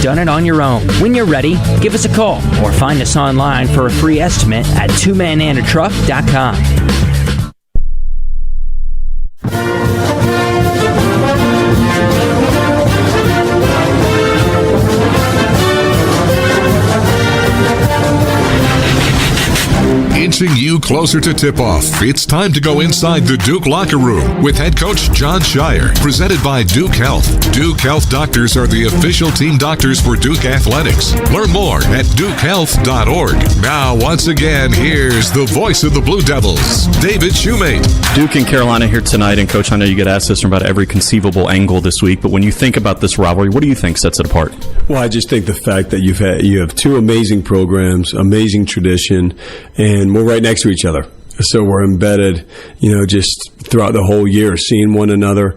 done it on your own. When you're ready, give us a call or find us online for a free estimate at twomanandatruck.com. Inching you closer to tip-off, it's time to go inside the Duke locker room with head coach John Shire, presented by Duke Health. Duke Health doctors are the official team doctors for Duke Athletics. Learn more at dukehealth.org. Now, once again, here's the voice of the Blue Devils, David Shoemate. Duke and Carolina here tonight, and Coach, I know you get asked this from about every conceivable angle this week, but when you think about this rivalry, what do you think sets it apart? Well, I just think the fact that you have two amazing programs, amazing tradition, and we're right next to each other. So we're embedded, just throughout the whole year, seeing one another,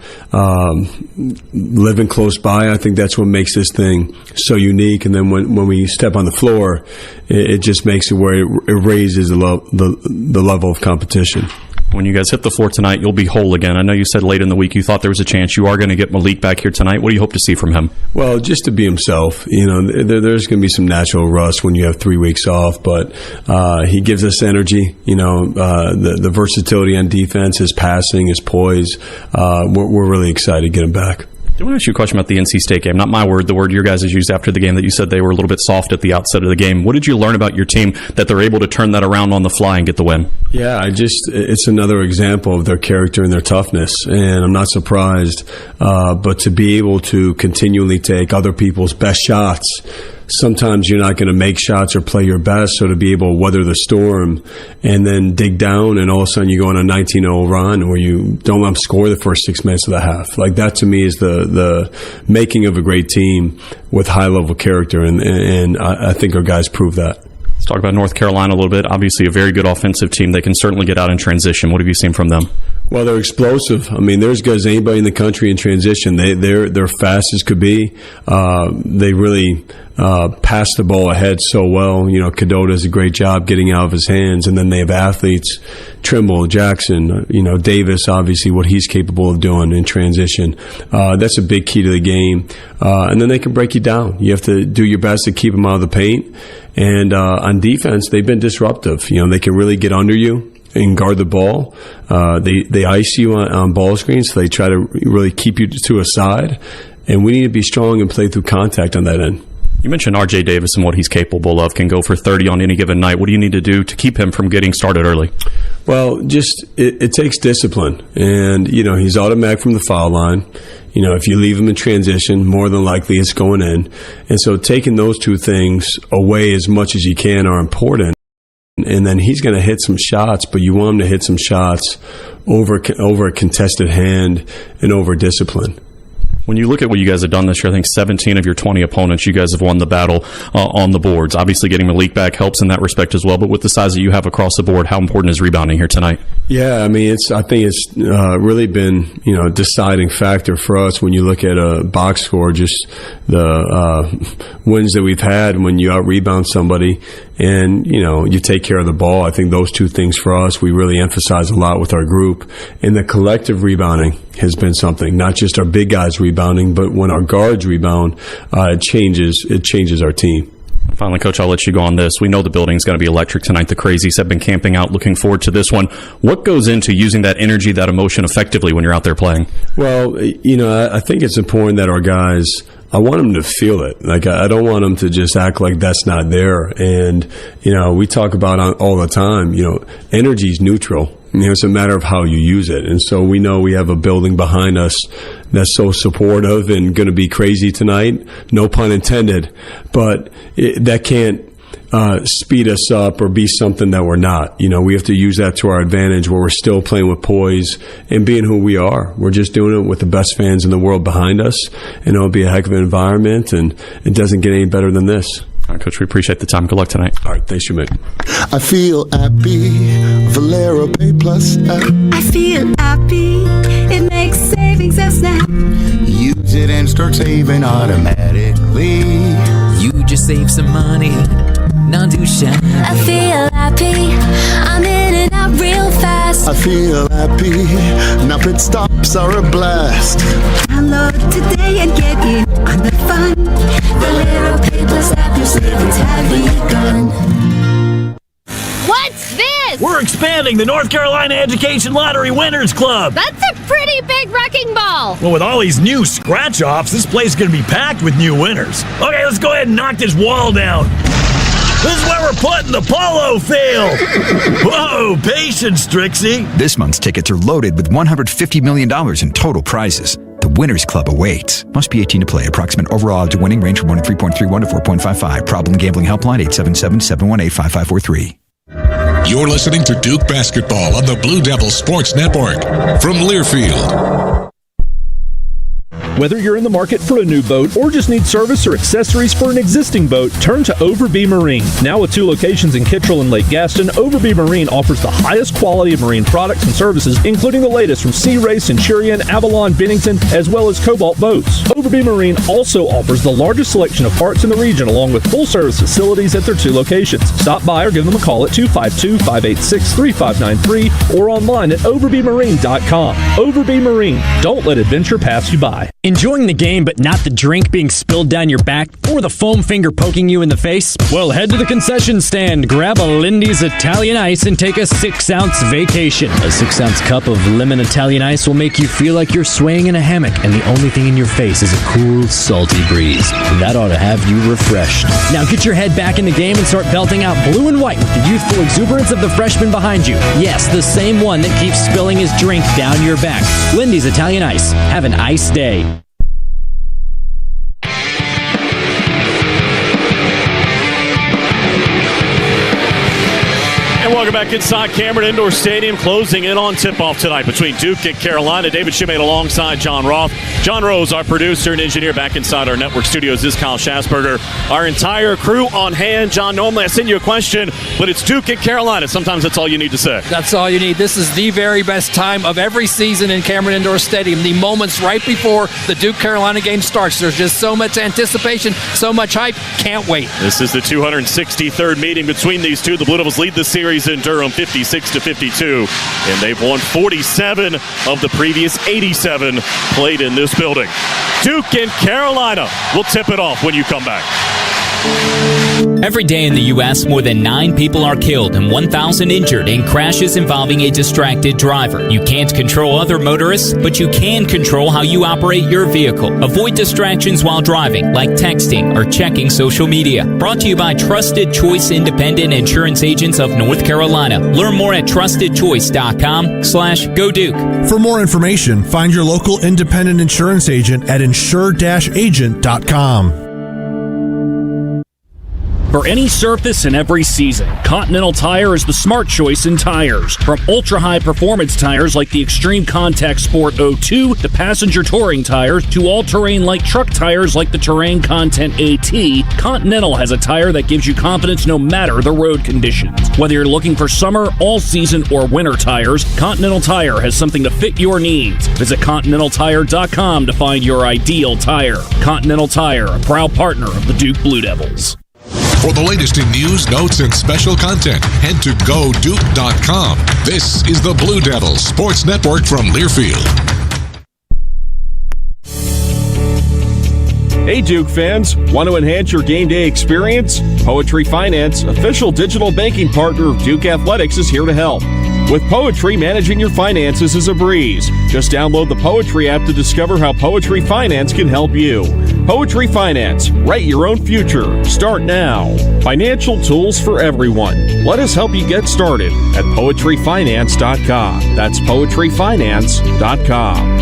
living close by. I think that's what makes this thing so unique. And then when we step on the floor, it just makes it where it raises the level of competition. When you guys hit the floor tonight, you'll be whole again. I know you said late in the week you thought there was a chance you are going to get Malik back here tonight. What do you hope to see from him? Well, just to be himself. There's going to be some natural rust when you have 3 weeks off, but he gives us energy. The versatility on defense, his passing, his poise. We're really excited to get him back. I want to ask you a question about the NC State game. Not my word, the word your guys has used after the game that you said they were a little bit soft at the outset of the game. What did you learn about your team that they're able to turn that around on the fly and get the win? Yeah, it's another example of their character and their toughness, and I'm not surprised. But to be able to continually take other people's best shots, sometimes you're not going to make shots or play your best, so to be able to weather the storm and then dig down and all of a sudden you go on a 19-0 run where you don't let them score the first 6 minutes of the half. Like that to me is the making of a great team with high-level character, and I think our guys prove that. Let's talk about North Carolina a little bit. Obviously a very good offensive team. They can certainly get out in transition. What have you seen from them? Well, they're explosive. I mean, they're as good as anybody in the country in transition. They're fast as could be. They really pass the ball ahead so well. Cadeau does a great job getting out of his hands, and then they have athletes, Trimble, Jackson, Davis, obviously what he's capable of doing in transition. That's a big key to the game. And then they can break you down. You have to do your best to keep them out of the paint. And on defense, they've been disruptive. They can really get under you and guard the ball. They ice you on ball screens, so they try to really keep you to a side. And we need to be strong and play through contact on that end. You mentioned R.J. Davis and what he's capable of, can go for 30 on any given night. What do you need to do to keep him from getting started early? Well, it takes discipline. And, he's automatic from the foul line. If you leave him in transition, more than likely it's going in. And so taking those two things away as much as you can are important. And then he's going to hit some shots, but you want him to hit some shots over a contested hand and over discipline. When you look at what you guys have done this year, I think 17 of your 20 opponents, you guys have won the battle on the boards. Obviously, getting Malik back helps in that respect as well. But with the size that you have across the board, how important is rebounding here tonight? Yeah, I think it's really been a deciding factor for us when you look at a box score. Just the wins that we've had when you out rebound somebody and you take care of the ball. I think those two things for us we really emphasize a lot with our group. And the collective rebounding has been something, not just our big guys rebounding, but when our guards rebound, it changes our team. Finally, Coach, I'll let you go on this. We know the building's going to be electric tonight. The Crazies have been camping out, looking forward to this one. What goes into using that energy, that emotion effectively when you're out there playing? Well, I think it's important that our guys, I want them to feel it. Like, I don't want them to just act like that's not there. And, we talk about all the time, energy is neutral. It's a matter of how you use it. And so we know we have a building behind us that's so supportive and going to be crazy tonight. No pun intended. But that can't speed us up or be something that we're not. We have to use that to our advantage where we're still playing with poise and being who we are. We're just doing it with the best fans in the world behind us. And it'll be a heck of an environment, and it doesn't get any better than this. All right, Coach, we appreciate the time. Good luck tonight. All right, thanks, Mate. I feel happy, Valero Pay Plus. I feel happy, it makes savings a snap. Use it and start saving automatically. You just save some money, not too shy. I feel happy, I'm in and out real fast. I feel happy, now pit stops are a blast. Download today and get in on the fun. Valero Plus after savings have begun. What's this? We're expanding the North Carolina Education Lottery Winners Club. That's a pretty big wrecking ball. Well, with all these new scratch-offs, this place is going to be packed with new winners. Okay, let's go ahead and knock this wall down. This is where we're putting the polo field. Whoa, patience, Trixie. This month's tickets are loaded with $150 million in total prizes. The Winners Club awaits. Must be 18 to play. Approximate overall odds of winning range from 3.31 to 4.55. Problem gambling helpline 877-718-5543. You're listening to Duke Basketball on the Blue Devil Sports Network from Learfield. Whether you're in the market for a new boat or just need service or accessories for an existing boat, turn to Overby Marine. Now with 2 locations in Kittrell and Lake Gaston, Overby Marine offers the highest quality of marine products and services, including the latest from Sea Ray, Centurion, Avalon, Bennington, as well as Cobalt boats. Overby Marine also offers the largest selection of parts in the region, along with full-service facilities at their 2 locations. Stop by or give them a call at 252-586-3593 or online at overbymarine.com. Overby Marine. Don't let adventure pass you by. Enjoying the game but not the drink being spilled down your back or the foam finger poking you in the face? Well, head to the concession stand, grab a Lindy's Italian Ice, and take a 6-ounce vacation. A 6-ounce cup of lemon Italian Ice will make you feel like you're swaying in a hammock, and the only thing in your face is a cool, salty breeze. And that ought to have you refreshed. Now get your head back in the game and start belting out blue and white with the youthful exuberance of the freshman behind you. Yes, the same one that keeps spilling his drink down your back. Lindy's Italian Ice. Have an ice day. And welcome back inside Cameron Indoor Stadium, closing in on tip-off tonight between Duke and Carolina. David Shimate alongside John Roth. John Rose, our producer and engineer, back inside our network studios. This is Kyle Schasberger. Our entire crew on hand. John, normally I send you a question, but it's Duke and Carolina. Sometimes that's all you need to say. That's all you need. This is the very best time of every season in Cameron Indoor Stadium. The moments right before the Duke-Carolina game starts. There's just so much anticipation, so much hype. Can't wait. This is the 263rd meeting between these two. The Blue Devils lead the series in Durham 56-52, and they've won 47 of the previous 87 played in this building. Duke and Carolina will tip it off when you come back. Every day in the U.S., more than 9 people are killed and 1,000 injured in crashes involving a distracted driver. You can't control other motorists, but you can control how you operate your vehicle. Avoid distractions while driving, like texting or checking social media. Brought to you by Trusted Choice Independent Insurance Agents of North Carolina. Learn more at trustedchoice.com/go Duke. For more information, find your local independent insurance agent at insure-agent.com. For any surface and every season, Continental Tire is the smart choice in tires. From ultra-high performance tires like the Extreme Contact Sport 02 to passenger touring tires to all-terrain light truck tires like the Terrain Content AT, Continental has a tire that gives you confidence no matter the road conditions. Whether you're looking for summer, all-season, or winter tires, Continental Tire has something to fit your needs. Visit ContinentalTire.com to find your ideal tire. Continental Tire, a proud partner of the Duke Blue Devils. For the latest in news, notes, and special content, head to GoDuke.com. This is the Blue Devils Sports Network from Learfield. Hey Duke fans, want to enhance your game day experience? Poetry Finance, official digital banking partner of Duke Athletics, is here to help. With Poetry, managing your finances is a breeze. Just download the Poetry app to discover how Poetry Finance can help you. Poetry Finance. Write your own future. Start now. Financial tools for everyone. Let us help you get started at PoetryFinance.com. That's PoetryFinance.com.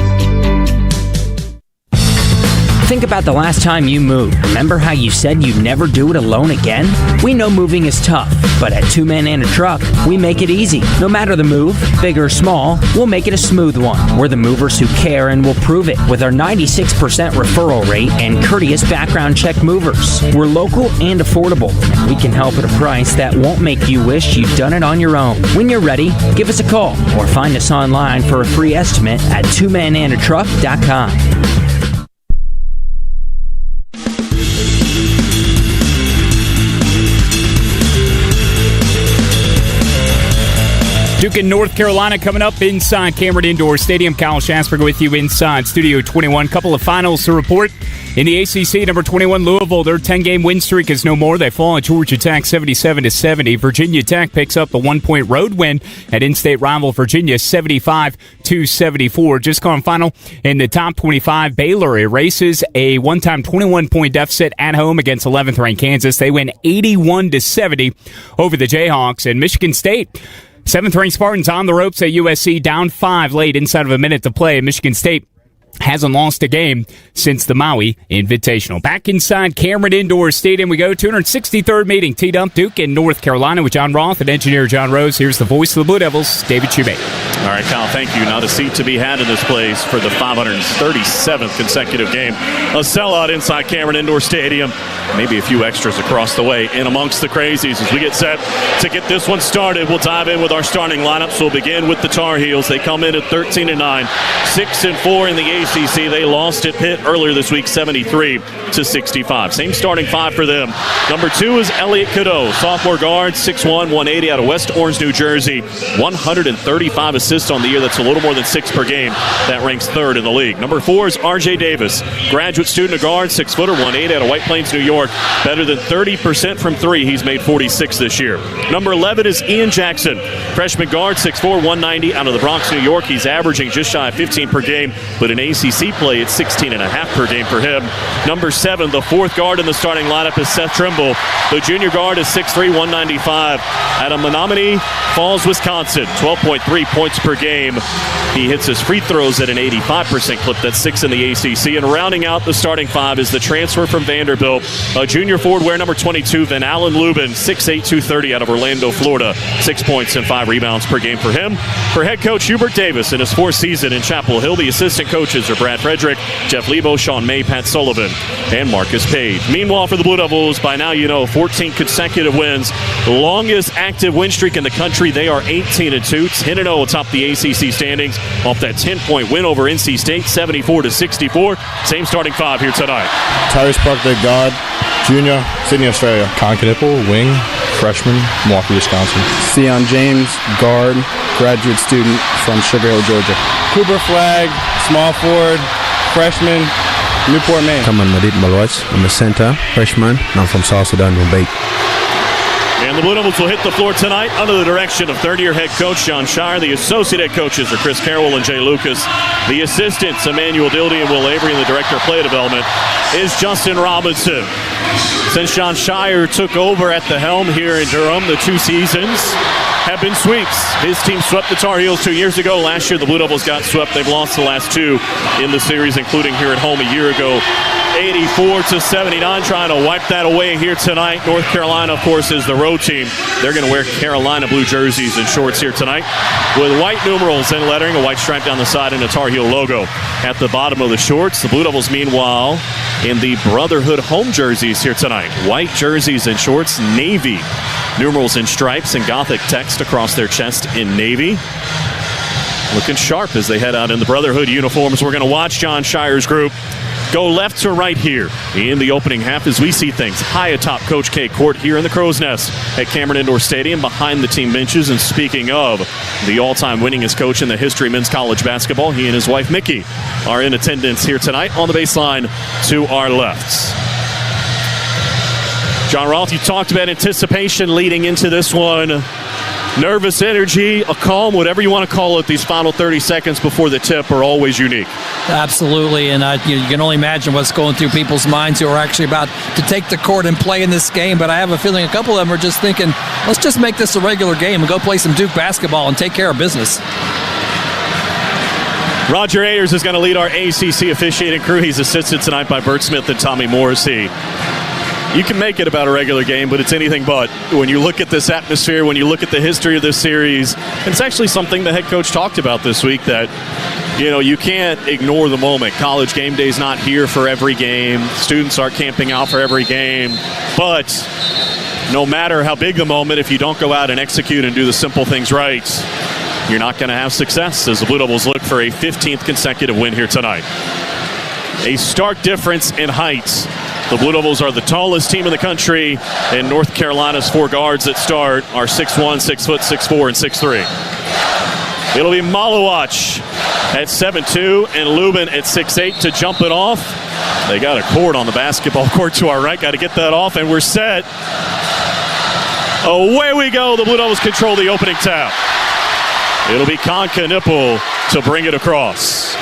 Think about the last time you moved. Remember how you said you'd never do it alone again? We know moving is tough, but at Two Men and a Truck, we make it easy. No matter the move, big or small, we'll make it a smooth one. We're the movers who care and will prove it with our 96% referral rate and courteous background check movers. We're local and affordable, and we can help at a price that won't make you wish you'd done it on your own. When you're ready, give us a call or find us online for a free estimate at twomenandatruck.com. Duke and North Carolina coming up inside Cameron Indoor Stadium. Kyle Shasberger with you inside Studio 21. Couple of finals to report. In the ACC, number 21, Louisville, their 10-game win streak is no more. They fall at Georgia Tech 77-70. Virginia Tech picks up a 1-point road win at in-state rival Virginia 75-74. Just gone final in the top 25. Baylor erases a one-time 21-point deficit at home against 11th-ranked Kansas. They win 81-70 over the Jayhawks. And Michigan State, 7th-ranked Spartans on the ropes at USC, down 5 late inside of a minute to play. Michigan State hasn't lost a game since the Maui Invitational. Back inside Cameron Indoor Stadium we go. 263rd meeting. T-Dump Duke in North Carolina with John Roth and engineer John Rose. Here's the voice of the Blue Devils, David Shoemate. All right, Kyle, thank you. Not a seat to be had in this place for the 537th consecutive game. A sellout inside Cameron Indoor Stadium. Maybe a few extras across the way and amongst the crazies. As we get set to get this one started, we'll dive in with our starting lineups. We'll begin with the Tar Heels. They come in at 13-9, 6-4 in the ACC. They lost at Pitt earlier this week, 73-65. Same starting five for them. Number 2 is Elliot Cadeau, sophomore guard, 6'1", 180 out of West Orange, New Jersey. 135 assists on the year. That's a little more than 6 per game. That ranks 3rd in the league. Number 4 is R.J. Davis, graduate student of guard, 6', 180 out of White Plains, New York. Better than 30% from 3. He's made 46 this year. Number 11 is Ian Jackson, freshman guard, 6'4", 190 out of the Bronx, New York. He's averaging just shy of 15 per game, but in ACC play, it's 16.5 per game for him. Number 7, the 4th guard in the starting lineup is Seth Trimble. The junior guard is 6'3", 195 out of Menominee Falls, Wisconsin. 12.3 points per game. He hits his free throws at an 85% clip. That's 6 in the ACC. And rounding out the starting 5 is the transfer from Vanderbilt, a junior forward wearing number 22, Van Allen Lubin, 6'8", 230 out of Orlando, Florida. 6 points and 5 rebounds per game for him. For head coach Hubert Davis in his 4th season in Chapel Hill, the assistant coaches are Brad Frederick, Jeff Lebo, Sean May, Pat Sullivan, and Marcus Page. Meanwhile, for the Blue Devils, by now you know 14 consecutive wins. Longest active win streak in the country. They are 18-2, 10-0 atop the ACC standings off that 10-point win over NC State, 74-64. Same starting 5 here tonight. Tyrese Parker, guard, junior, Sydney, Australia. Con Knipple, wing, freshman, Milwaukee, Wisconsin. Sion James, guard, graduate student from Sugar Hill, Georgia. Cooper Flagg, small forward, freshman, Newport, Maine. I'm Madid Malois. I'm a center, freshman, and I'm from South Sudan, Mumbai. And the Blue Devils will hit the floor tonight under the direction of third-year head coach John Shire. The associate head coaches are Chris Carroll and Jay Lucas. The assistants, Emmanuel Dildy and Will Avery, and the director of play development is Justin Robinson. Since John Shire took over at the helm here in Durham, the 2 seasons have been sweeps. His team swept the Tar Heels 2 years ago. Last year, the Blue Devils got swept. They've lost the last 2 in the series, including here at home a year ago. 84-79, trying to wipe that away here tonight. North Carolina, of course, is the road team. They're going to wear Carolina blue jerseys and shorts here tonight with white numerals and lettering, a white stripe down the side, and a Tar Heel logo at the bottom of the shorts. The Blue Devils, meanwhile, in the Brotherhood home jerseys here tonight. White jerseys and shorts, navy numerals and stripes, and Gothic text across their chest in navy. Looking sharp as they head out in the Brotherhood uniforms. We're going to watch John Shire's group go left to right here in the opening half as we see things high atop Coach K Court here in the Crow's Nest at Cameron Indoor Stadium behind the team benches. And speaking of the all-time winningest coach in the history of men's college basketball, he and his wife Mickey are in attendance here tonight on the baseline to our left. John Roth, you talked about anticipation leading into this one. Nervous energy, a calm, whatever you want to call it, these final 30 seconds before the tip are always unique. Absolutely, and you can only imagine what's going through people's minds who are actually about to take the court and play in this game. But I have a feeling a couple of them are just thinking, let's just make this a regular game and go play some Duke basketball and take care of business. Roger Ayers is going to lead our ACC officiating crew. He's assisted tonight by Bert Smith and Tommy Morrissey. You can make it about a regular game, but it's anything but. When you look at this atmosphere, when you look at the history of this series, it's actually something the head coach talked about this week that, you know, you can't ignore the moment. College game day is not here for every game. Students aren't camping out for every game. But no matter how big the moment, if you don't go out and execute and do the simple things right, you're not going to have success as the Blue Devils look for a 15th consecutive win here tonight. A stark difference in height. The Blue Devils are the tallest team in the country, and North Carolina's 4 guards that start are 6'1", 6', 6'4", and 6'3". It'll be Malawach at 7'2", and Lubin at 6'8" to jump it off. They got a cord on the basketball court to our right. Got to get that off, and we're set. Away we go. The Blue Devils control the opening tap. It'll be Knipple to bring it across.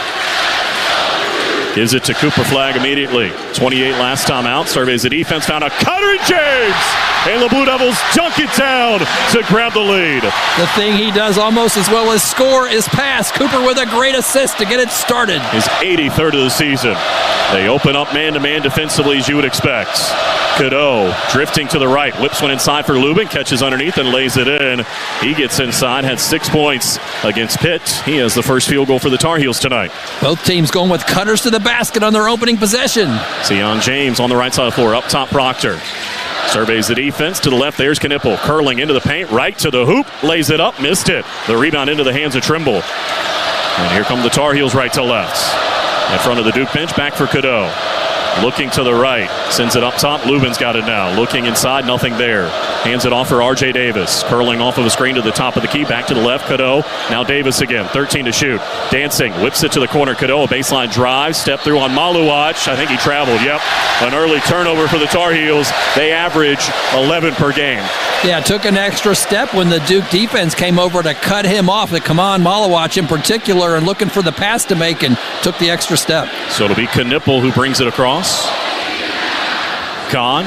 Gives it to Cooper Flagg immediately. 28 last time out. Surveys the defense. Found a cutter in James. And the Blue Devils dunk it down to grab the lead. The thing he does almost as well as score is pass. Cooper with a great assist to get it started. His 83rd of the season. They open up man-to-man defensively as you would expect. Cadeau drifting to the right. Whips one inside for Lubin. Catches underneath and lays it in. He gets inside. Had 6 points against Pitt. He has the first field goal for the Tar Heels tonight. Both teams going with cutters to the basket on their opening possession. Sion James on the right side of the floor. Up top, Proctor. Surveys the defense. To the left, there's Knipple. Curling into the paint. Right to the hoop. Lays it up. Missed it. The rebound into the hands of Trimble. And here come the Tar Heels right to left. In front of the Duke bench. Back for Cadeau. Looking to the right. Sends it up top. Lubin's got it now. Looking inside. Nothing there. Hands it off for R.J. Davis. Curling off of a screen to the top of the key. Back to the left. Cadeau. Now Davis again. 13 to shoot. Dancing. Whips it to the corner. Cadeau. A baseline drive. Step through on Malawach. I think he traveled. Yep. An early turnover for the Tar Heels. They average 11 per game. Yeah, took an extra step when the Duke defense came over to cut him off. The Kaman Malawach in particular, and looking for the pass to make, and took the extra step. So it'll be Knipple who brings it across. Kahn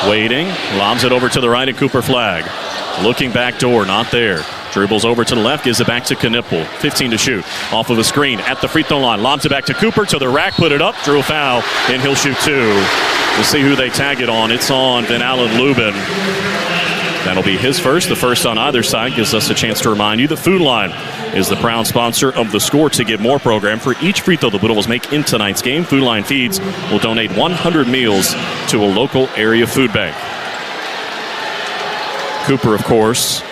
waiting, lobs it over to the right, and Cooper Flagg looking back door, not there. Dribbles over to the left, gives it back to Knipple. 15 to shoot. Off of a screen at the free throw line. Lobs it back to Cooper to the rack, put it up, drew a foul, and he'll shoot 2. We'll see who they tag it on. It's on Van Allen Lubin. That'll be his first. The first on either side gives us a chance to remind you that Food Line is the proud sponsor of The Score. To get more program for each free throw the Blue Devils make in tonight's game, Food Line Feeds will donate 100 meals to a local area food bank. Cooper, of course,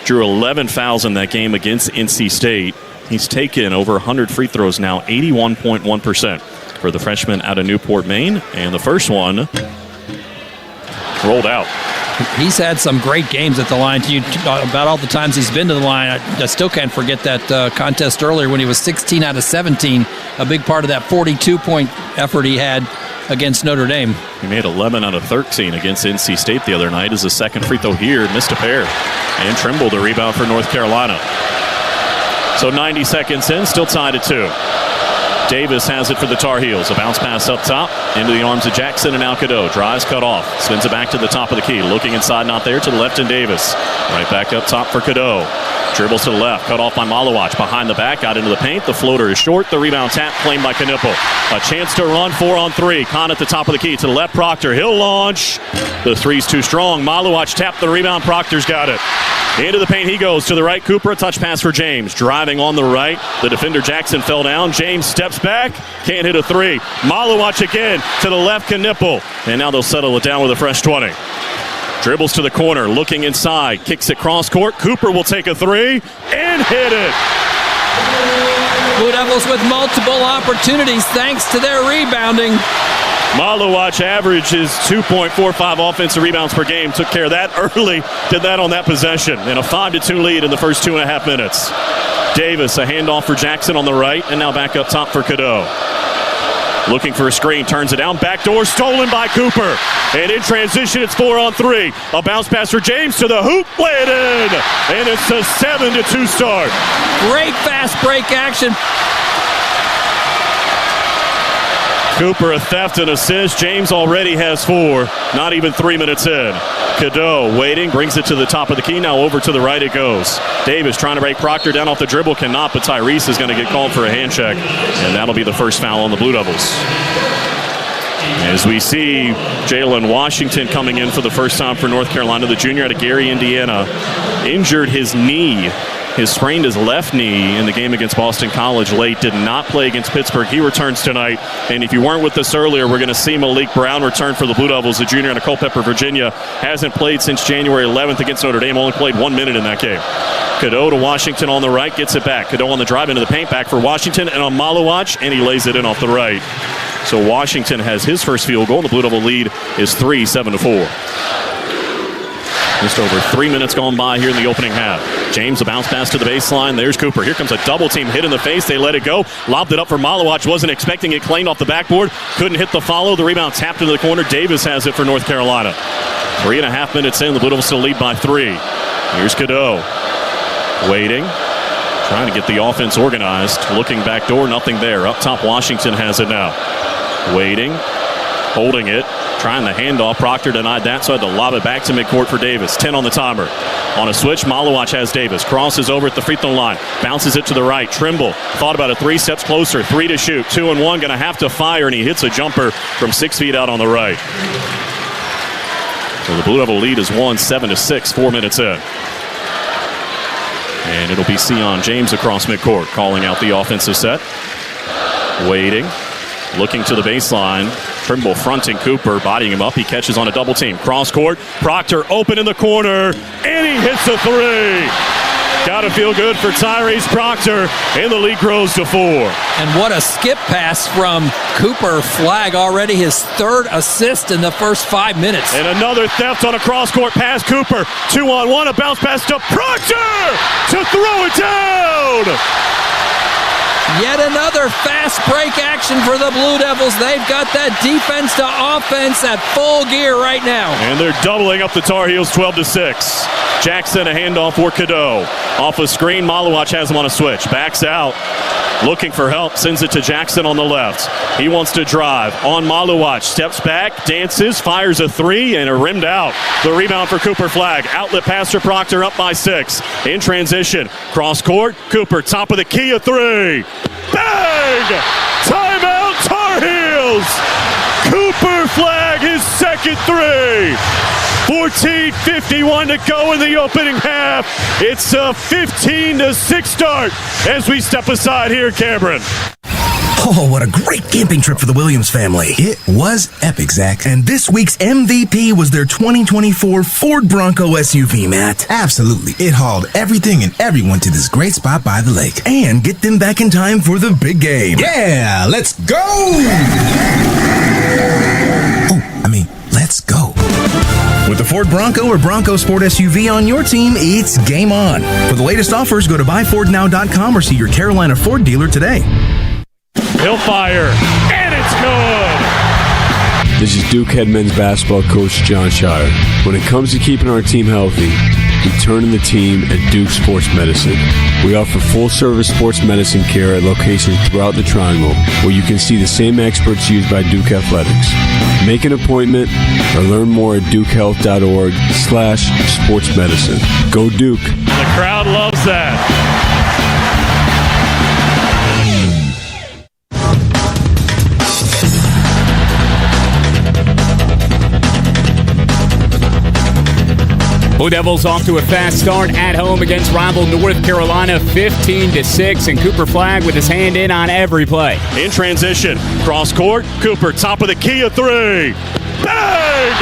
drew 11 fouls in that game against NC State. He's taken over 100 free throws now, 81.1% for the freshman out of Newport, Maine. And the first one rolled out. He's had some great games at the line. About all the times he's been to the line, I still can't forget that contest earlier when he was 16 out of 17. A big part of that 42-point effort he had against Notre Dame. He made 11 out of 13 against NC State the other night. As a second free throw here, missed a pair. And Trimble the rebound for North Carolina. So 90 seconds in, still tied at 2. Davis has it for the Tar Heels. A bounce pass up top into the arms of Jackson and now Cadeau. Drives, cut off. Spins it back to the top of the key. Looking inside, not there. To the left and Davis. Right back up top for Cadeau. Dribbles to the left. Cut off by Malawach. Behind the back. Got into the paint. The floater is short. The rebound tap claimed by Knipple. A chance to run 4-on-3. Kahn at the top of the key. To the left, Proctor. He'll launch. The three's too strong. Malawach tapped the rebound. Proctor's got it. Into the paint he goes. To the right, Cooper. A touch pass for James. Driving on the right. The defender Jackson fell down. James steps back. Can't hit a three. Malawach again. To the left, Knipple. And now they'll settle it down with a fresh 20. Dribbles to the corner. Looking inside. Kicks it cross court. Cooper will take a three. And hit it. Blue Devils with multiple opportunities thanks to their rebounding. Malawach averages 2.45 offensive rebounds per game. Took care of that early. Did that on that possession. And a 5-2 lead in the first 2.5 minutes. Davis, a handoff for Jackson on the right. And now back up top for Cadeau. Looking for a screen. Turns it down. Backdoor stolen by Cooper. And in transition, it's 4-on-3. A bounce pass for James to the hoop. Lay it in. And it's a 7-2 start. Great fast break action. Cooper a theft and assist. James already has 4. Not even 3 minutes in. Cadeau waiting, brings it to the top of the key. Now over to the right it goes. Davis trying to break Proctor down off the dribble. Cannot, but Tyrese is going to get called for a hand check. And that'll be the first foul on the Blue Devils. As we see Jalen Washington coming in for the first time for North Carolina, the junior out of Gary, Indiana, injured his knee. His sprained his left knee in the game against Boston College late. Did not play against Pittsburgh. He returns tonight. And if you weren't with us earlier, we're going to see Malik Brown return for the Blue Devils. The junior out of Culpeper, Virginia, hasn't played since January 11th against Notre Dame. Only played 1 minute in that game. Cadeau to Washington on the right. Gets it back. Cadeau on the drive into the paint. Back for Washington. And on Malawach. And he lays it in off the right. So Washington has his first field goal. The Blue Devil lead is 3, 7-4. Just over 3 minutes gone by here in the opening half. James, a bounce pass to the baseline. There's Cooper. Here comes a double team hit in the face. They let it go. Lobbed it up for Malawach. Wasn't expecting it. Claimed off the backboard. Couldn't hit the follow. The rebound tapped into the corner. Davis has it for North Carolina. 3.5 minutes in. The Blue Devils still lead by 3. Here's Cadeau. Waiting. Trying to get the offense organized. Looking back door. Nothing there. Up top, Washington has it now. Waiting. Holding it. Trying the handoff. Proctor denied that, so had to lob it back to midcourt for Davis. 10 on the timer. On a switch, Malawach has Davis. Crosses over at the free throw line. Bounces it to the right. Trimble thought about it. 3 steps closer. 3 to shoot. 2 and 1. Going to have to fire, and he hits a jumper from 6 feet out on the right. So the Blue Devil lead is 7-6, 4 minutes in. And it'll be Sion James across midcourt, calling out the offensive set. Waiting. Looking to the baseline. Trimble fronting Cooper, bodying him up. He catches on a double team. Cross court. Proctor open in the corner, and he hits a 3. Got to feel good for Tyrese Proctor, and the lead grows to 4. And what a skip pass from Cooper Flag, already his 3rd assist in the first 5 minutes. And another theft on a cross-court pass. Cooper, 2-on-1, a bounce pass to Proctor to throw it down. Yet another fast break action for the Blue Devils. They've got that defense to offense at full gear right now. And they're doubling up the Tar Heels 12-6. Jackson, a handoff for Cadeau. Off a screen, Malawach has him on a switch. Backs out. Looking for help, sends it to Jackson on the left. He wants to drive. On Malawach, steps back, dances, fires a 3, and a rimmed out. The rebound for Cooper Flag. Outlet pass to Proctor, up by 6. In transition, cross court, Cooper, top of the key, a 3. Bang! Timeout, Tar Heels! Cooper Flag, his second 3. 14:51 to go in the opening half. It's a 15-6 start as we step aside here, Cameron. Oh, what a great camping trip for the Williams family. It was epic, Zach. And this week's MVP was their 2024 Ford Bronco SUV, Matt. Absolutely. It hauled everything and everyone to this great spot by the lake. And get them back in time for the big game. Yeah, let's go! Let's go. With the Ford Bronco or Bronco Sport SUV on your team, it's game on. For the latest offers, go to buyfordnow.com or see your Carolina Ford dealer today. He'll fire, and it's good! This is Duke head men's basketball coach John Shire. When it comes to keeping our team healthy, we turn to the team at Duke Sports Medicine. We offer full-service sports medicine care at locations throughout the Triangle, where you can see the same experts used by Duke Athletics. Make an appointment or learn more at dukehealth.org/sportsmedicine. Go Duke. The crowd loves that. Blue Devils off to a fast start at home against rival North Carolina, 15-6, and Cooper Flag with his hand in on every play. In transition, cross court, Cooper, top of the key, a 3. Bang!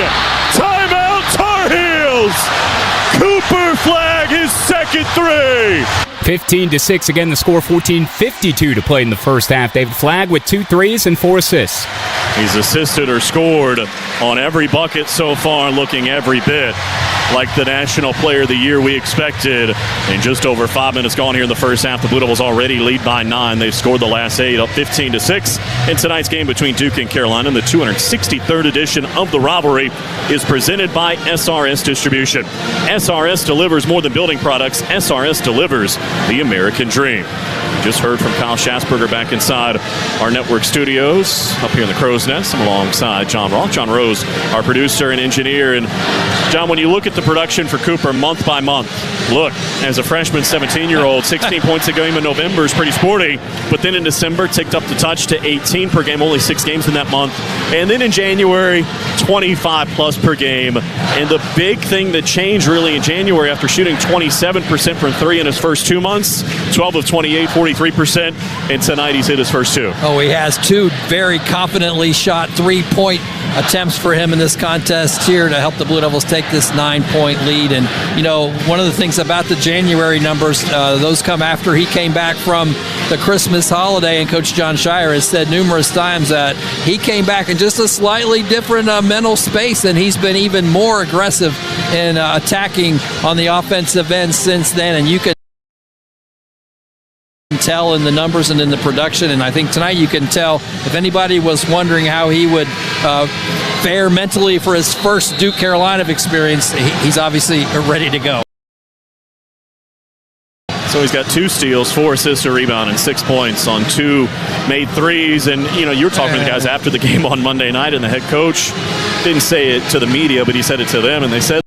Timeout, Tar Heels! Cooper Flag, his second 3. 15-6 again, the score. 14:52 to play in the first half. David Flag with 2 threes and 4 assists. He's assisted or scored on every bucket so far, looking every bit like the National Player of the Year we expected. And just over 5 minutes gone here in the first half, the Blue Devils already lead by 9. They've scored the last 8, up 15-6. In tonight's game between Duke and Carolina, the 263rd edition of the rivalry is presented by SRS Distribution. SRS delivers more than building products. SRS delivers the American dream. Just heard from Kyle Schatzberger back inside our network studios up here in the Crow's Nest. I'm alongside John Roth. John Rose, our producer and engineer. And John, when you look at the production for Cooper month by month, look, as a freshman 17-year-old, 16 points a game in November is pretty sporty. But then in December, ticked up the touch to 18 per game, only 6 games in that month. And then in January, 25-plus per game. And the big thing that changed really in January after shooting 27% from 3 in his first 2 months, 12 of 28, 42%, 43%, and tonight he's hit his first 2. Oh, he has 2 very confidently shot 3-point attempts for him in this contest here to help the Blue Devils take this 9-point lead. And, one of the things about the January numbers, those come after he came back from the Christmas holiday, and Coach John Shire has said numerous times that he came back in just a slightly different mental space, and he's been even more aggressive in attacking on the offensive end since then. And you can tell in the numbers and in the production, and I think tonight you can tell if anybody was wondering how he would fare mentally for his first Duke Carolina experience, he's obviously ready to go. So he's got 2 steals, 4 assists, a rebound, and 6 points on 2 made threes. And, you were talking to the guys after the game on Monday night, and the head coach didn't say it to the media, but he said it to them, and they said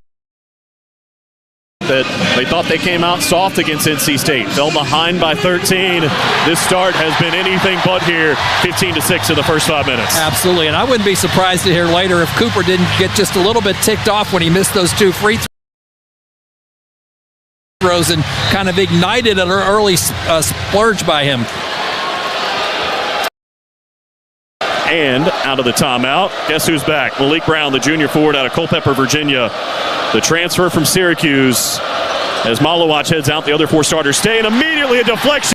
that they thought they came out soft against NC State. Fell behind by 13. This start has been anything but here. 15-6 in the first 5 minutes. Absolutely, and I wouldn't be surprised to hear later if Cooper didn't get just a little bit ticked off when he missed those 2 free throws and kind of ignited an early splurge by him. And out of the timeout, guess who's back? Malik Brown, the junior forward out of Culpeper, Virginia. The transfer from Syracuse. As Malowacz heads out, the other 4 starters stay, and immediately a deflection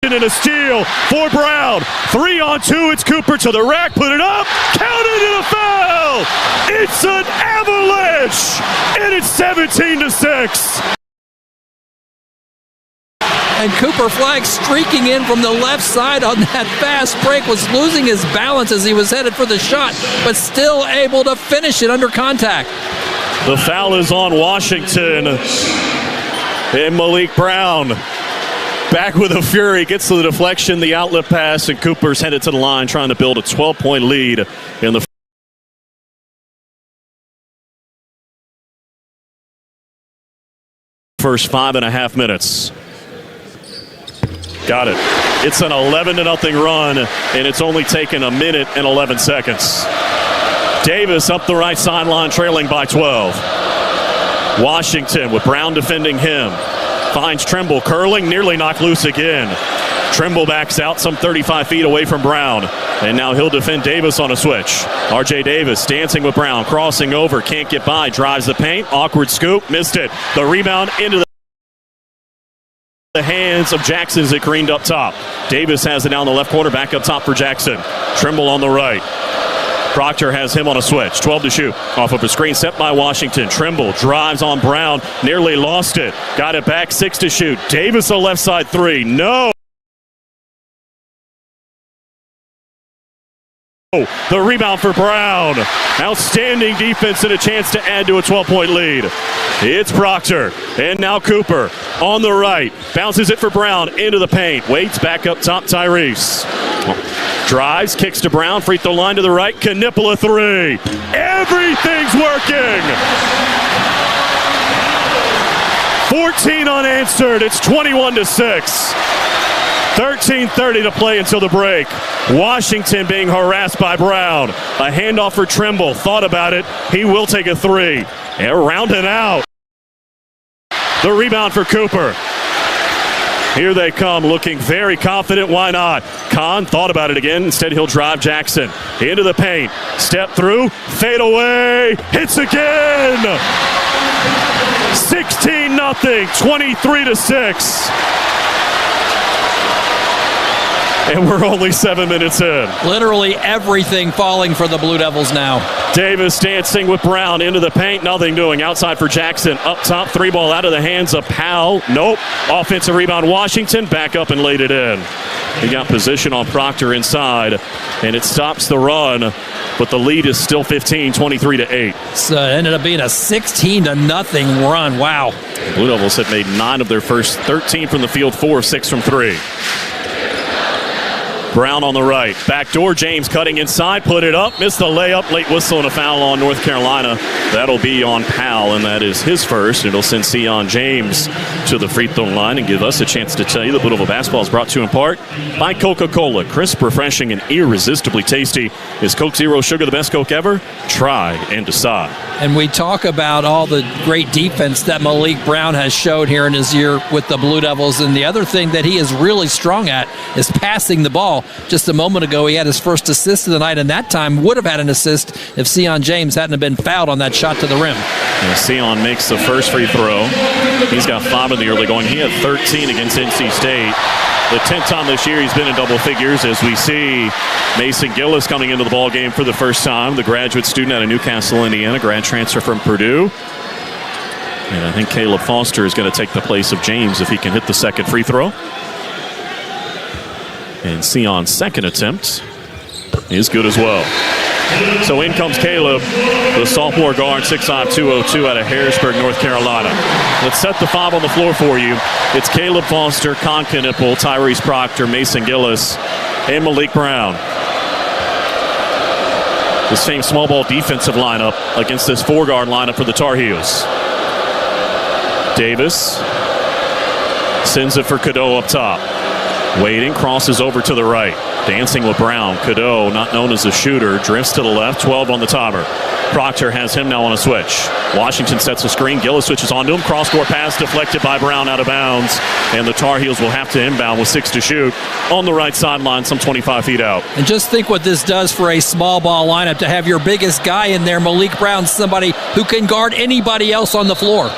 and a steal for Brown. 3 on 2, it's Cooper to the rack, put it up, counted and a foul! It's an avalanche, and it's 17-6. And Cooper Flagg streaking in from the left side on that fast break, was losing his balance as he was headed for the shot, but still able to finish it under contact. The foul is on Washington. And Malik Brown back with a fury, gets to the deflection, the outlet pass, and Cooper's headed to the line trying to build a 12-point lead in the first 5.5 minutes. Got it. It's an 11-0 run, and it's only taken 1 minute and 11 seconds. Davis up the right sideline, trailing by 12. Washington with Brown defending him. Finds Trimble curling, nearly knocked loose again. Trimble backs out some 35 feet away from Brown, and now he'll defend Davis on a switch. R.J. Davis dancing with Brown, crossing over, can't get by, drives the paint, awkward scoop, missed it. The rebound into the hands of Jackson as it greened up top. Davis has it down the left corner, back up top for Jackson. Trimble on the right. Proctor has him on a switch. 12 to shoot. Off of a screen set by Washington. Trimble drives on Brown. Nearly lost it. Got it back. 6 to shoot. Davis a left side 3. No. The rebound for Brown. Outstanding defense and a chance to add to a 12-point lead. It's Proctor. And now Cooper on the right. Bounces it for Brown into the paint. Waits back up top. Tyrese. Drives, kicks to Brown. Free throw line to the right. Knipple a 3. Everything's working. 14 unanswered. It's 21-6. 13:30 to play until the break. Washington being harassed by Brown. A handoff for Trimble. Thought about it. He will take a 3. And rounding out. The rebound for Cooper. Here they come, looking very confident. Why not? Kahn thought about it again. Instead, he'll drive Jackson into the paint. Step through, fade away, hits again. 16-0, 23-6. And we're only 7 minutes in. Literally everything falling for the Blue Devils now. Davis dancing with Brown into the paint. Nothing doing. Outside for Jackson. Up top. 3 ball out of the hands of Powell. Nope. Offensive rebound Washington. Back up and laid it in. He got position on Proctor inside. And it stops the run. But the lead is still 15, 23-8. So it ended up being a 16-0 run. Wow. The Blue Devils had made 9 of their first 13 from the field, 4 of 6 from 3. Brown on the right. Backdoor, James cutting inside, put it up, missed the layup, late whistle and a foul on North Carolina. That'll be on Powell, and that is his first. It'll send Sion James to the free throw line and give us a chance to tell you that Blue Devil Basketball is brought to you in part by Coca-Cola. Crisp, refreshing, and irresistibly tasty. Is Coke Zero Sugar the best Coke ever? Try and decide. And we talk about all the great defense that Malik Brown has showed here in his year with the Blue Devils, and the other thing that he is really strong at is passing the ball. Just a moment ago, he had his first assist of the night, and that time would have had an assist if Sion James hadn't have been fouled on that shot to the rim. And Sion makes the first free throw. He's got 5 in the early going. He had 13 against NC State. The 10th time this year he's been in double figures, as we see Mason Gillis coming into the ball game for the first time, the graduate student out of Newcastle, Indiana, grad transfer from Purdue. And I think Caleb Foster is going to take the place of James if he can hit the second free throw. And Sion's second attempt is good as well. So in comes Caleb, the sophomore guard, 6'5", 202 out of Harrisburg, North Carolina. Let's set the 5 on the floor for you. It's Caleb Foster, Con Knipple, Tyrese Proctor, Mason Gillis, and Malik Brown. The same small ball defensive lineup against this 4-guard lineup for the Tar Heels. Davis sends it for Cadeau up top. Waiting, crosses over to the right. Dancing with Brown. Cadeau, not known as a shooter, drifts to the left, 12 on the timer. Proctor has him now on a switch. Washington sets a screen. Gillis switches onto him. Cross-court pass deflected by Brown out of bounds. And the Tar Heels will have to inbound with 6 to shoot on the right sideline, some 25 feet out. And just think what this does for a small ball lineup to have your biggest guy in there, Malik Brown, somebody who can guard anybody else on the floor.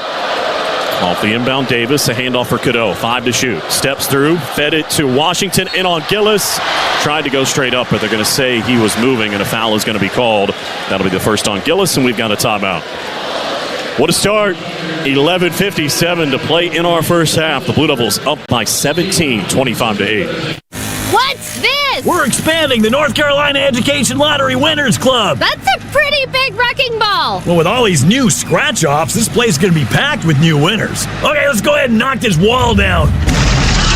Off the inbound, Davis, a handoff for Cadeau. 5 to shoot. Steps through, fed it to Washington, in on Gillis. Tried to go straight up, but they're going to say he was moving, and a foul is going to be called. That'll be the first on Gillis, and we've got a timeout. What a start. 11:57 to play in our first half. The Blue Devils up by 17, 25-8. What's this? We're expanding the North Carolina Education Lottery Winners Club. That's a pretty big wrecking ball. Well, with all these new scratch-offs, this place is going to be packed with new winners. Okay, let's go ahead and knock this wall down.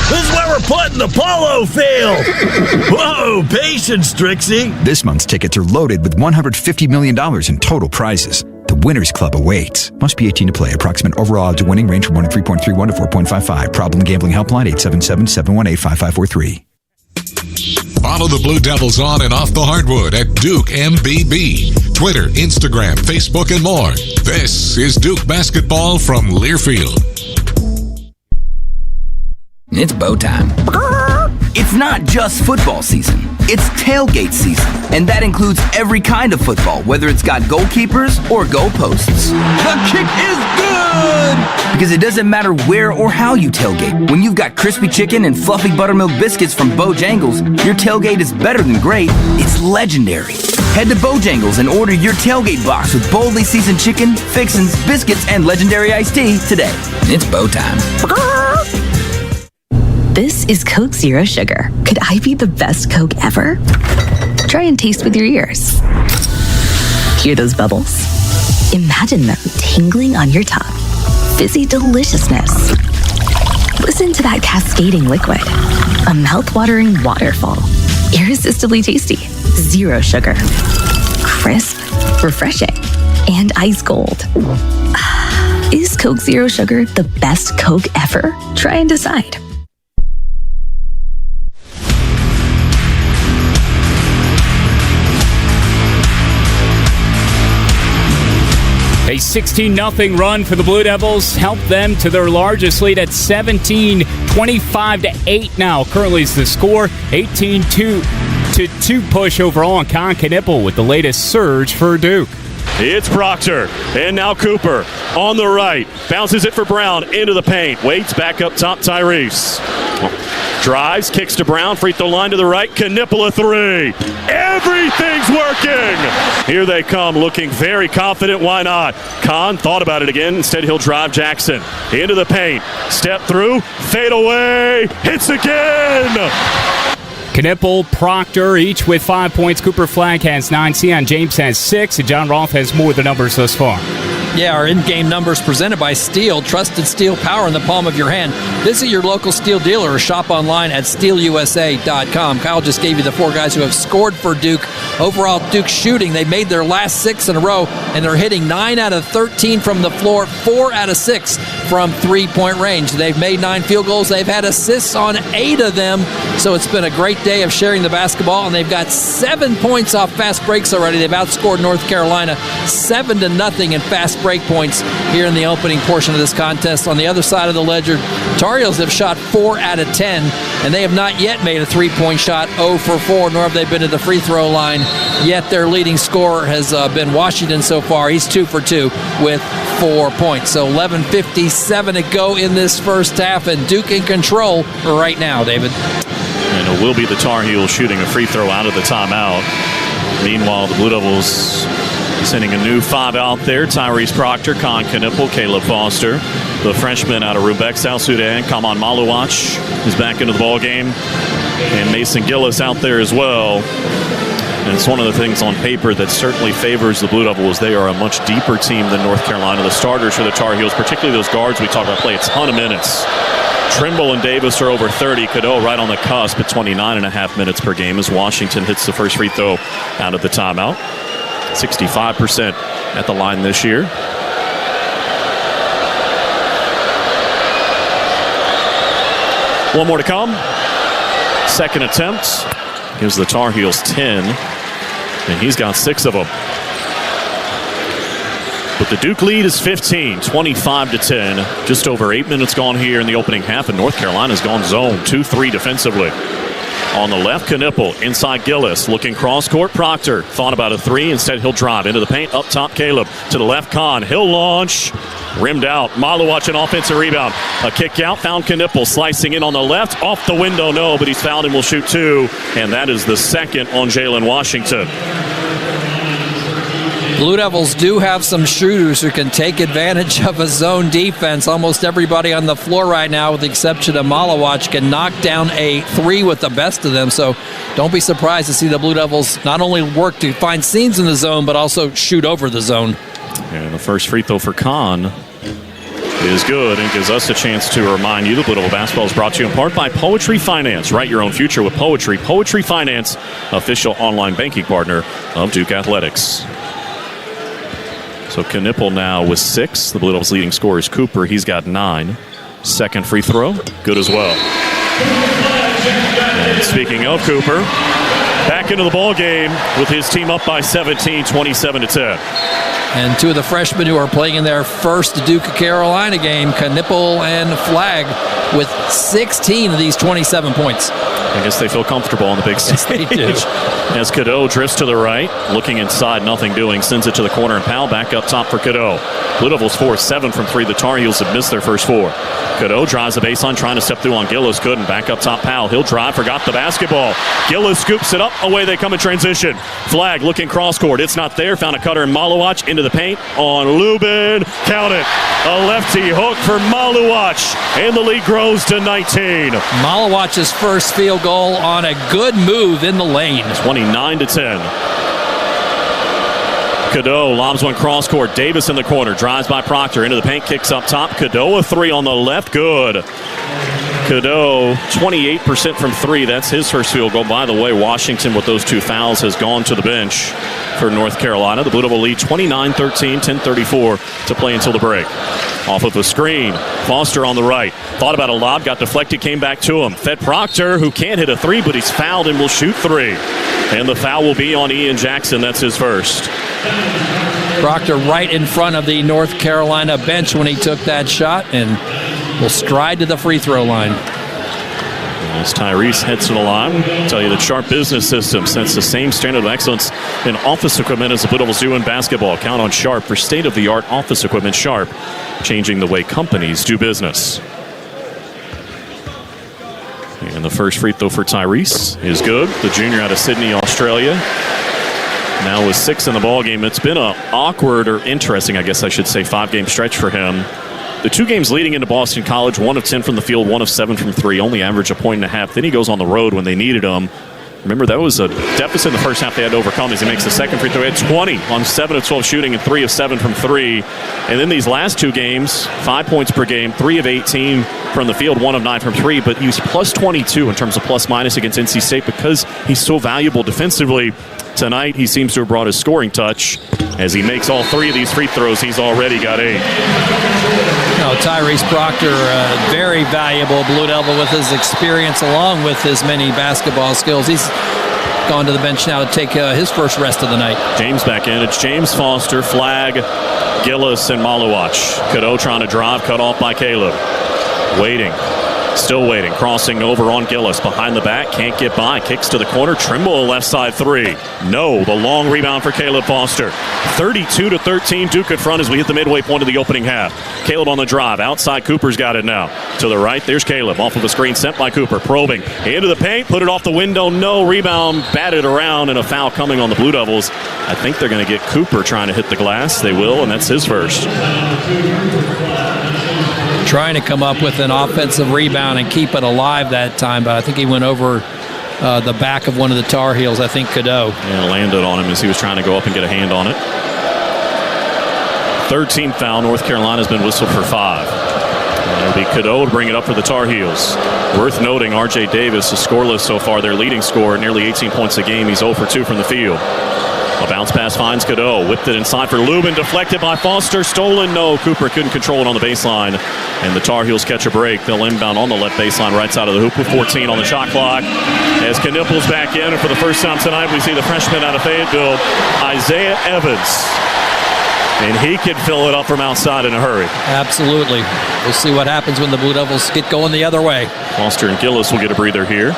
This is where we're putting the polo field. Whoa, patience, Trixie. This month's tickets are loaded with $150 million in total prizes. The Winners Club awaits. Must be 18 to play. Approximate overall odds of winning range from 3.31 to 4.55. Problem gambling helpline 877-718-5543. Follow the Blue Devils on and off the hardwood at Duke MBB. Twitter, Instagram, Facebook, and more. This is Duke Basketball from Learfield. It's bow time. It's not just football season. It's tailgate season. And that includes every kind of football, whether it's got goalkeepers or goalposts. The kick is good! Because it doesn't matter where or how you tailgate. When you've got crispy chicken and fluffy buttermilk biscuits from Bojangles, your tailgate is better than great. It's legendary. Head to Bojangles and order your tailgate box with boldly seasoned chicken, fixins, biscuits, and legendary iced tea today. It's bow time. This is Coke Zero Sugar. Could I be the best Coke ever? Try and taste with your ears. Hear those bubbles? Imagine them tingling on your tongue. Fizzy deliciousness. Listen to that cascading liquid. A mouth-watering waterfall. Irresistibly tasty. Zero sugar. Crisp, refreshing, and ice cold. Is Coke Zero Sugar the best Coke ever? Try and decide. A 16-0 run for the Blue Devils helped them to their largest lead at 17, 25-8 now. Currently is the score, 18-2 push overall on Con Knipple with the latest surge for Duke. It's Proctor, and now Cooper on the right. Bounces it for Brown into the paint. Waits back up top, Tyrese. Drives, kicks to Brown, free throw line to the right. Knipple a 3. Everything's working. Here they come, looking very confident. Why not? Con thought about it again. Instead, he'll drive Jackson into the paint. Step through, fade away, hits again. Knipple, Proctor, each with 5 points. Cooper Flagg has 9. Sion James has 6. And John Roth has more of the numbers thus far. Yeah, our in-game numbers presented by Steel. Trusted Steel power in the palm of your hand. Visit your local Steel dealer or shop online at steelusa.com. Kyle just gave you the 4 guys who have scored for Duke. Overall, Duke shooting, they made their last 6 in a row, and they're hitting 9 out of 13 from the floor, 4 out of 6 from three-point range. They've made 9 field goals. They've had assists on 8 of them, so it's been a great day of sharing the basketball, and they've got 7 points off fast breaks already. They've outscored North Carolina 7-0 in fast break points here in the opening portion of this contest. On the other side of the ledger, Tar Heels have shot 4 out of 10, and they have not yet made a three-point shot, 0 for 4, nor have they been to the free throw line. Yet their leading scorer has been Washington so far. He's 2 for 2 with 4 points. So 11:57 to go in this first half, and Duke in control right now, David. And it will be the Tar Heels shooting a free throw out of the timeout. Meanwhile, the Blue Devils sending a new 5 out there. Tyrese Proctor, Con Knipple, Caleb Foster. The freshman out of Rubeck, South Sudan, Kaman Maluach, is back into the ball game. And Mason Gillis out there as well. And it's one of the things on paper that certainly favors the Blue Devils. They are a much deeper team than North Carolina. The starters for the Tar Heels, particularly those guards we talked about, play a ton of minutes. Trimble and Davis are over 30. Cadeau right on the cusp at 29.5 minutes per game as Washington hits the first free throw out of the timeout. 65% at the line this year. One more to come. Second attempt gives the Tar Heels 10, and he's got 6 of them. But the Duke lead is 15, 25-10. Just over 8 minutes gone here in the opening half, and North Carolina's gone zone, 2-3 defensively. On the left, Knipple, inside Gillis, looking cross-court. Proctor thought about a 3. Instead, he'll drive into the paint. Up top, Caleb. To the left, Con. He'll launch. Rimmed out. Maluach, an offensive rebound. A kick out. Found Knipple slicing in on the left. Off the window, no, but he's fouled and will shoot 2. And that is the second on Jalen Washington. Blue Devils do have some shooters who can take advantage of a zone defense. Almost everybody on the floor right now, with the exception of Maluach, can knock down a 3 with the best of them. So don't be surprised to see the Blue Devils not only work to find seams in the zone, but also shoot over the zone. And the first free throw for Con is good and gives us a chance to remind you the Blue Devil basketball is brought to you in part by Poetry Finance. Write your own future with Poetry. Poetry Finance, official online banking partner of Duke Athletics. So Knipple now with 6. The Blue Devils' leading scorer is Cooper. He's got 9. Second free throw, good as well. And speaking of Cooper, back into the ball game with his team up by 17, 27-10. And 2 of the freshmen who are playing in their first Duke-Carolina game, Knipple and Flagg, with 16 of these 27 points. I guess they feel comfortable on the big stage. Yes, they do. As Cadeau drifts to the right, looking inside, nothing doing, sends it to the corner, and Powell back up top for Cadeau. Blue Devils 4-7 from 3. The Tar Heels have missed their first 4. Cadeau drives the baseline, trying to step through on Gillis, couldn't. Back up top, Powell. He'll drive, forgot the basketball. Gillis scoops it up, away they come in transition. Flagg looking cross-court, it's not there. Found a cutter in Maluach, into the paint on Lubin. Count it. A lefty hook for Maluach, and the lead grows to 19. Maluach's first field goal on a good move in the lane. 29-10. Cadeau lobs one cross court. Davis in the corner. Drives by Proctor. Into the paint. Kicks up top. Cadeau a 3 on the left. Good. Cadeau 28% from 3. That's his first field goal. By the way, Washington with those 2 fouls has gone to the bench for North Carolina. The Blue Devil lead 29-13. 10:34 to play until the break. Off of a screen. Foster on the right. Thought about a lob. Got deflected. Came back to him. Fed Proctor, who can't hit a 3, but he's fouled and will shoot 3. And the foul will be on Ian Jackson. That's his first. Proctor right in front of the North Carolina bench when he took that shot, and will stride to the free throw line. As Tyrese heads to the line, I'll tell you that Sharp Business System sets the same standard of excellence in office equipment as the Blue Devils do in basketball. Count on Sharp for state-of-the-art office equipment. Sharp, changing the way companies do business. And the first free throw for Tyrese is good. The junior out of Sydney, Australia. Now with 6 in the ballgame. It's been an awkward, or interesting, I guess I should say, 5-game stretch for him. The 2 games leading into Boston College, 1 of 10 from the field, 1 of 7 from 3, only average a 1.5 points. Then he goes on the road when they needed him. Remember, that was a deficit in the first half they had to overcome as he makes the second free throw. He had 20 on 7 of 12 shooting and 3 of 7 from 3. And then these last 2 games, 5 points per game, 3 of 18 from the field, 1 of 9 from 3. But he was plus 22 in terms of plus-minus against NC State because he's so valuable defensively. Tonight, he seems to have brought his scoring touch. As he makes all 3 of these free throws, he's already got 8. Tyrese Proctor, very valuable Blue Devil with his experience along with his many basketball skills. He's gone to the bench now to take his first rest of the night. James back in. It's James Foster, Flag, Gillis, and Maluach. Cadeau trying to drive, cut off by Caleb. Waiting. Still waiting. Crossing over on Gillis. Behind the back. Can't get by. Kicks to the corner. Trimble, left side 3. No. The long rebound for Caleb Foster. 32-13. Duke at front as we hit the midway point of the opening half. Caleb on the drive. Outside. Cooper's got it now. To the right. There's Caleb. Off of the screen sent by Cooper. Probing. Into the paint. Put it off the window. No. Rebound. Batted around. And a foul coming on the Blue Devils. I think they're going to get Cooper trying to hit the glass. They will. And that's his first. Trying to come up with an offensive rebound and keep it alive that time, but I think he went over the back of one of the Tar Heels, I think Cadeau. And landed on him as he was trying to go up and get a hand on it. 13th foul. North Carolina's been whistled for 5. And it'll be Cadeau to bring it up for the Tar Heels. Worth noting, R.J. Davis is scoreless so far. Their leading scorer, nearly 18 points a game. He's 0 for 2 from the field. A bounce pass finds Cadeau. Whipped it inside for Lubin. Deflected by Foster. Stolen. No. Cooper couldn't control it on the baseline. And the Tar Heels catch a break. They'll inbound on the left baseline, right side of the hoop with 14 on the shot clock. As Knippel's back in, and for the first time tonight, we see the freshman out of Fayetteville, Isaiah Evans. And he can fill it up from outside in a hurry. Absolutely. We'll see what happens when the Blue Devils get going the other way. Foster and Gillis will get a breather here.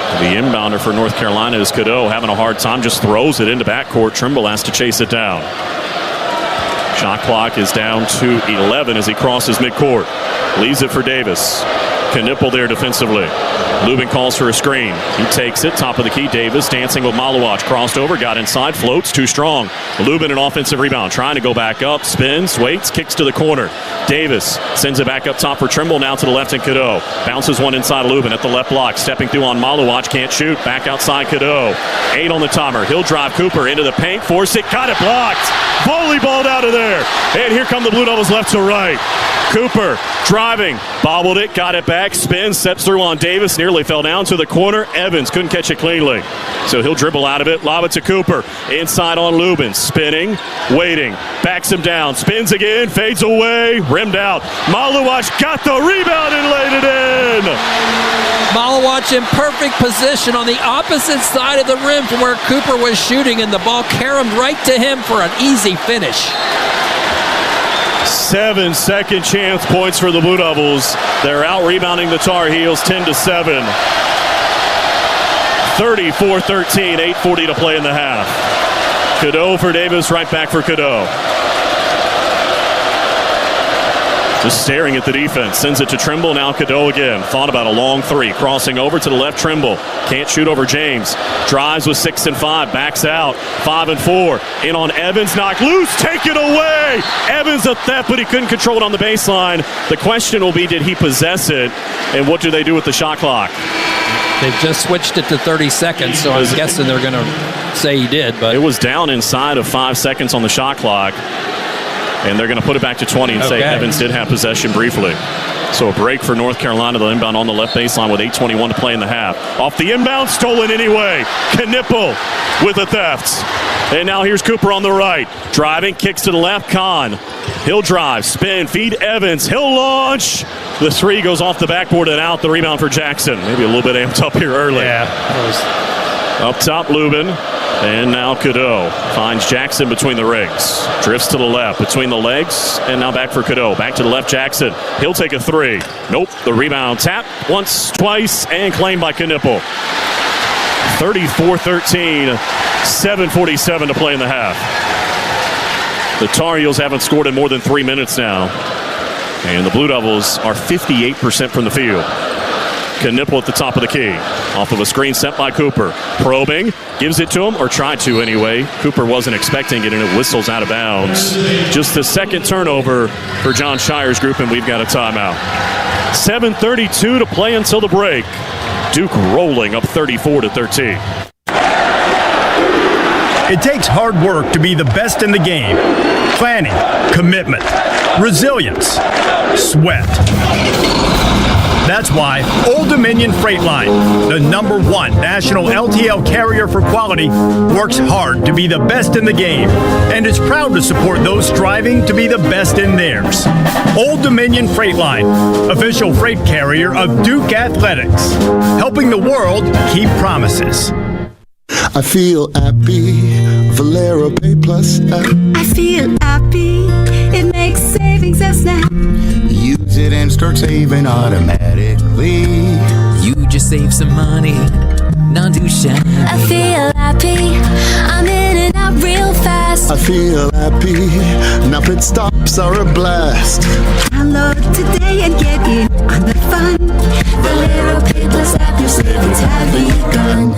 The inbounder for North Carolina is Cadeau, having a hard time, just throws it into backcourt. Trimble has to chase it down. Shot clock is down to 11 as he crosses midcourt. Leaves it for Davis. Knippel there defensively. Lubin calls for a screen. He takes it, top of the key. Davis dancing with Maluach. Crossed over, got inside, floats, too strong. Lubin an offensive rebound, trying to go back up, spins, waits, kicks to the corner. Davis sends it back up top for Trimble, now to the left and Cadeau. Bounces one inside Lubin at the left block, stepping through on Maluach, can't shoot, back outside Cadeau. 8 on the timer, he'll drive Cooper into the paint, force it, got it blocked. Volleyballed out of there. And here come the Blue Devils left to right. Cooper driving, bobbled it, got it back, spins, steps through on Davis, nearly fell down to the corner. Evans couldn't catch it cleanly. So he'll dribble out of it, lob it to Cooper. Inside on Lubin, spinning, waiting, backs him down, spins again, fades away, rimmed out. Maluach got the rebound and laid it in. Maluach in perfect position on the opposite side of the rim from where Cooper was shooting, and the ball caromed right to him for an easy finish. 7 second chance points for the Blue Devils. They're out rebounding the Tar Heels 10-7. 34-13, 8:40 to play in the half. Cadeau for Davis, right back for Cadeau. Just staring at the defense. Sends it to Trimble, now Cadeau again. Thought about a long 3. Crossing over to the left, Trimble. Can't shoot over James. Drives with 6 and 5. Backs out. 5 and 4. In on Evans. Knocked loose. Taken away. Evans a theft, but he couldn't control it on the baseline. The question will be, did he possess it? And what do they do with the shot clock? They've just switched it to 30 seconds, so I'm guessing they're going to say he did. But it was down inside of 5 seconds on the shot clock. And they're going to put it back to 20 and say Evans did have possession briefly. So a break for North Carolina. They'll inbound on the left baseline with 8:21 to play in the half. Off the inbound, stolen anyway. Knippel with a theft. And now here's Cooper on the right. Driving, kicks to the left. Kahn. He'll drive, spin, feed Evans. He'll launch. The 3 goes off the backboard and out. The rebound for Jackson. Maybe a little bit amped up here early. Yeah. Up top, Lubin. And now Cadeau finds Jackson between the rings. Drifts to the left, between the legs, and now back for Cadeau. Back to the left, Jackson. He'll take a 3. Nope, the rebound tap once, twice, and claimed by Knippel. 34-13, 7:47 to play in the half. The Tar Heels haven't scored in more than 3 minutes now. And the Blue Devils are 58% from the field. Knippel at the top of the key. Off of a screen sent by Cooper. Probing. Gives it to him, or tried to anyway. Cooper wasn't expecting it, and it whistles out of bounds. Just the second turnover for John Shire's group, and we've got a timeout. 7:32 to play until the break. Duke rolling up 34-13. It takes hard work to be the best in the game. Planning, commitment, resilience, sweat. That's why Old Dominion Freight Line, the #1 national LTL carrier for quality, works hard to be the best in the game and is proud to support those striving to be the best in theirs. Old Dominion Freight Line, official freight carrier of Duke Athletics, helping the world keep promises. I feel happy, Valera Pay Plus app. I feel happy. It makes savings a snap. Use it and start saving automatically. You just save some money, not do shabby. I feel happy. I'm in and out real fast. I feel happy. Now pit stops are a blast. Download today and get in on the fun. Valera Pay Plus app, your savings have begun.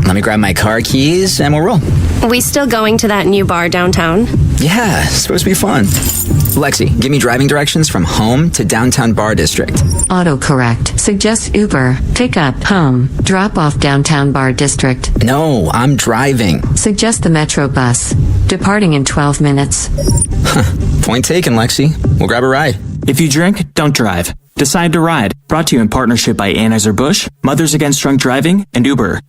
Let me grab my car keys and we'll roll. We still going to that new bar downtown? Yeah, it's supposed to be fun. Lexi, give me driving directions from home to downtown bar district. Autocorrect. Suggest Uber. Pick up home. Drop off downtown bar district. No, I'm driving. Suggest the Metro bus. Departing in 12 minutes. Point taken, Lexi. We'll grab a ride. If you drink, don't drive. Decide to ride. Brought to you in partnership by Anheuser-Busch, Mothers Against Drunk Driving, and Uber.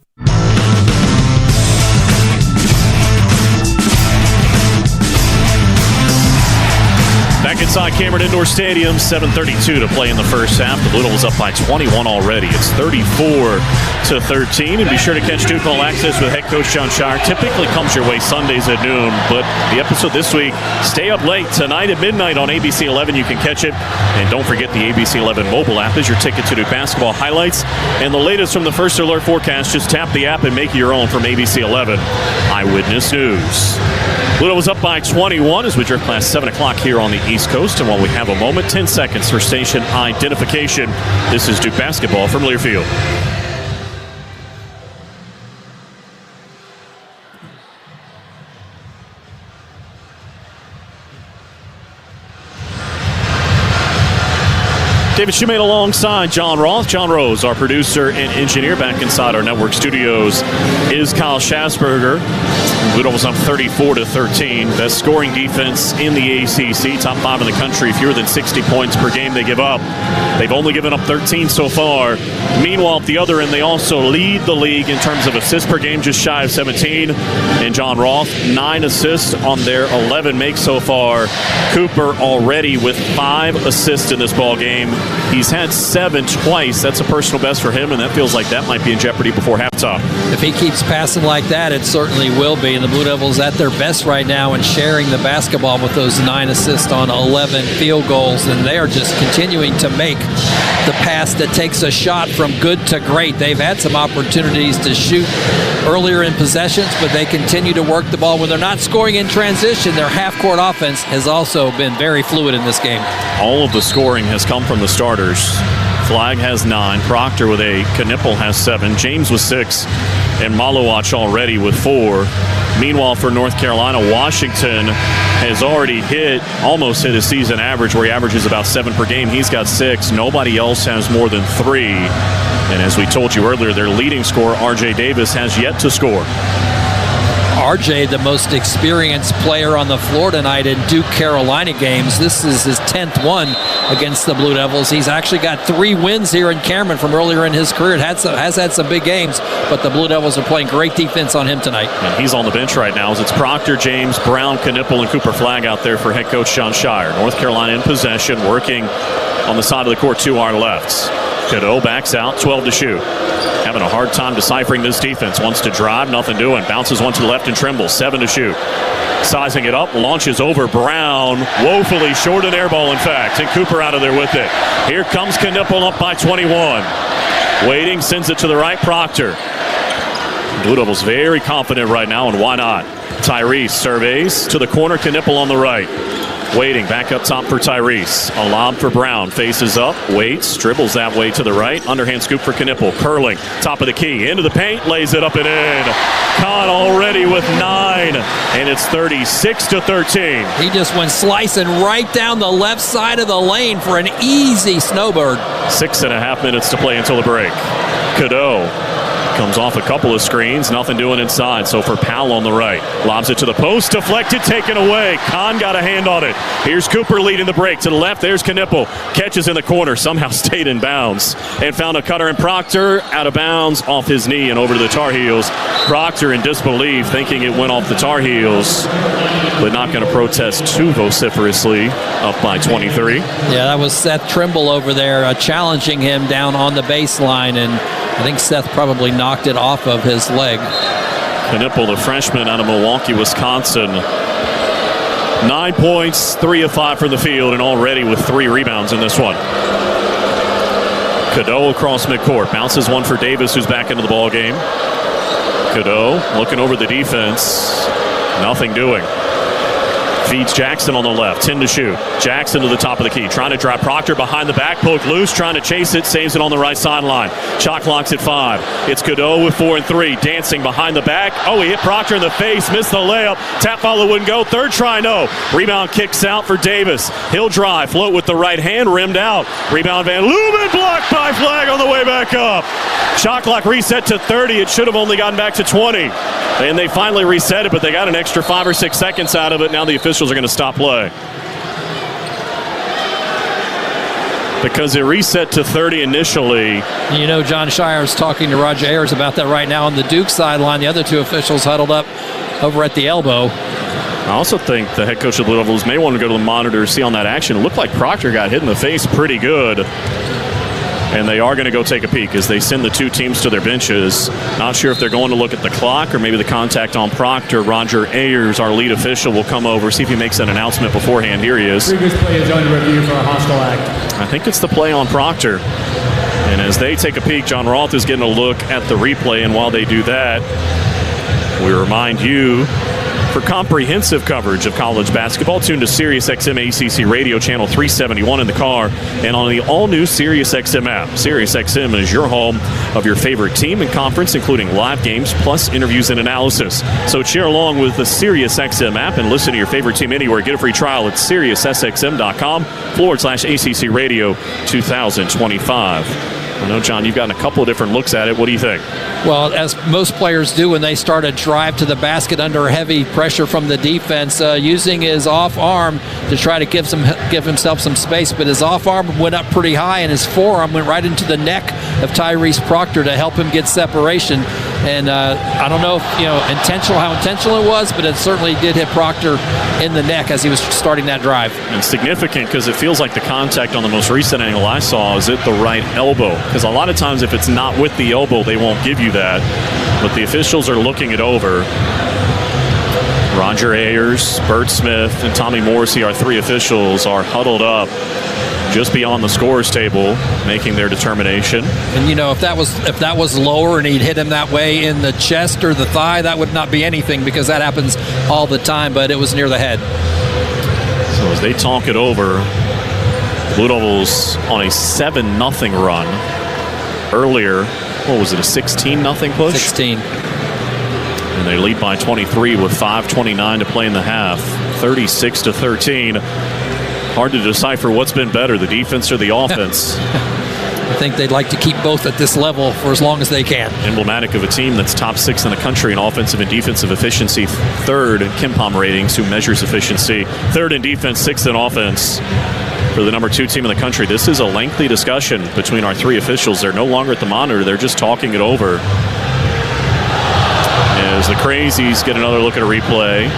Back inside Cameron Indoor Stadium, 7:32 to play in the first half. The Blue Devils up by 21 already. It's 34-13. And be sure to catch Duke All Access with head coach John Shire. Typically comes your way Sundays at noon, but the episode this week, stay up late. Tonight at midnight on ABC 11, you can catch it. And don't forget the ABC 11 mobile app is your ticket to Duke basketball highlights. And the latest from the First Alert forecast, just tap the app and make it your own from ABC 11 Eyewitness News. Blue Devils up by 21 as we drift past 7 o'clock here on the East Coast. And while we have a moment, 10 seconds for station identification. This is Duke basketball from Learfield. David Shumate alongside John Roth. John Rose, our producer and engineer, back inside our network studios is Kyle Schasberger. Blue Devils up 34-13. Best scoring defense in the ACC, top 5 in the country. Fewer than 60 points per game they give up. They've only given up 13 so far. Meanwhile, at the other end, they also lead the league in terms of assists per game, just shy of 17. And John Roth, 9 assists on their 11 makes so far. Cooper already with 5 assists in this ball game. He's had 7 twice. That's a personal best for him, and that feels like that might be in jeopardy before halftime. If he keeps passing like that, it certainly will be. And the Blue Devils at their best right now and sharing the basketball with those 9 assists on 11 field goals. And they are just continuing to make the pass that takes a shot from good to great. They've had some opportunities to shoot earlier in possessions, but they continue to work the ball. When they're not scoring in transition, their half-court offense has also been very fluid in this game. All of the scoring has come from the starters. Flagg has 9, Proctor with 8, Knipple has 7, James with 6, and Malowacz already with 4. Meanwhile, for North Carolina, Washington has already almost hit his season average, where he averages about 7 per game. He's got 6. Nobody else has more than 3. And as we told you earlier, their leading scorer, R.J. Davis, has yet to score. RJ, the most experienced player on the floor tonight in Duke Carolina games. This is his 10th one against the Blue Devils. He's actually got 3 wins here in Cameron from earlier in his career. Has had some big games, but the Blue Devils are playing great defense on him tonight. And he's on the bench right now as it's Proctor, James, Brown, Knipple, and Cooper Flagg out there for head coach John Shire. North Carolina in possession, working on the side of the court to our left. Cadeau backs out, 12 to shoot. Having a hard time deciphering this defense. Wants to drive, nothing doing. Bounces one to the left and Trimble, 7 to shoot. Sizing it up, launches over Brown. Woefully short an air ball, in fact. And Cooper out of there with it. Here comes Knipple up by 21. Waiting, sends it to the right, Proctor. Blue Devils very confident right now, and why not? Tyrese surveys to the corner, Knipple on the right. Waiting back up top for Tyrese. A lob for Brown. Faces up, waits, dribbles that way to the right. Underhand scoop for Knippel. Curling, top of the key, into the paint, lays it up and in. Kahn already with 9, and it's 36-13. He just went slicing right down the left side of the lane for an easy snowbird. 6.5 minutes to play until the break. Cadeau comes off a couple of screens, nothing doing inside. So for Powell on the right, lobs it to the post, deflected, taken away. Kahn got a hand on it. Here's Cooper leading the break. To the left, there's Knippel. Catches in the corner, somehow stayed in bounds, and found a cutter in Proctor, out of bounds, off his knee and over to the Tar Heels. Proctor in disbelief, thinking it went off the Tar Heels, but not going to protest too vociferously, up by 23. Yeah, that was Seth Trimble over there challenging him down on the baseline, and I think Seth probably knocked it off of his leg. Knippel, the freshman out of Milwaukee, Wisconsin. 9 points, 3 of 5 from the field, and already with 3 rebounds in this one. Cadeau across midcourt. Bounces one for Davis, who's back into the ball game. Cadeau looking over the defense. Nothing doing. Feeds Jackson on the left. 10 to shoot. Jackson to the top of the key. Trying to drive Proctor behind the back. Poke loose. Trying to chase it. Saves it on the right sideline. Shot clock's at 5. It's Cadeau with 4 and 3. Dancing behind the back. Oh, he hit Proctor in the face. Missed the layup. Tap follow wouldn't go. Third try, no. Rebound kicks out for Davis. He'll drive. Float with the right hand. Rimmed out. Rebound Van Leuven. Blocked by Flag on the way back up. Shot clock reset to 30. It should have only gotten back to 20. And they finally reset it, but they got an extra 5 or 6 seconds out of it. Now the officials are going to stop play. Because it reset to 30 initially. You know, John Shire is talking to Roger Ayers about that right now on the Duke sideline. The other 2 officials huddled up over at the elbow. I also think the head coach of the Blue Devils may want to go to the monitor to see on that action. It looked like Proctor got hit in the face pretty good. And they are going to go take a peek as they send the 2 teams to their benches. Not sure if they're going to look at the clock or maybe the contact on Proctor. Roger Ayers, our lead official, will come over, see if he makes an announcement beforehand. Here he is. Previous play is under review for a hostile act. I think it's the play on Proctor. And as they take a peek, John Roth is getting a look at the replay. And while they do that, we remind you, for comprehensive coverage of college basketball, tune to SiriusXM ACC Radio Channel 371 in the car and on the all-new SiriusXM app. SiriusXM is your home of your favorite team and conference, including live games, plus interviews and analysis. So cheer along with the SiriusXM app and listen to your favorite team anywhere. Get a free trial at SiriusXM.com/ACC Radio 2025. I know, John, you've gotten a couple of different looks at it. What do you think? Well, as most players do when they start a drive to the basket under heavy pressure from the defense, using his off arm to try to give himself some space, but his off arm went up pretty high and his forearm went right into the neck of Tyrese Proctor to help him get separation. And I don't know if, how intentional it was, but it certainly did hit Proctor in the neck as he was starting that drive. And significant because it feels like the contact on the most recent angle I saw is at the right elbow. Because a lot of times if it's not with the elbow, they won't give you that. But the officials are looking it over. Roger Ayers, Bert Smith, and Tommy Morrissey, our 3 officials, are huddled up just beyond the scores table, making their determination. And if that was lower and he'd hit him that way in the chest or the thigh, that would not be anything because that happens all the time, but it was near the head. So as they talk it over, Blue Devils on a 7-0 run. Earlier, what was it, a 16-0 push? 16. And they lead by 23 with 5:29 to play in the half, 36-13. Hard to decipher what's been better, the defense or the offense. I think they'd like to keep both at this level for as long as they can. Emblematic of a team that's top 6 in the country in offensive and defensive efficiency, 3rd in KenPom ratings, who measures efficiency, 3rd in defense, 6th in offense. For the number 2 team in the country, this is a lengthy discussion between our 3 officials. They're no longer at the monitor. They're just talking it over. As the Crazies get another look at a replay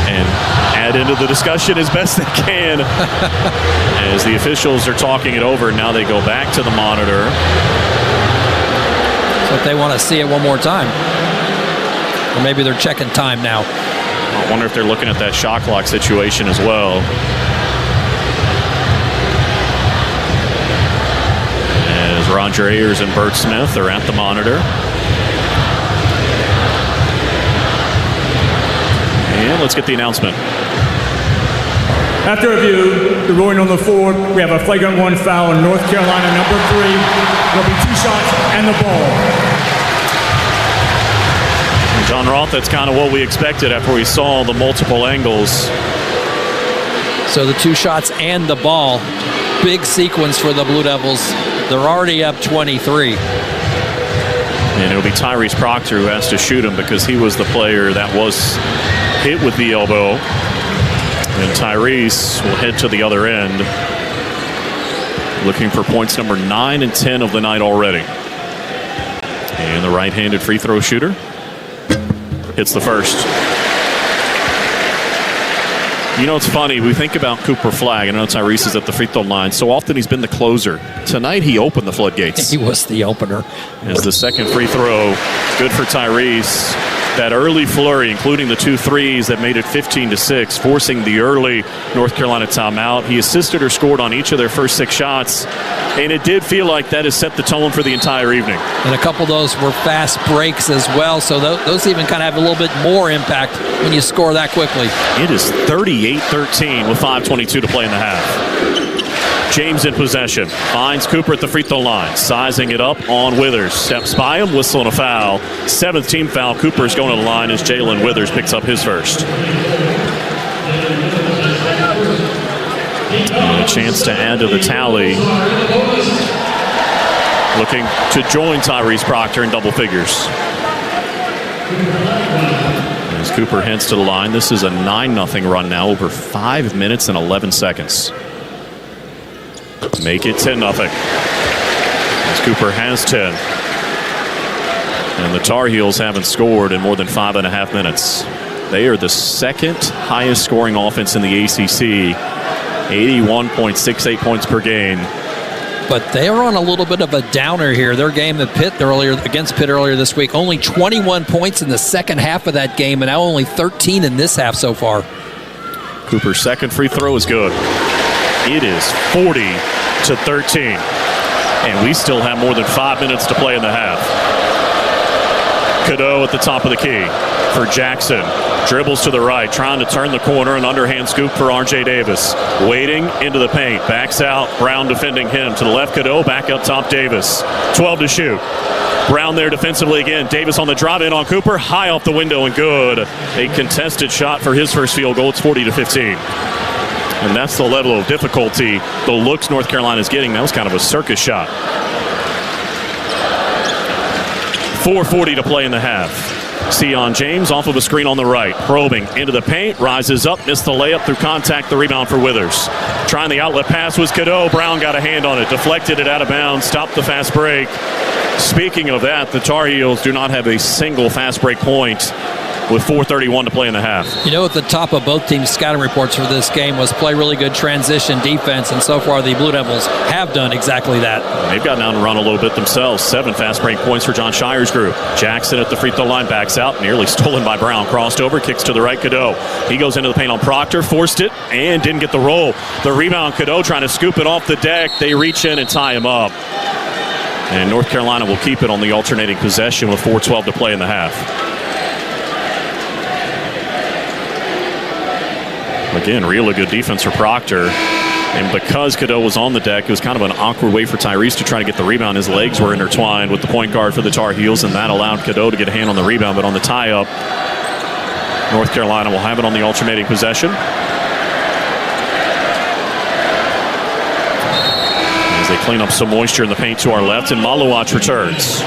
and add into the discussion as best they can. As the officials are talking it over, now they go back to the monitor. So if they want to see it one more time. Or maybe they're checking time now. I wonder if they're looking at that shot clock situation as well. As Roger Ayers and Bert Smith are at the monitor. And let's get the announcement. After review, the ruling on the floor, we have a flagrant 1 foul on North Carolina, number 3. There'll be 2 shots and the ball. John Roth, that's kind of what we expected after we saw the multiple angles. So the 2 shots and the ball. Big sequence for the Blue Devils. They're already up 23. And it'll be Tyrese Proctor who has to shoot him because he was the player that was hit with the elbow. And Tyrese will head to the other end, looking for points number 9 and 10 of the night already. And the right-handed free throw shooter hits the first. You know, it's funny. We think about Cooper Flagg. I know Tyrese is at the free throw line. So often he's been the closer. Tonight he opened the floodgates. He was the opener. As the second free throw, good for Tyrese. That early flurry, including the 2 threes that made it 15-6, forcing the early North Carolina timeout. He assisted or scored on each of their first 6 shots, and it did feel like that has set the tone for the entire evening. And a couple of those were fast breaks as well, so those even kind of have a little bit more impact when you score that quickly. It is 38-13 with 5:22 to play in the half. James in possession, finds Cooper at the free throw line, sizing it up on Withers. Steps by him, whistling a foul. 7th team foul. Cooper's going to the line as Jalen Withers picks up his first. And a chance to add to the tally. Looking to join Tyrese Proctor in double figures. As Cooper heads to the line, this is a 9-0 run now, over 5 minutes and 11 seconds. Make it 10-0. As Cooper has 10. And the Tar Heels haven't scored in more than 5.5 minutes. They are the second highest scoring offense in the ACC. 81.68 points per game. But they are on a little bit of a downer here. Their game against Pitt earlier this week, only 21 points in the second half of that game, and now only 13 in this half so far. Cooper's second free throw is good. It is 40-13. And we still have more than 5 minutes to play in the half. Cadeau at the top of the key for Jackson. Dribbles to the right, trying to turn the corner. An underhand scoop for R.J. Davis. Waiting into the paint. Backs out. Brown defending him. To the left, Cadeau. Back up top, Davis. 12 to shoot. Brown there defensively again. Davis on the drive in on Cooper. High off the window and good. A contested shot for his first field goal. It's 40-15. And that's the level of difficulty the looks North Carolina is getting. That was kind of a circus shot. 4:40 to play in the half. Sion James off of a screen on the right. Probing into the paint. Rises up. Missed the layup through contact. The rebound for Withers. Trying the outlet pass was Cadeau. Brown got a hand on it. Deflected it out of bounds. Stopped the fast break. Speaking of that, the Tar Heels do not have a single fast break point with 4:31 to play in the half. You know, at the top of both teams' scouting reports for this game was play really good transition defense, and so far the Blue Devils have done exactly that. They've gotten down and run a little bit themselves. 7 fast break points for John Shire's group. Jackson at the free throw line, backs out, nearly stolen by Brown. Crossed over, kicks to the right, Cadeau. He goes into the paint on Proctor, forced it, and didn't get the roll. The rebound, Cadeau trying to scoop it off the deck. They reach in and tie him up. And North Carolina will keep it on the alternating possession with 4:12 to play in the half. Again, really good defense for Proctor. And because Cadeau was on the deck, it was kind of an awkward way for Tyrese to try to get the rebound. His legs were intertwined with the point guard for the Tar Heels, and that allowed Cadeau to get a hand on the rebound. But on the tie-up, North Carolina will have it on the alternating possession. As they clean up some moisture in the paint to our left, and Malawach returns.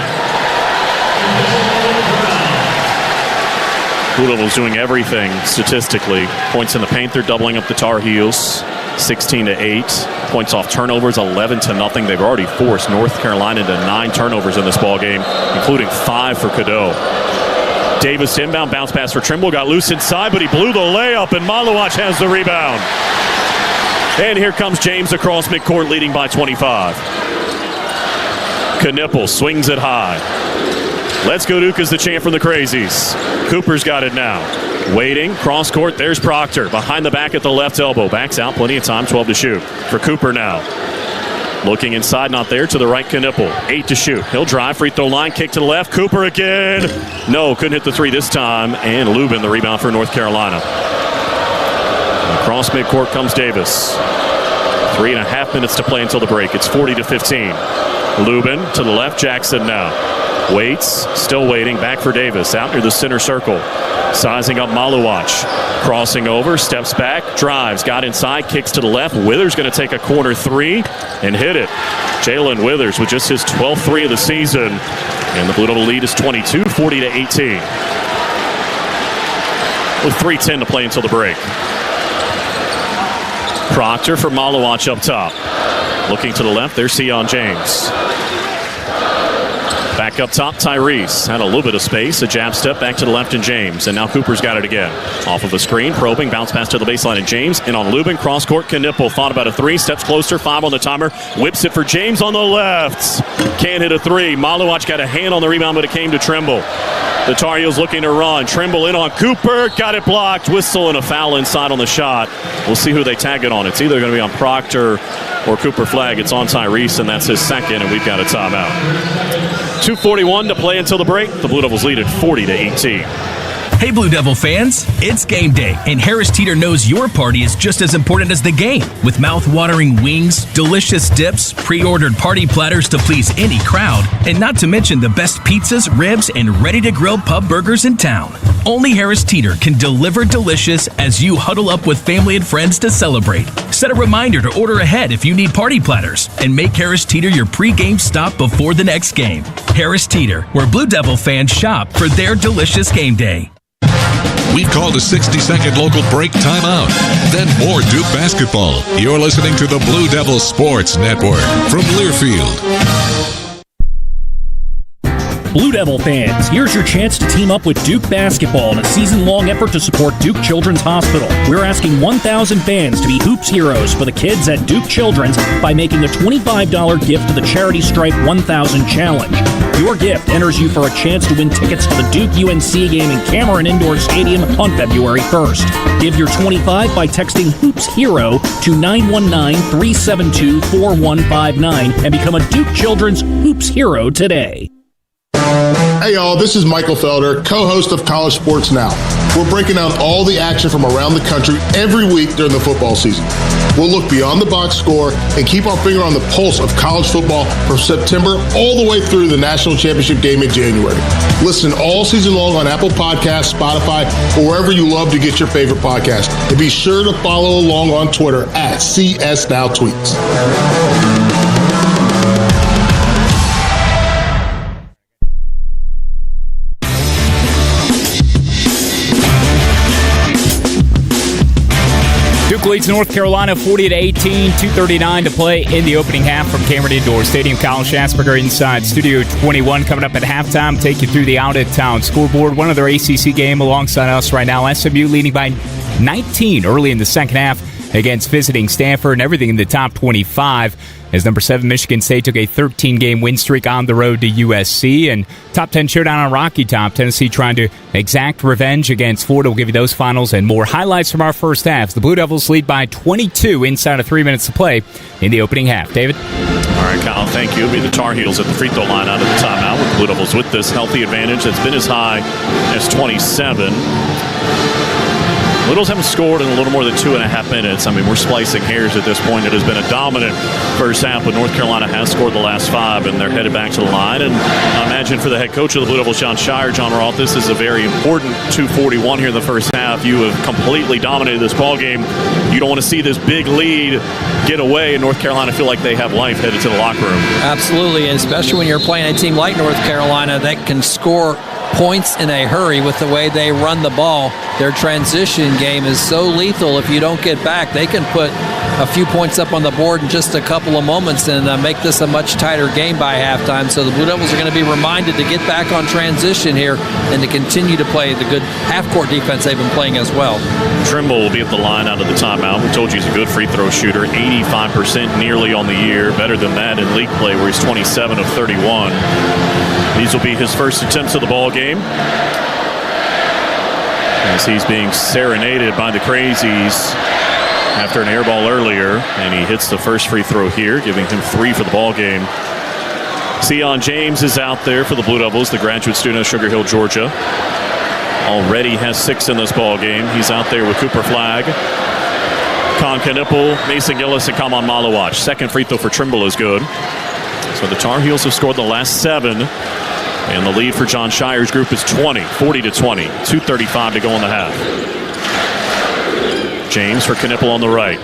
Blue Devils doing everything statistically. Points in the paint, they're doubling up the Tar Heels. 16-8. Points off turnovers, 11-0. They've already forced North Carolina into 9 turnovers in this ball game, including 5 for Cadeau. Davis inbound, bounce pass for Trimble, got loose inside, but he blew the layup, and Malawach has the rebound. And here comes James across midcourt, leading by 25. Knipple swings it high. Let's go Duke is the chant from the Crazies. Cooper's got it now. Waiting, cross court, there's Proctor. Behind the back at the left elbow. Backs out, plenty of time, 12 to shoot. For Cooper now. Looking inside, not there, to the right, Knipple. 8 to shoot. He'll drive, free throw line, kick to the left. Cooper again. No, couldn't hit the 3 this time. And Lubin, the rebound for North Carolina. Across midcourt comes Davis. 3.5 minutes to play until the break. It's 40-15. Lubin to the left. Jackson now. Waits. Still waiting. Back for Davis. Out near the center circle. Sizing up Maluach. Crossing over. Steps back. Drives. Got inside. Kicks to the left. Withers going to take a corner three and hit it. Jalen Withers with just his 12th three of the season. And the Blue Devil lead is 22, 40-18. With 3:10 to play until the break. Proctor for Maluach up top. Looking to the left, there's Sion James. Back up top, Tyrese. Had a little bit of space. A jab step back to the left, and James. And now Cooper's got it again. Off of a screen, probing, bounce pass to the baseline, and James. In on Lubin, cross court, Knipple. Thought about a three, steps closer, 5 on the timer. Whips it for James on the left. Can't hit a three. Maluach got a hand on the rebound, but it came to Trimble. The Tar Heels looking to run. Trimble in on Cooper. Got it blocked. Whistle and a foul inside on the shot. We'll see who they tag it on. It's either going to be on Proctor or Cooper flag. It's on Tyrese, and that's his second, and we've got a timeout. 2:41 to play until the break. The Blue Devils lead at 40-18. Hey, Blue Devil fans, it's game day, and Harris Teeter knows your party is just as important as the game. With mouth-watering wings, delicious dips, pre-ordered party platters to please any crowd, and not to mention the best pizzas, ribs, and ready-to-grill pub burgers in town. Only Harris Teeter can deliver delicious as you huddle up with family and friends to celebrate. Set a reminder to order ahead if you need party platters, and make Harris Teeter your pre-game stop before the next game. Harris Teeter, where Blue Devil fans shop for their delicious game day. We've called a 60-second local break timeout. Then more Duke basketball. You're listening to the Blue Devil Sports Network from Learfield. Blue Devil fans, here's your chance to team up with Duke Basketball in a season-long effort to support Duke Children's Hospital. We're asking 1,000 fans to be Hoops Heroes for the kids at Duke Children's by making a $25 gift to the Charity Stripe 1000 Challenge. Your gift enters you for a chance to win tickets to the Duke-UNC game in Cameron Indoor Stadium on February 1st. Give your 25 by texting Hoops Hero to 919-372-4159 and become a Duke Children's Hoops Hero today. Hey y'all, this is Michael Felder, co-host of College Sports Now. We're breaking down all the action from around the country every week during the football season. We'll look beyond the box score and keep our finger on the pulse of college football from September all the way through the national championship game in January. Listen all season long on Apple Podcasts, Spotify, or wherever you love to get your favorite podcast. And be sure to follow along on Twitter at CSNowTweets. Duke leads North Carolina 40-18, 2:39 to play in the opening half from Cameron Indoor Stadium. Kyle Shasberger inside Studio 21 coming up at halftime. Take you through the out-of-town scoreboard. One other ACC game alongside us right now. SMU leading by 19 early in the second half against visiting Stanford, and everything in the top 25 as number 7 Michigan State took a 13-game win streak on the road to USC. And top 10 showdown on Rocky Top. Tennessee trying to exact revenge against Florida. We'll give you those finals and more highlights from our first half. The Blue Devils lead by 22 inside of 3 minutes to play in the opening half. David? All right, Kyle, thank you. It'll be the Tar Heels at the free throw line out of the timeout with the Blue Devils with this healthy advantage that's been as high as 27. Littles haven't scored in a little more than 2.5 minutes. I mean, we're splicing hairs at this point. It has been a dominant first half, but North Carolina has scored the last 5, and they're headed back to the line. And I imagine for the head coach of the Blue Devils, John Shire, John Roth, this is a very important 2:41 here in the first half. You have completely dominated this ball game. You don't want to see this big lead get away, and North Carolina feel like they have life headed to the locker room. Absolutely, and especially when you're playing a team like North Carolina that can score points in a hurry with the way they run the ball. Their transition game is so lethal. If you don't get back, they can put a few points up on the board in just a couple of moments and make this a much tighter game by halftime. So the Blue Devils are going to be reminded to get back on transition here and to continue to play the good half-court defense they've been playing as well. Trimble will be at the line out of the timeout. We told you he's a good free throw shooter, 85% nearly on the year. Better than that in league play where he's 27 of 31. These will be his first attempts of the ball game as he's being serenaded by the Crazies after an air ball earlier, and he hits the first free throw here, giving him 3 for the ball game. Sion James is out there for the Blue Devils, the graduate student of Sugar Hill, Georgia. Already has 6 in this ball game. He's out there with Cooper Flagg. Con Knipple, Mason Gillis, and Kaman Malawach. Second free throw for Trimble is good. So the Tar Heels have scored the last 7. And the lead for John Shire's group is 20, 40-20. 2:35 to go in the half. James for Knipple on the right.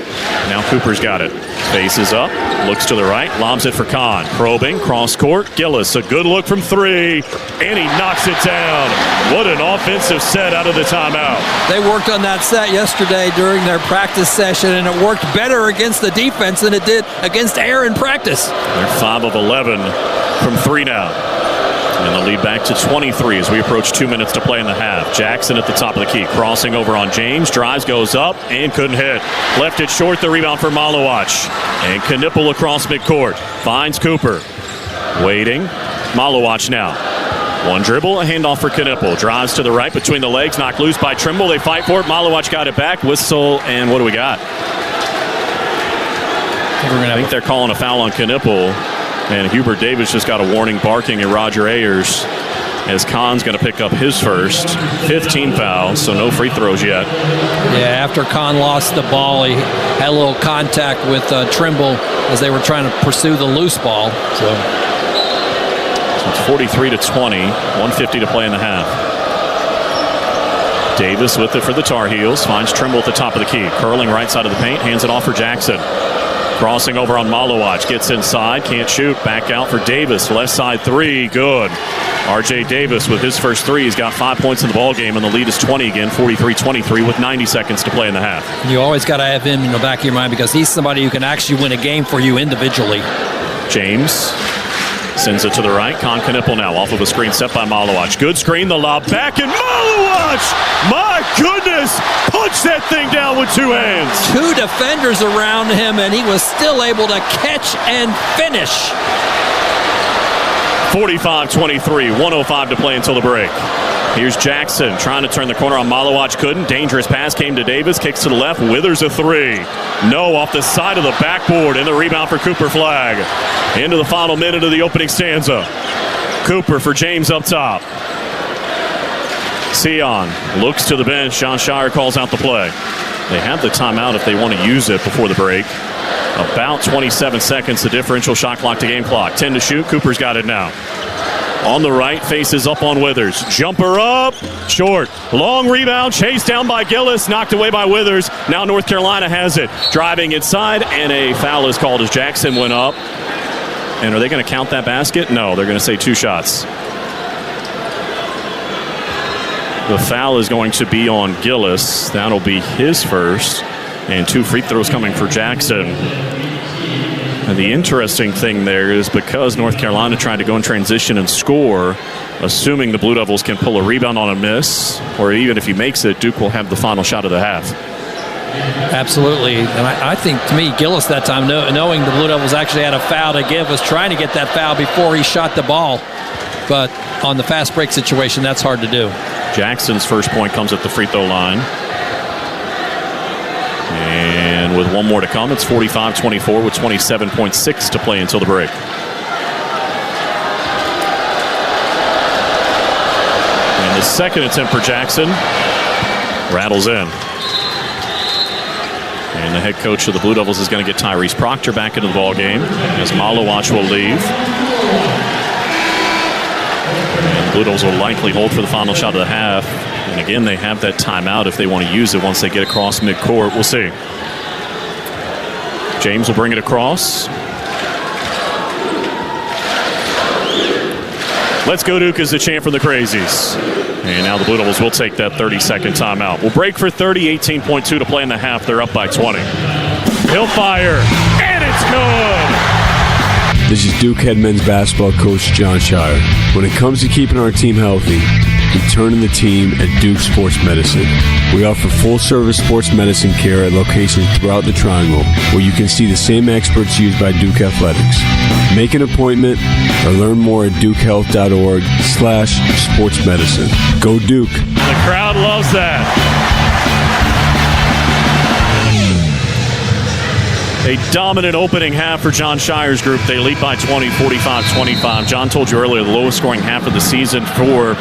Now Cooper's got it. Faces up, looks to the right, lobs it for Kahn. Probing, cross court. Gillis, a good look from 3, and he knocks it down. What an offensive set out of the timeout. They worked on that set yesterday during their practice session, and it worked better against the defense than it did against air in practice. They're 5 of 11 from 3 now. And the lead back to 23 as we approach 2 minutes to play in the half. Jackson at the top of the key, crossing over on James, drives, goes up, and couldn't hit. Left it short, the rebound for Malawach. And Knipple across midcourt, finds Cooper. Waiting, Malawach now. One dribble, a handoff for Knipple. Drives to the right, between the legs, knocked loose by Trimble. They fight for it, Malawach got it back, whistle, and what do we got? I think they're calling a foul on Knipple. And Hubert Davis just got a warning barking at Roger Ayers as Kahn's going to pick up his first. 15 fouls, so no free throws yet. Yeah, after Kahn lost the ball, he had a little contact with Trimble as they were trying to pursue the loose ball. So it's 43-20, 1:50 to play in the half. Davis with it for the Tar Heels, finds Trimble at the top of the key. Curling right side of the paint, hands it off for Jackson. Crossing over on Malawach, gets inside, can't shoot, back out for Davis, left side 3, good. R.J. Davis with his first 3, he's got 5 points in the ball game, and the lead is 20 again, 43-23 with 90 seconds to play in the half. You always got to have him in the back of your mind because he's somebody who can actually win a game for you individually. James sends it to the right. Con Knipple now off of a screen set by Malawach. Good screen, the lob back, and Malawach! My goodness! Punch that thing down with 2 hands. 2 defenders around him, and he was still able to catch and finish. 45-23, 1:05 to play until the break. Here's Jackson trying to turn the corner on Malawach, couldn't. Dangerous pass came to Davis, kicks to the left, Withers a 3. No, off the side of the backboard, and the rebound for Cooper Flagg. Into the final minute of the opening stanza. Cooper for James up top. Sion looks to the bench. John Shire calls out the play. They have the timeout if they want to use it before the break. About 27 seconds, the differential shot clock to game clock. 10 to shoot. Cooper's got it now. On the right, faces up on Withers. Jumper up, short. Long rebound, chased down by Gillis, knocked away by Withers. Now North Carolina has it. Driving inside, and a foul is called as Jackson went up. And are they going to count that basket? No, they're going to say 2 shots. The foul is going to be on Gillis. That'll be his first. And 2 free throws coming for Jackson. And the interesting thing there is because North Carolina tried to go in transition and score, assuming the Blue Devils can pull a rebound on a miss, or even if he makes it, Duke will have the final shot of the half. Absolutely. And I think, to me, Gillis that time, knowing the Blue Devils actually had a foul to give, was trying to get that foul before he shot the ball. But on the fast break situation, that's hard to do. Jackson's first point comes at the free throw line. And with 1 more to come, it's 45-24 with 27.6 to play until the break. And the second attempt for Jackson rattles in. And the head coach of the Blue Devils is going to get Tyrese Proctor back into the ball game as Malawach will leave. And the Blue Devils will likely hold for the final shot of the half. And again, they have that timeout if they want to use it once they get across midcourt. We'll see. James will bring it across. Let's go Duke is the chant from the Crazies. And now the Blue Devils will take that 30-second timeout. We'll break for 30, 18.2 to play in the half. They're up by 20. He'll fire, and it's good! This is Duke head men's basketball coach John Shire. When it comes to keeping our team healthy, we turn to the team at Duke Sports Medicine. We offer full-service sports medicine care at locations throughout the Triangle, where you can see the same experts used by Duke Athletics. Make an appointment or learn more at dukehealth.org/sportsmedicine. Go Duke. The crowd loves that. A dominant opening half for John Shire's group. They lead by 20, 45-25. John told you earlier the lowest scoring half of the season for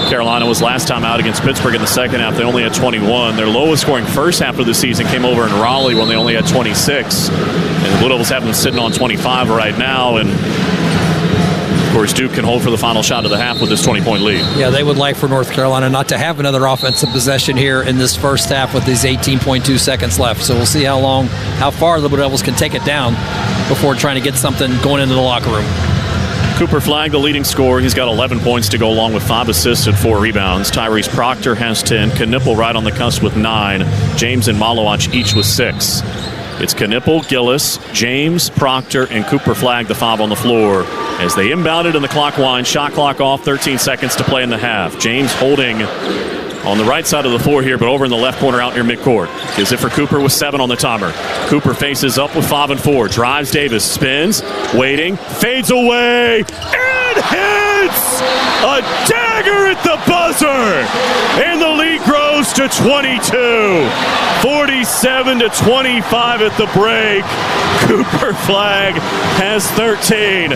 Carolina was last time out against Pittsburgh in the second half. They only had 21. Their lowest scoring first half of the season came over in Raleigh when they only had 26. And the Blue Devils have them sitting on 25 right now. And of course, Duke can hold for the final shot of the half with this 20-point lead. Yeah, they would like for North Carolina not to have another offensive possession here in this first half with these 18.2 seconds left. So we'll see how far the Blue Devils can take it down before trying to get something going into the locker room. Cooper Flagg, the leading scorer. He's got 11 points to go along with 5 assists and 4 rebounds. Tyrese Proctor has 10. Knipple right on the cusp with 9. James and Malowach each with 6. It's Knipple, Gillis, James, Proctor, and Cooper Flagg, the 5 on the floor. As they inbound it in the clock winds, shot clock off, 13 seconds to play in the half. James holding on the right side of the floor here, but over in the left corner out near midcourt. Gives it for Cooper with 7 on the timer. Cooper faces up with 5 and 4. Drives Davis, spins, waiting, fades away, and hits! A dagger at the buzzer! And the lead grows to 22. 47-25 at the break. Cooper Flagg has 13.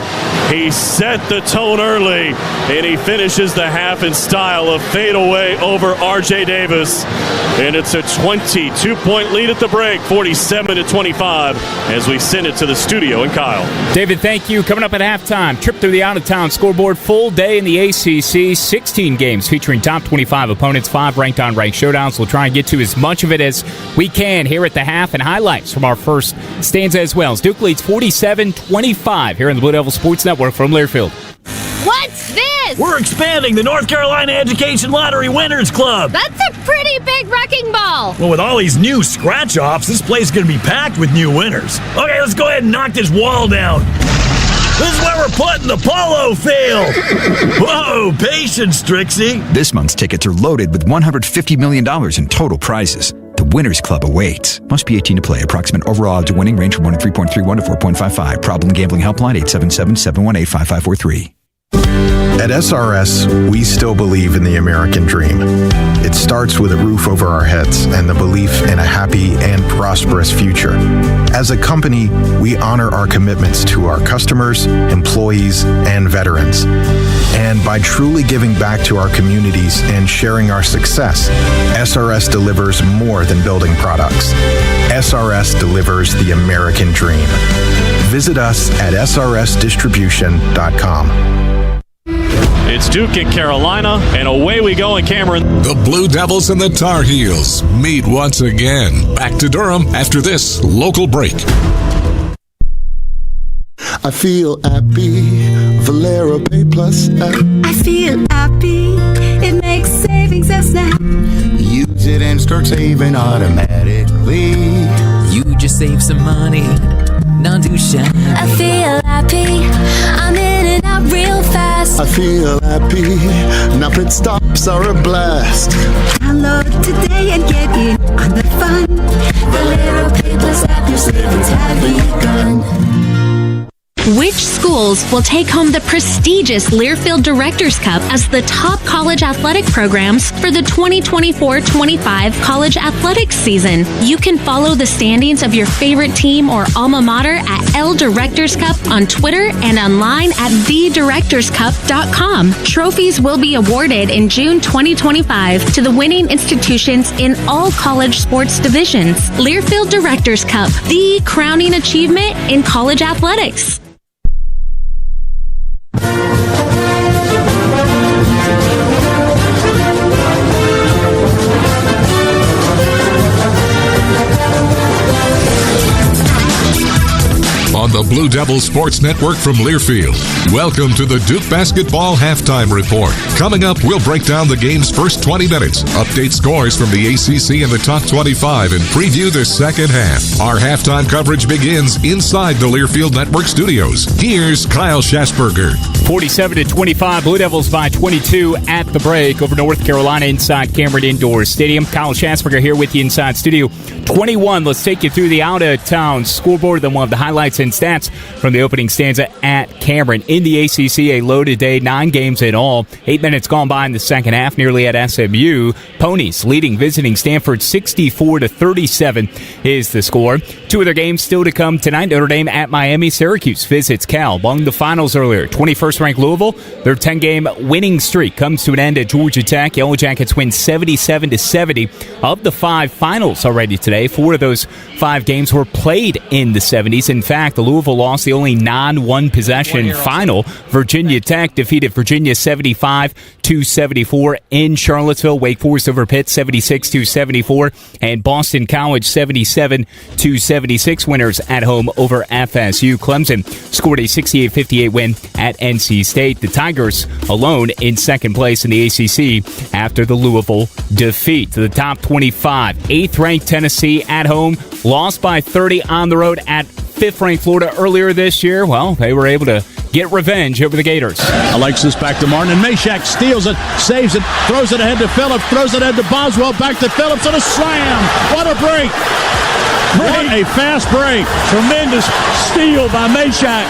He set the tone early, and he finishes the half in style of fadeaway over R.J. Davis. And it's a 22-point lead at the break, 47-25, as we send it to the studio in Kyle. David, thank you. Coming up at halftime, trip through the out-of-town scoreboard, full day in the ACC, 16 games featuring top 25 opponents, 5 ranked-on-ranked showdowns. We'll try and get to as much of it as we can here at the half, and highlights from our first stanza as well. Duke leads 47-25 here in the Blue Devil Sports Network from Learfield. What's this? We're expanding the North Carolina Education Lottery Winners Club. That's a pretty big wrecking ball. Well, with all these new scratch-offs, this place is going to be packed with new winners. Okay, let's go ahead and knock this wall down. This is where we're putting the polo field. Whoa, patience, Trixie. This month's tickets are loaded with $150 million in total prizes. The Winners Club awaits. Must be 18 to play. Approximate overall odds of winning range from 3.31 to 4.55. Problem gambling helpline 877-718-5543. At SRS, we still believe in the American dream. It starts with a roof over our heads and the belief in a happy and prosperous future. As a company, we honor our commitments to our customers, employees, and veterans. And by truly giving back to our communities and sharing our success, SRS delivers more than building products. SRS delivers the American dream. Visit us at srsdistribution.com. It's Duke and Carolina, and away we go in Cameron. The Blue Devils and the Tar Heels meet once again. Back to Durham after this local break. I feel happy, Valera Pay Plus app. I feel happy, it makes savings a snap. Use it and start saving automatically. You just save some money, not too shabby. I feel happy, I'm in and out real fast. I feel happy, now pit stops are a blast. Download today and get in on the fun. Valera Pay Plus app, your savings have begun. Which schools will take home the prestigious Learfield Directors Cup as the top college athletic programs for the 2024-25 college athletics season? You can follow the standings of your favorite team or alma mater at L Directors Cup on Twitter and online at thedirectorscup.com. Trophies will be awarded in June 2025 to the winning institutions in all college sports divisions. Learfield Directors Cup, the crowning achievement in college athletics. On the Blue Devil Sports Network from Learfield. Welcome to the Duke Basketball Halftime Report. Coming up, we'll break down the game's first 20 minutes, update scores from the ACC and the top 25, and preview the second half. Our halftime coverage begins inside the Learfield Network studios. Here's Kyle Schasberger. 47-25, Blue Devils by 22 at the break over North Carolina inside Cameron Indoor Stadium. Kyle Schasberger here with you inside Studio 21. Let's take you through the out-of-town scoreboard, then we'll have the highlights and stats from the opening stanza at Cameron. In the ACC, a loaded day, 9 games in all. 8 minutes gone by in the second half, nearly at SMU. Ponies leading visiting Stanford 64-37 is the score. 2 other games still to come tonight. Notre Dame at Miami. Syracuse visits Cal. Among the finals earlier, 21st ranked Louisville. Their 10-game winning streak comes to an end at Georgia Tech. Yellow Jackets win 77-70. Of the 5 finals already today, 4 of those 5 games were played in the 70s. In fact, the Louisville lost the only non-one possession final. Virginia Tech defeated Virginia 75-74 in Charlottesville. Wake Forest over Pitt 76-74, and Boston College 77-76 winners at home over FSU. Clemson scored a 68-58 win at NC State. The Tigers alone in second place in the ACC after the Louisville defeat. To the top 25, 8th-ranked Tennessee at home, lost by 30 on the road at 5th-ranked Florida earlier this year. Well, they were able to get revenge over the Gators. Alexis back to Martin, and Meshack steals it, saves it, throws it ahead to Phillips, throws it ahead to Boswell, back to Phillips, and a slam! What a break! What a fast break! Tremendous steal by Meshack.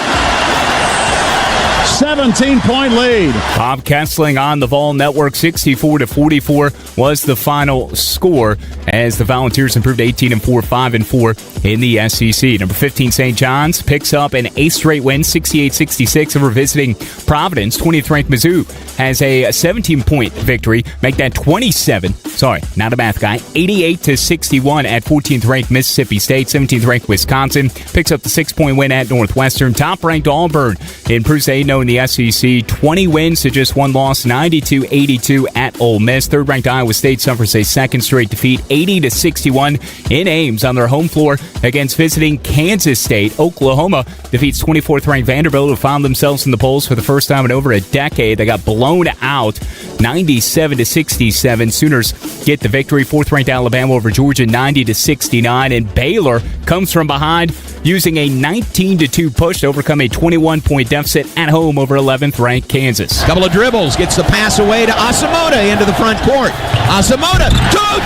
17-point lead. Bob Kessling on the Vol Network, 64-44 was the final score as the Volunteers improved 18-4, 5-4 in the SEC. Number 15, St. John's picks up an 8th straight win, 68-66 over visiting Providence. 20th ranked Mizzou has a 17-point victory, make that 27. Sorry, not a math guy. 88-61 at 14th ranked Mississippi State. 17th ranked Wisconsin picks up the 6-point win at Northwestern. Top ranked Auburn improves to 8-0 in the SEC. 20 wins to just 1 loss, 92-82 at Ole Miss. 3rd ranked Iowa State suffers a 2nd straight defeat, 80-61 in Ames on their home floor against visiting Kansas State. Oklahoma defeats 24th ranked Vanderbilt, who found themselves in the polls for the first time in over a decade. They got blown out 97-67. Sooners get the victory. 4th ranked Alabama over Georgia 90-69, and Baylor comes from behind using a 19-2 push to overcome a 21-point deficit at home over 11th ranked Kansas. Couple of dribbles, gets the pass away to Asamoah into the front court. Asamoah to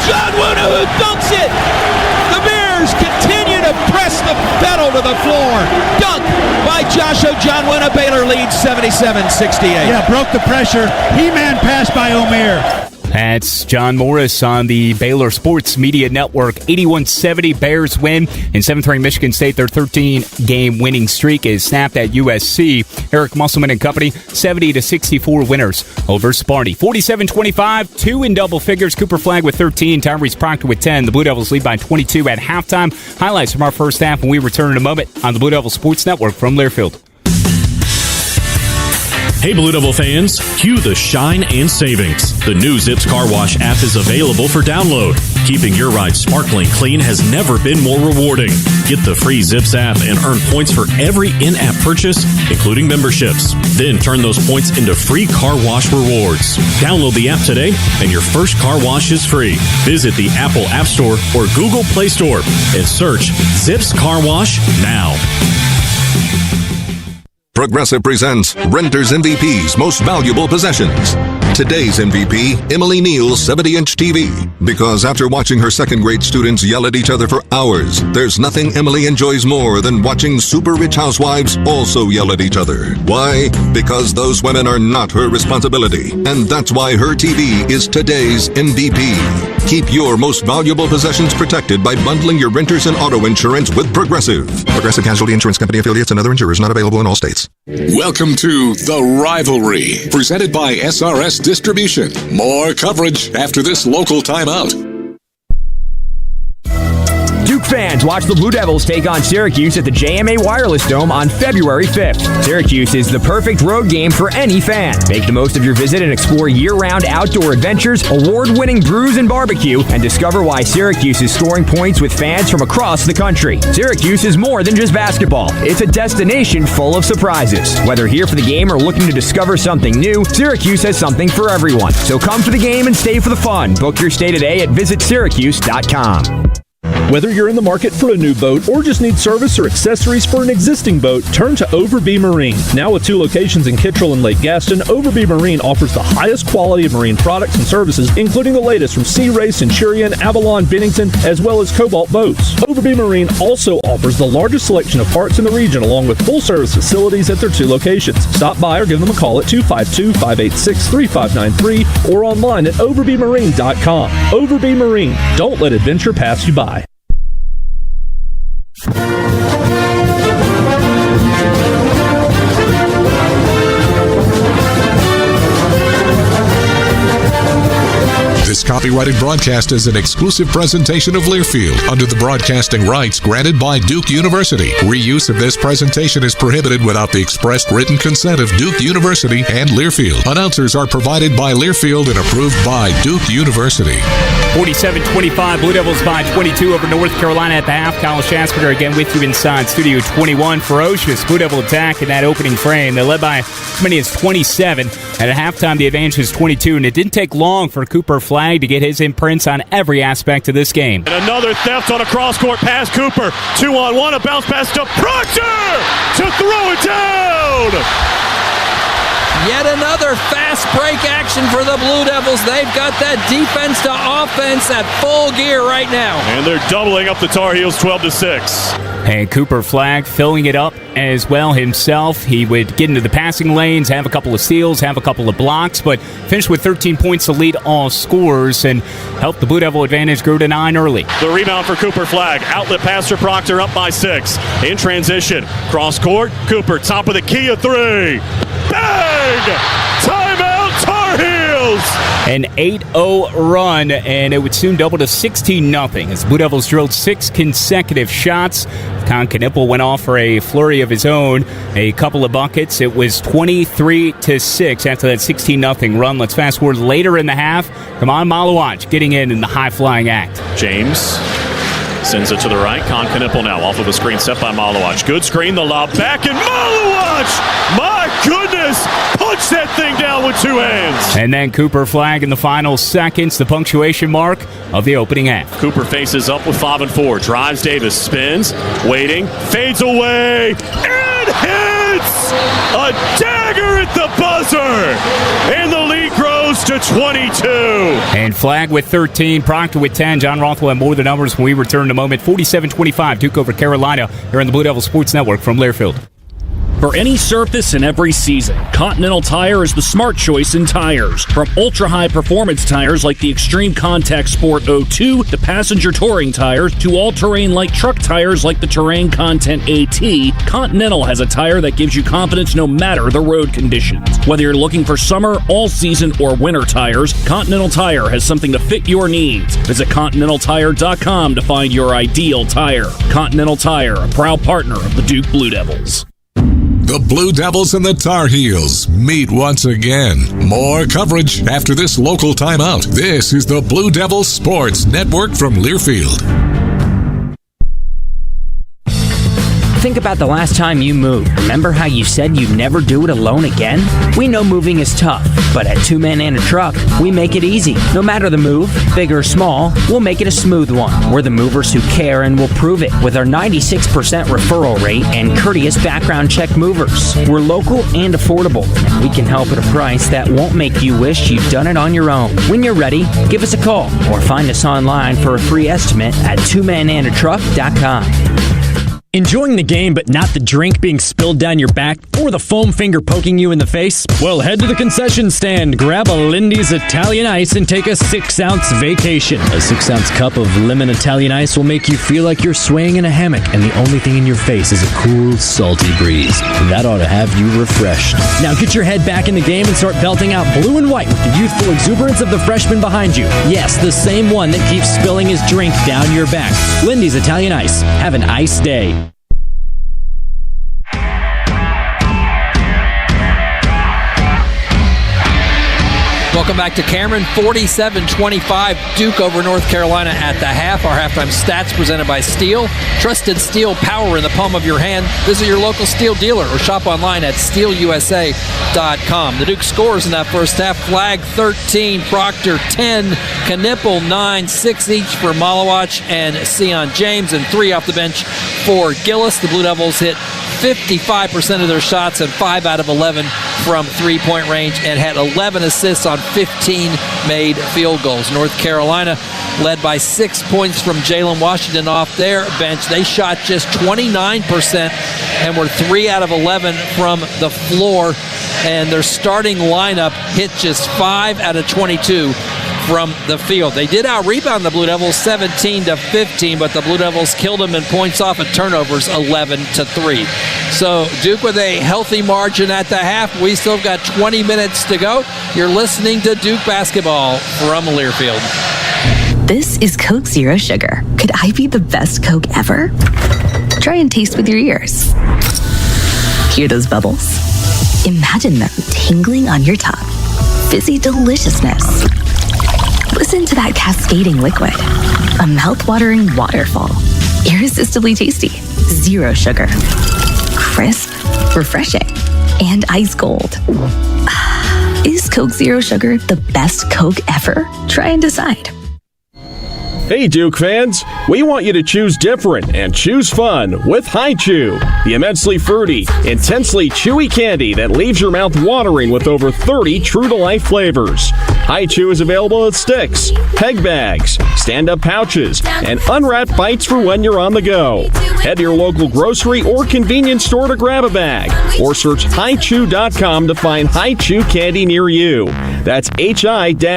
John Wooner, who dunks it. The Bears continue to press the pedal to the floor. Dunk by Joshua John Wooner. Baylor leads 77-68. Yeah, broke the pressure. He-man pass by Omer. That's John Morris on the Baylor Sports Media Network. 81-70 Bears win. In 7th-ranked Michigan State, their 13-game winning streak is snapped at USC. Eric Musselman and company, 70-64 winners over Sparty. 47-25, 2 in double figures. Cooper Flagg with 13, Tyrese Proctor with 10. The Blue Devils lead by 22 at halftime. Highlights from our first half when we return in a moment on the Blue Devil Sports Network from Learfield. Hey Blue Devil fans, cue the shine and savings. The new Zips Car Wash app is available for download. Keeping your ride sparkling clean has never been more rewarding. Get the free Zips app and earn points for every in-app purchase, including memberships. Then turn those points into free car wash rewards. Download the app today and your first car wash is free. Visit the Apple App Store or Google Play Store and search Zips Car Wash now. Progressive presents Renter's MVP's Most Valuable Possessions. Today's MVP, Emily Neal's 70-inch TV. Because after watching her second-grade students yell at each other for hours, there's nothing Emily enjoys more than watching super-rich housewives also yell at each other. Why? Because those women are not her responsibility. And that's why her TV is today's MVP. Keep your most valuable possessions protected by bundling your renters and auto insurance with Progressive. Progressive Casualty Insurance Company affiliates and other insurers not available in all states. Welcome to The Rivalry, presented by SRS Distribution. More coverage after this local timeout. Duke fans, watch the Blue Devils take on Syracuse at the JMA Wireless Dome on February 5th. Syracuse is the perfect road game for any fan. Make the most of your visit and explore year-round outdoor adventures, award-winning brews and barbecue, and discover why Syracuse is scoring points with fans from across the country. Syracuse is more than just basketball. It's a destination full of surprises. Whether here for the game or looking to discover something new, Syracuse has something for everyone. So come for the game and stay for the fun. Book your stay today at visitsyracuse.com. Whether you're in the market for a new boat or just need service or accessories for an existing boat, turn to Overby Marine. Now with 2 locations in Kittrell and Lake Gaston, Overby Marine offers the highest quality of marine products and services, including the latest from Sea Ray, Centurion, Avalon, Bennington, as well as Cobalt boats. Overby Marine also offers the largest selection of parts in the region, along with full-service facilities at their 2 locations. Stop by or give them a call at 252-586-3593 or online at overbymarine.com. Overby Marine. Don't let adventure pass you by. This copyrighted broadcast is an exclusive presentation of Learfield under the broadcasting rights granted by Duke University. Reuse of this presentation is prohibited without the expressed written consent of Duke University and Learfield. Announcers are provided by Learfield and approved by Duke University. 47-25, Blue Devils by 22 over North Carolina at the half. Kyle Shasberger again with you inside Studio 21. Ferocious Blue Devil attack in that opening frame. They led by as many as 27. At halftime, the advantage is 22, and it didn't take long for Cooper Flag to get his imprints on every aspect of this game. And another theft on a cross-court pass. Cooper, 2-on-1, a bounce pass to Proctor to throw it down. Yet another fast break action for the Blue Devils. They've got that defense to offense at full gear right now. And they're doubling up the Tar Heels 12-6. And Cooper Flag filling it up as well himself. He would get into the passing lanes, have a couple of steals, have a couple of blocks, but finish with 13 points to lead all scorers and help the Blue Devil advantage grow to 9 early. The rebound for Cooper Flag. Outlet pass to Proctor, up by 6. In transition, cross court, Cooper, top of the key, a 3. Bang! Timeout, Tar Heels! An 8-0 run, and it would soon double to 16-0 as Blue Devils drilled 6 consecutive shots. Con Knippel went off for a flurry of his own, a couple of buckets. It was 23-6 after that 16-0 run. Let's fast forward later in the half. Come on, Malawach getting in the high-flying act. James sends it to the right. Con Knippel now off of a screen set by Malawach. Good screen, the lob back, and Malawach! My goodness! Punch that thing down with 2 hands. And then Cooper Flag in the final seconds, the punctuation mark of the opening half. Cooper faces up with 5 and 4. Drives Davis, spins, waiting, fades away, and hits! A dagger at the buzzer! And the lead grows to 22. And Flag with 13, Proctor with 10. John Roth will have more of the numbers when we return in a moment. 47-25, Duke over Carolina here on the Blue Devil Sports Network from Learfield. For any surface and every season, Continental Tire is the smart choice in tires. From ultra-high performance tires like the Extreme Contact Sport 02 to passenger touring tires to all-terrain light truck tires like the Terrain Content AT, Continental has a tire that gives you confidence no matter the road conditions. Whether you're looking for summer, all-season, or winter tires, Continental Tire has something to fit your needs. Visit ContinentalTire.com to find your ideal tire. Continental Tire, a proud partner of the Duke Blue Devils. The Blue Devils and the Tar Heels meet once again. More coverage after this local timeout. This is the Blue Devils Sports Network from Learfield. Think about the last time you moved. Remember how you said you'd never do it alone again? We know moving is tough, but at 2 Men and a Truck, we make it easy. No matter the move, big or small, we'll make it a smooth one. We're the movers who care and will prove it with our 96% referral rate and courteous background check movers. We're local and affordable, and we can help at a price that won't make you wish you'd done it on your own. When you're ready, give us a call or find us online for a free estimate at 2menandatruck.com. Enjoying the game but not the drink being spilled down your back or the foam finger poking you in the face? Well, head to the concession stand, grab a Lindy's Italian Ice, and take a 6-ounce vacation. A 6-ounce cup of lemon Italian Ice will make you feel like you're swaying in a hammock and the only thing in your face is a cool, salty breeze. That ought to have you refreshed. Now get your head back in the game and start belting out blue and white with the youthful exuberance of the freshman behind you. Yes, the same one that keeps spilling his drink down your back. Lindy's Italian Ice. Have an ice day. Welcome back to Cameron. 47-25, Duke over North Carolina at the half. Our halftime stats presented by Steel. Trusted Steel power in the palm of your hand. Visit your local Steel dealer or shop online at steelusa.com. The Duke scores in that first half. Flag 13, Proctor 10, Knipple 9, 6 each for Malawach and Sion James, and 3 off the bench for Gillis. The Blue Devils hit 55% of their shots and 5 out of 11 from three-point range and had 11 assists on 15 made field goals. North Carolina led by 6 points from Jalen Washington off their bench. They shot just 29% and were 3 out of 11 from the floor, and their starting lineup hit just 5 out of 22 from the field. They did out-rebound the Blue Devils 17-15, but the Blue Devils killed them in points off and turnovers 11-3. So Duke with a healthy margin at the half. We still got 20 minutes to go. You're listening to Duke Basketball from Learfield. This is Coke Zero Sugar. Could I be the best Coke ever? Try and taste with your ears. Hear those bubbles? Imagine them tingling on your tongue. Fizzy deliciousness. Listen to that cascading liquid. A mouth-watering waterfall. Irresistibly tasty. Zero sugar. Crisp, refreshing, and ice cold. Is Coke Zero Sugar the best Coke ever? Try and decide. Hey Duke fans, we want you to choose different and choose fun with Hi-Chew, the immensely fruity, intensely chewy candy that leaves your mouth watering with over 30 true-to-life flavors. Hi-Chew is available in sticks, peg bags, stand-up pouches, and unwrapped bites for when you're on the go. Head to your local grocery or convenience store to grab a bag, or search hichew.com to find Hi-Chew candy near you. That's hi-chew.com.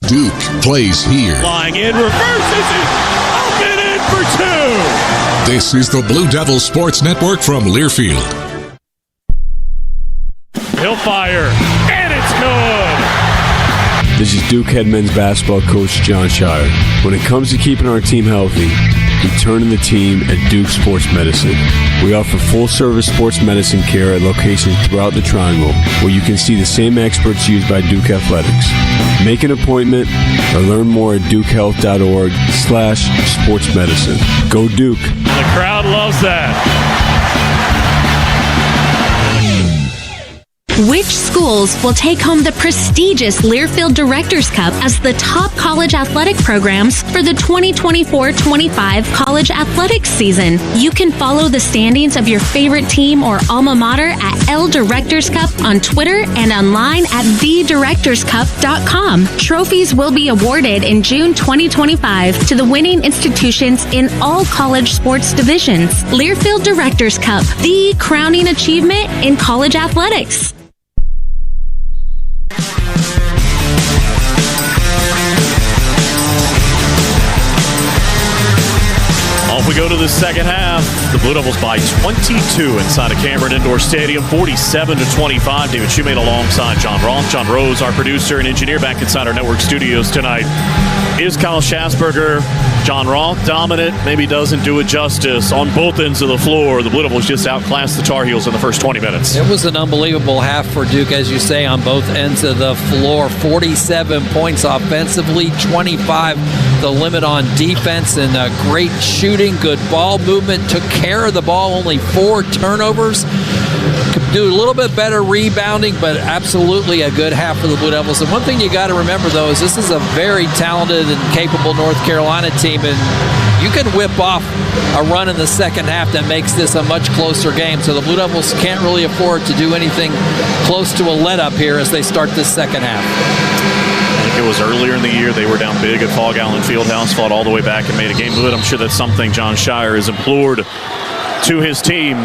Duke plays here. Flying in, reverses it, up and in for 2. This is the Blue Devil Sports Network from Learfield. He'll fire, and it's good. This is Duke head men's basketball coach John Shire. When it comes to keeping our team healthy, we turn to the team at Duke Sports Medicine. We offer full-service sports medicine care at locations throughout the Triangle, where you can see the same experts used by Duke Athletics. Make an appointment or learn more at dukehealth.org/sportsmedicine. Go Duke. The crowd loves that. Which schools will take home the prestigious Learfield Directors Cup as the top college athletic programs for the 2024-25 college athletics season? You can follow the standings of your favorite team or alma mater at L Directors Cup on Twitter and online at thedirectorscup.com. Trophies will be awarded in June 2025 to the winning institutions in all college sports divisions. Learfield Directors Cup, the crowning achievement in college athletics. Off we go to the second half. The Blue Devils by 22 inside of Cameron Indoor Stadium, 47-25. David Shoemate alongside John Roth. John Rose, our producer and engineer, back inside our network studios tonight. Is Kyle Schasberger. John Roth dominant, maybe doesn't do it justice on both ends of the floor. The Blue Devils just outclassed the Tar Heels in the first 20 minutes. It was an unbelievable half for Duke, as you say, on both ends of the floor. 47 points offensively, 25 the limit on defense, and great shooting, good ball movement, took care of the ball, only 4 turnovers. Could do a little bit better rebounding, but absolutely a good half for the Blue Devils. And one thing you got to remember, though, is this is a very talented and capable North Carolina team, and you can whip off a run in the second half that makes this a much closer game. So the Blue Devils can't really afford to do anything close to a let-up here as they start this second half. I think it was earlier in the year they were down big at Fall Allen Fieldhouse, fought all the way back and made a game of it. I'm sure that's something John Shire has implored to his team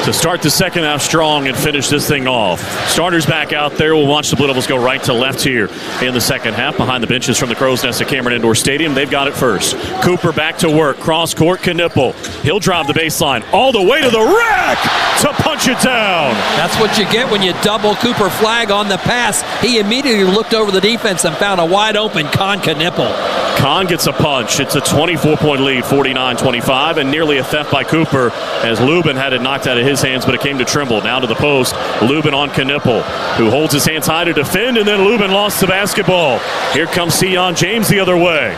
to start the second half strong and finish this thing off. Starters back out there. We'll watch the Blue Devils go right to left here in the second half. Behind the benches from the Crow's Nest at Cameron Indoor Stadium. They've got it first. Cooper back to work. Cross court, Knipple. He'll drive the baseline all the way to the rack to punch it down. That's what you get when you double Cooper Flag on the pass. He immediately looked over the defense and found a wide open Knipple. Con gets a punch. It's a 24-point lead, 49-25, and nearly a theft by Cooper as Lubin had it knocked out of his his hands, but it came to Trimble. Now to the post. Lubin on Knippel, who holds his hands high to defend, and then Lubin lost the basketball. Here comes Sion James the other way.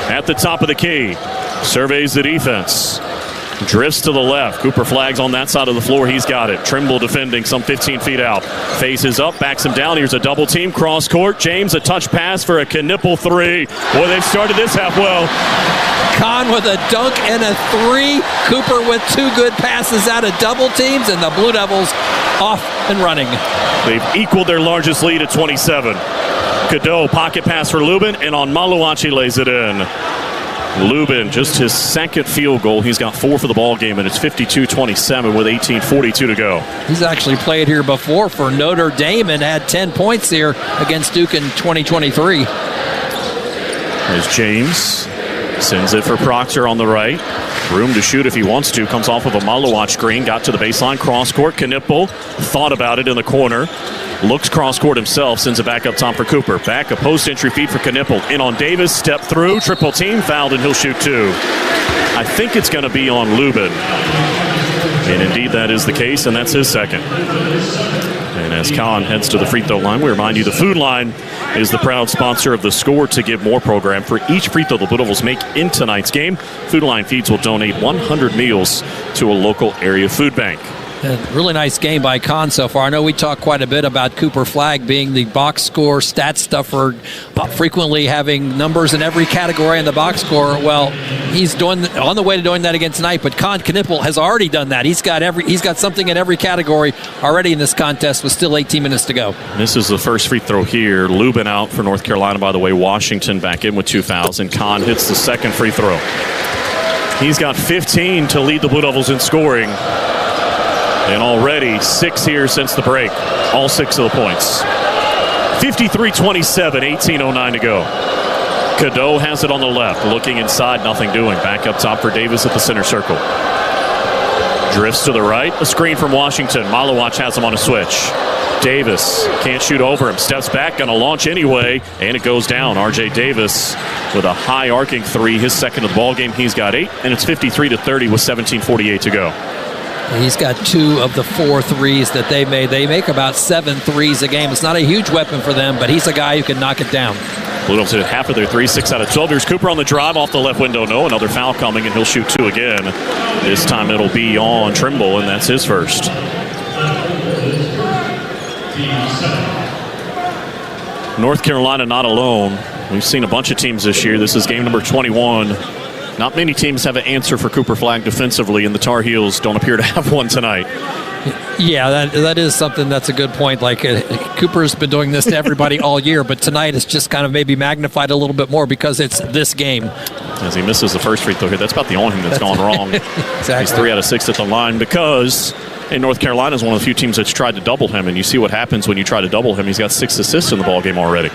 At the top of the key. Surveys the defense. Drifts to the left. Cooper Flagg's on that side of the floor. He's got it. Trimble defending some 15 feet out. Faces up, backs him down. Here's a double team. Cross court. James, a touch pass for a Knippel three. Boy, they've started this half well. Kahn with a dunk and a three. Cooper with two good passes out of double teams, and the Blue Devils off and running. They've equaled their largest lead at 27. Cadeau, pocket pass for Lubin, and on Maluachi lays it in. Lubin, just his second field goal. He's got 4 for the ball game, and it's 52-27 with 18:42 to go. He's actually played here before for Notre Dame and had 10 points here against Duke in 2023. As James sends it for Proctor on the right. Room to shoot if he wants to. Comes off of a Maluach screen. Got to the baseline. Cross court. Knippel thought about it in the corner. Looks cross court himself. Sends it back up top for Cooper. Back a post entry feed for Knippel. In on Davis. Step through. Triple team. Fouled, and he'll shoot 2. I think it's going to be on Lubin. And indeed that is the case, and that's his second. And as Kahn heads to the free throw line, we remind you the Food Line is the proud sponsor of the Score to Give More program. For each free throw the Blue Devils make in tonight's game, Food Line Feeds will donate 100 meals to a local area food bank. A really nice game by Kahn so far. I know we talk quite a bit about Cooper Flagg being the box score stat stuffer, frequently having numbers in every category in the box score. Well, he's on the way to doing that again tonight, but Knippel has already done that. He's got something in every category already in this contest with still 18 minutes to go. This is the first free throw here. Lubin out for North Carolina, by the way. Washington back in with 2 fouls, and Kahn hits the second free throw. He's got 15 to lead the Blue Devils in scoring. And already 6 here since the break. All 6 of the points. 53-27, 18:09 to go. Cadeau has it on the left. Looking inside, nothing doing. Back up top for Davis at the center circle. Drifts to the right. A screen from Washington. Maluach has him on a switch. Davis can't shoot over him. Steps back, going to launch anyway. And it goes down. R.J. Davis with a high arcing 3. His second of the ball game. He's got 8. And it's 53-30 with 17:48 to go. He's got 2 of the 4 threes that they made. They make about 7 threes a game. It's not a huge weapon for them, but he's a guy who can knock it down. Blue Devils hit half of their 3, 6 out of 12. Here's Cooper on the drive off the left window. No, another foul coming, and he'll shoot 2 again. This time it'll be on Trimble, and that's his first. North Carolina not alone. We've seen a bunch of teams this year. This is game number 21. Not many teams have an answer for Cooper Flagg defensively, and the Tar Heels don't appear to have one tonight. Yeah, that is something that's a good point. Like, Cooper's been doing this to everybody all year, but tonight it's just kind of maybe magnified a little bit more because it's this game. As he misses the first free throw here, that's about the only thing that's gone wrong. Exactly. He's 3 out of 6 at the line because North Carolina is one of the few teams that's tried to double him, and you see what happens when you try to double him. He's got 6 assists in the ballgame already.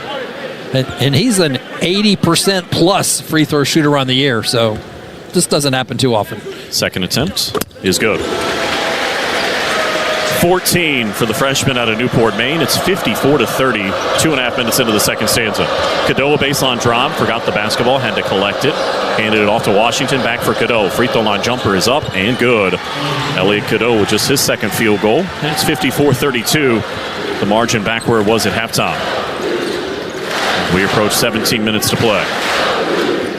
And he's an 80% plus free throw shooter on the year, so this doesn't happen too often. Second attempt is good. 14 for the freshman out of Newport, Maine. It's 54-30, 2.5 minutes into the second stanza. Cadeau, a baseline drive, forgot the basketball, had to collect it, handed it off to Washington, back for Cadeau. Free throw line jumper is up and good. Elliot Cadeau with just his second field goal. And it's 54-32, the margin back where it was at halftime. We approach 17 minutes to play.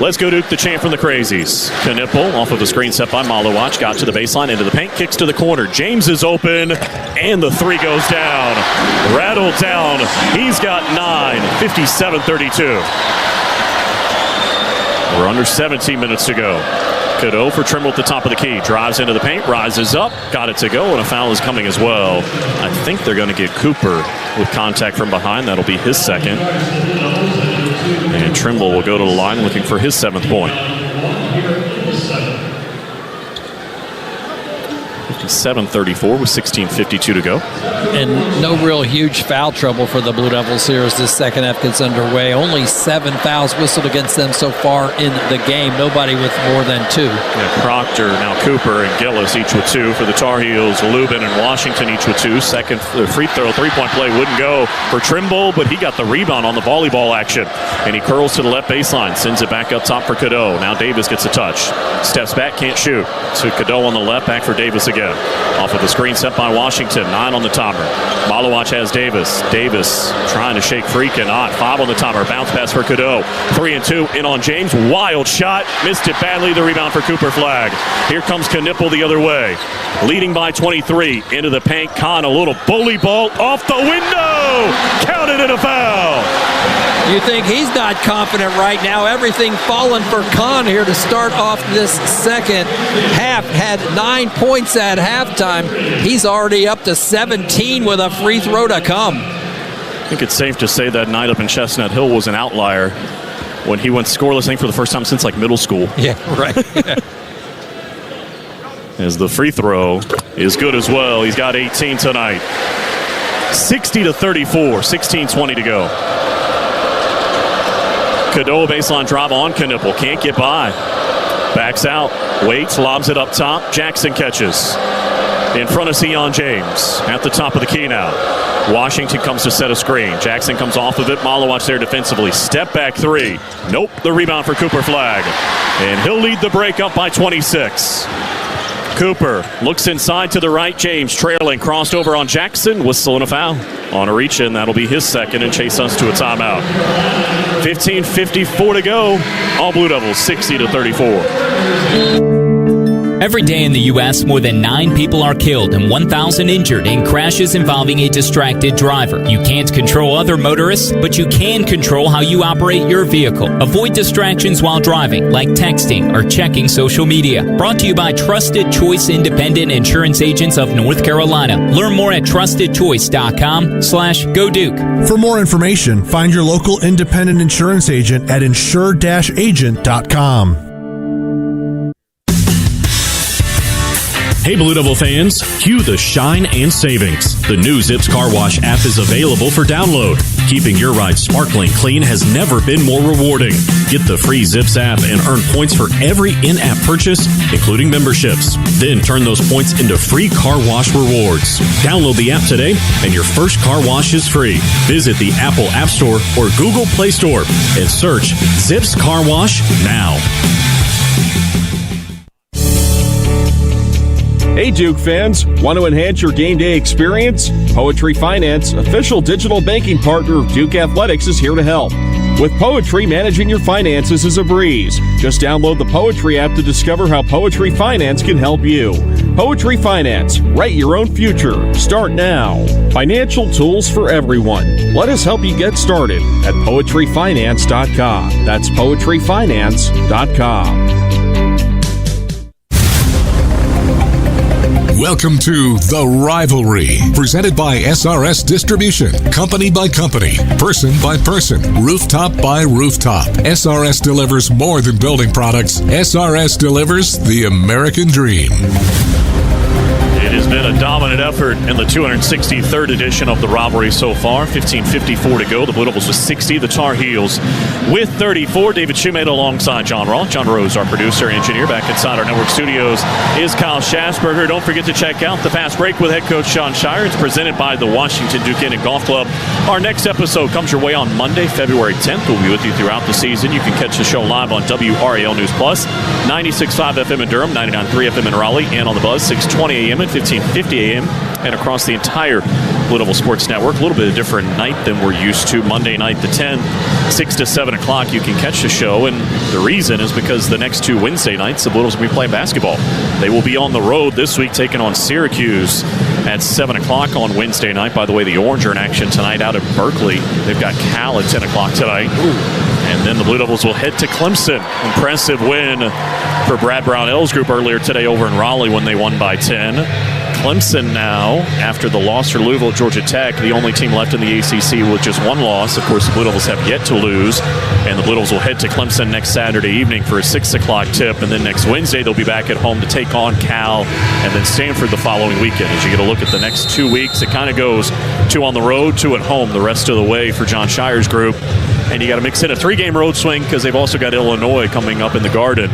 Let's go Duke, the champ from the Crazies. Knippel off of a screen set by Maluach. Got to the baseline, into the paint, kicks to the corner. James is open, and the 3 goes down. Rattled down. He's got 9, 57-32. We're under 17 minutes to go. Cadeau for Trimble at the top of the key. Drives into the paint, rises up, got it to go, and a foul is coming as well. I think they're going to get Cooper with contact from behind. That'll be his second. And Trimble will go to the line looking for his 7th point. 57-34 with 16:52 to go. And no real huge foul trouble for the Blue Devils here as this second half gets underway. Only 7 fouls whistled against them so far in the game. Nobody with more than 2. Yeah, Proctor, now Cooper and Gillis each with 2 for the Tar Heels. Lubin and Washington each with 2. Second free throw, 3-point play wouldn't go for Trimble, but he got the rebound on the volleyball action. And he curls to the left baseline, sends it back up top for Cadeau. Now Davis gets a touch. Steps back, can't shoot. So Cadeau on the left, back for Davis again. again. Off of the screen set by Washington. 9 on the timer. Malawach has Davis. Davis trying to shake free, cannot. 5 on the timer. Bounce pass for Cadeau. 3 and 2 in on James. Wild shot. Missed it badly. The rebound for Cooper Flagg. Here comes Knipple the other way. Leading by 23. Into the paint. Kahn, a little bully ball off the window. Counted in a foul. You think he's not confident right now. Everything falling for Kahn here to start off this second half. Had 9 points at halftime. He's already up to 17 with a free throw to come. I think it's safe to say that night up in Chestnut Hill was an outlier when he went scoreless, I think, for the first time since like middle school. Yeah, right. As the free throw is good as well. He's got 18 tonight. 60-34, 16:20 to go. Cadeau baseline drive on Knipple. Can't get by. Backs out. Waits. Lobs it up top. Jackson catches. In front of Sion James. At the top of the key now. Washington comes to set a screen. Jackson comes off of it. Malawach there defensively. Step back 3. Nope. The rebound for Cooper Flagg. And he'll lead the break up by 26. Cooper looks inside to the right. James trailing. Crossed over on Jackson. Whistle and a foul. On a reach in. That'll be his second and chase us to a timeout. 15:54 to go. All Blue Devils 60-34. Every day in the U.S., more than 9 people are killed and 1,000 injured in crashes involving a distracted driver. You can't control other motorists, but you can control how you operate your vehicle. Avoid distractions while driving, like texting or checking social media. Brought to you by Trusted Choice Independent Insurance Agents of North Carolina. Learn more at trustedchoice.com/Go Duke. For more information, find your local independent insurance agent at insure-agent.com. Hey Blue Devil fans, cue the shine and savings. The new Zips Car Wash app is available for download. Keeping your ride sparkling clean has never been more rewarding. Get the free Zips app and earn points for every in-app purchase, including memberships. Then turn those points into free car wash rewards. Download the app today and your first car wash is free. Visit the Apple App Store or Google Play Store and search Zips Car Wash now. Hey Duke fans, want to enhance your game day experience? Poetry Finance, official digital banking partner of Duke Athletics, is here to help. With Poetry, managing your finances is a breeze. Just download the Poetry app to discover how Poetry Finance can help you. Poetry Finance, write your own future. Start now. Financial tools for everyone. Let us help you get started at poetryfinance.com. That's poetryfinance.com. Welcome to The Rivalry, presented by SRS Distribution. Company by company, person by person, rooftop by rooftop. SRS delivers more than building products. SRS delivers the American dream. It has been a dominant effort in the 263rd edition of the Rivalry so far. 15:54 to go. The Blue Devils with 60. The Tar Heels with 34. David Shoemate alongside John Roth. John Rose, our producer and engineer. Back inside our network studios is Kyle Schasberger. Don't forget to check out the Fast Break with head coach John Shire. It's presented by the Washington Duke Inn and Golf Club. Our next episode comes your way on Monday, February 10th. We'll be with you throughout the season. You can catch the show live on WRAL News Plus, 96.5 FM in Durham, 99.3 FM in Raleigh, and on the Buzz, 6:20 a.m. and 15:50 a.m. and across the entire Blue Devil Sports Network. A little bit of different night than we're used to. Monday night, the 10th, 6 to 7 o'clock, you can catch the show. And the reason is because the next 2 Wednesday nights, the Blue Devils will be playing basketball. They will be on the road this week, taking on Syracuse at 7 o'clock on Wednesday night. By the way, the Orange are in action tonight out of Berkeley. They've got Cal at 10 o'clock tonight. And then the Blue Devils will head to Clemson. Impressive win for Brad Brownell's group earlier today over in Raleigh when they won by 10. Clemson now, after the loss for Louisville at Georgia Tech, the only team left in the ACC with just 1 loss. Of course, the Blue Devils have yet to lose, and the Blue Devils will head to Clemson next Saturday evening for a 6 o'clock tip, and then next Wednesday they'll be back at home to take on Cal and then Stanford the following weekend. As you get a look at the next 2 weeks, it kind of goes 2 on the road, 2 at home the rest of the way for John Shire's group. And you got to mix in a 3-game road swing because they've also got Illinois coming up in the Garden